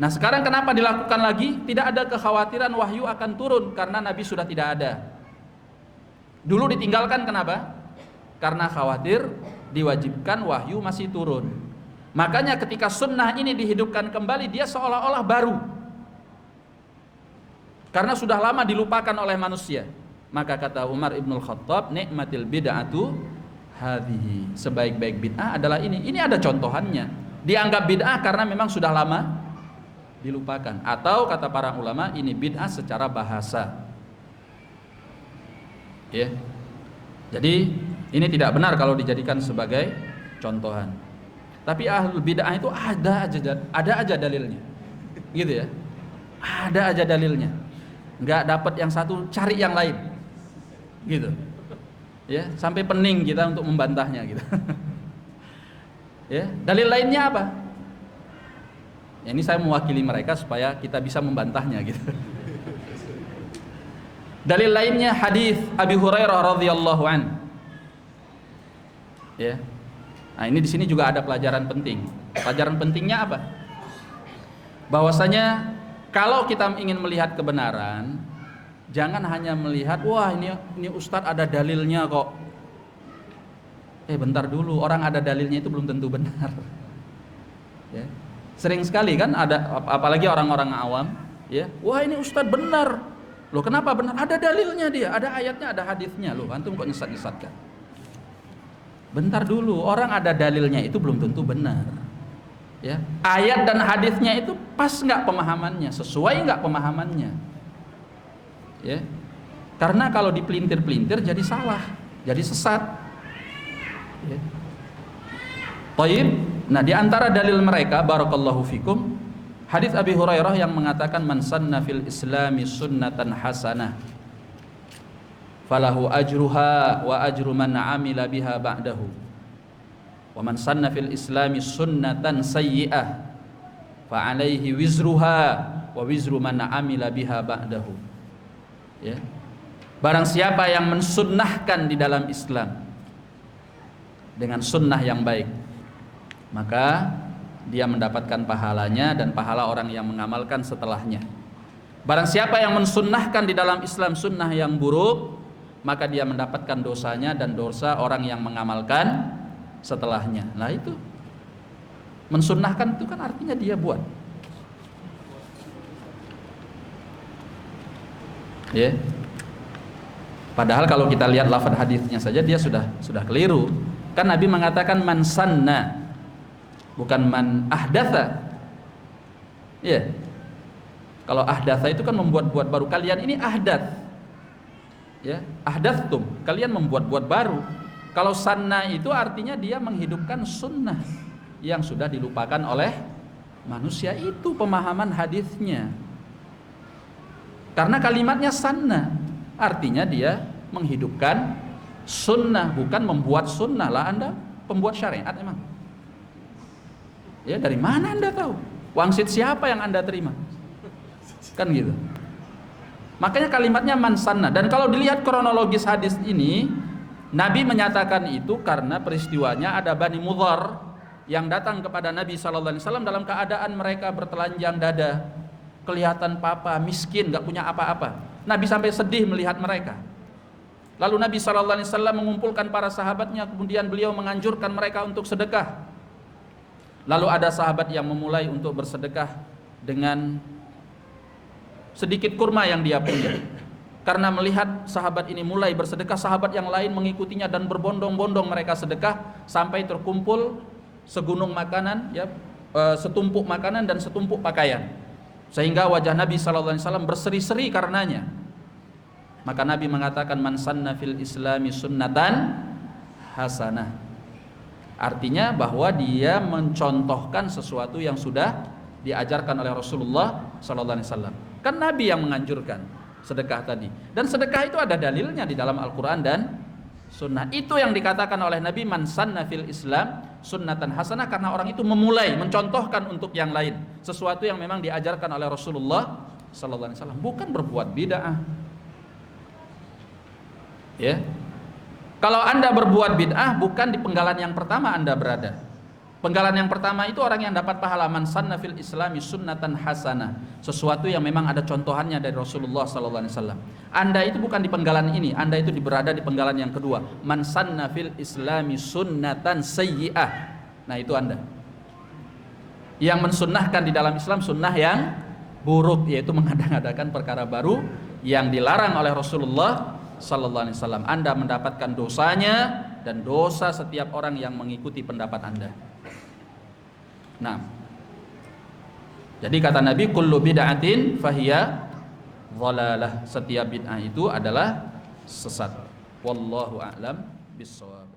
Nah, sekarang kenapa dilakukan lagi? Tidak ada kekhawatiran wahyu akan turun karena Nabi sudah tidak ada. Dulu ditinggalkan kenapa? Karena khawatir diwajibkan wahyu masih turun. Makanya ketika sunnah ini dihidupkan kembali, dia seolah-olah baru. Karena sudah lama dilupakan oleh manusia. Maka kata Umar ibn al-Khattab, nikmatil bid'atu hadhihi. Sebaik-baik bid'ah adalah ini. Ini ada contohannya. Dianggap bid'ah karena memang sudah lama dilupakan. Atau kata para ulama, ini bid'ah secara bahasa. Ya. Jadi ini tidak benar kalau dijadikan sebagai contohan. Tapi ahlul bid'ah itu ada aja dalilnya. Gitu ya. Ada aja dalilnya. Enggak dapat yang satu, cari yang lain. Gitu. Ya, sampai pening kita untuk membantahnya gitu. Ya, dalil lainnya apa? Ya, ini saya mewakili mereka supaya kita bisa membantahnya gitu. Dalil lainnya hadis Abi Hurairah radhiyallahu an. Ya. Nah, ini di sini juga ada pelajaran penting. Pelajaran pentingnya apa? Bahwasanya kalau kita ingin melihat kebenaran, jangan hanya melihat wah ini ustadz ada dalilnya kok. Bentar dulu, orang ada dalilnya itu belum tentu benar. Ya. Sering sekali kan ada, apalagi orang-orang awam, ya, wah ini ustadz benar. Loh kenapa benar? Ada dalilnya dia, ada ayatnya, ada hadisnya. Loh antum kok nyesat-nyesatkan? Bentar dulu, orang ada dalilnya itu belum tentu benar. Ya, ayat dan hadisnya itu pas nggak pemahamannya, sesuai nggak pemahamannya. Ya, karena kalau dipelintir-pelintir jadi salah, jadi sesat. Ya. Taib. Nah, di antara dalil mereka barakallahu fikum hadis Abi Hurairah yang mengatakan man sanna fil islami sunnatan hasanah falahu ajruha wa ajru man amila biha ba'dahu wa man sanna fil islami sunnatan sayyi'ah fa alaihi wizruha wa wizru man amila biha ba'dahu. Ya. Barang siapa yang mensunnahkan di dalam Islam dengan sunnah yang baik, maka dia mendapatkan pahalanya dan pahala orang yang mengamalkan setelahnya. Barang siapa yang mensunnahkan di dalam Islam sunnah yang buruk, maka dia mendapatkan dosanya dan dosa orang yang mengamalkan setelahnya. Nah itu mensunnahkan itu kan artinya dia buat. Ya. Padahal kalau kita lihat lafaz hadisnya saja dia sudah keliru. Kan Nabi mengatakan man sanna, bukan man ahdatha. Ya. Kalau ahdatha itu kan membuat-buat baru. Kalian ini ahdath. Ya, ahdathtum. Kalian membuat-buat baru. Kalau sanna itu artinya dia menghidupkan sunnah yang sudah dilupakan oleh manusia. Itu pemahaman hadisnya. Karena kalimatnya sanna, artinya dia menghidupkan sunnah, bukan membuat sunnah. Lah Anda pembuat syariat emang. Ya, dari mana Anda tahu? Wangsit siapa yang Anda terima? Kan gitu. Makanya kalimatnya man sanna. Dan kalau dilihat kronologis hadis ini, Nabi menyatakan itu karena peristiwanya ada Bani Mudhar yang datang kepada Nabi SAW dalam keadaan mereka bertelanjang dada, kelihatan papa, miskin, gak punya apa-apa. Nabi sampai sedih melihat mereka. Lalu Nabi SAW mengumpulkan para sahabatnya, kemudian beliau menganjurkan mereka untuk sedekah. Lalu ada sahabat yang memulai untuk bersedekah dengan sedikit kurma yang dia punya. Karena melihat sahabat ini mulai bersedekah, sahabat yang lain mengikutinya dan berbondong-bondong mereka sedekah sampai terkumpul segunung makanan, ya, setumpuk makanan dan setumpuk pakaian. Sehingga wajah Nabi SAW berseri-seri karenanya. Maka Nabi mengatakan man sanna fil islami sunnatan hasanah. Artinya bahwa dia mencontohkan sesuatu yang sudah diajarkan oleh Rasulullah SAW. Kan Nabi yang menganjurkan sedekah tadi. Dan sedekah itu ada dalilnya di dalam Al-Quran dan sunnah. Itu yang dikatakan oleh Nabi man sanna fil islam sunnatan hasanah, karena orang itu memulai mencontohkan untuk yang lain sesuatu yang memang diajarkan oleh Rasulullah SAW. Bukan berbuat bid'ah. Ya. Kalau Anda berbuat bid'ah, bukan di penggalan yang pertama Anda berada. Penggalan yang pertama itu orang yang dapat pahala man sanna fil islami sunnatan hasanah, sesuatu yang memang ada contohannya dari Rasulullah SAW. Anda itu bukan di penggalan ini, Anda itu berada di penggalan yang kedua, man sanna fil islami sunnatan sayyi'ah. Nah itu Anda yang mensunnahkan di dalam Islam sunnah yang buruk, yaitu mengadakan perkara baru yang dilarang oleh Rasulullah SAW. Anda mendapatkan dosanya dan dosa setiap orang yang mengikuti pendapat Anda. Nah, jadi kata Nabi kullu bid'atin fahiya dhalalah, setiap bid'ah itu adalah sesat. Wallahu a'lam bissawab.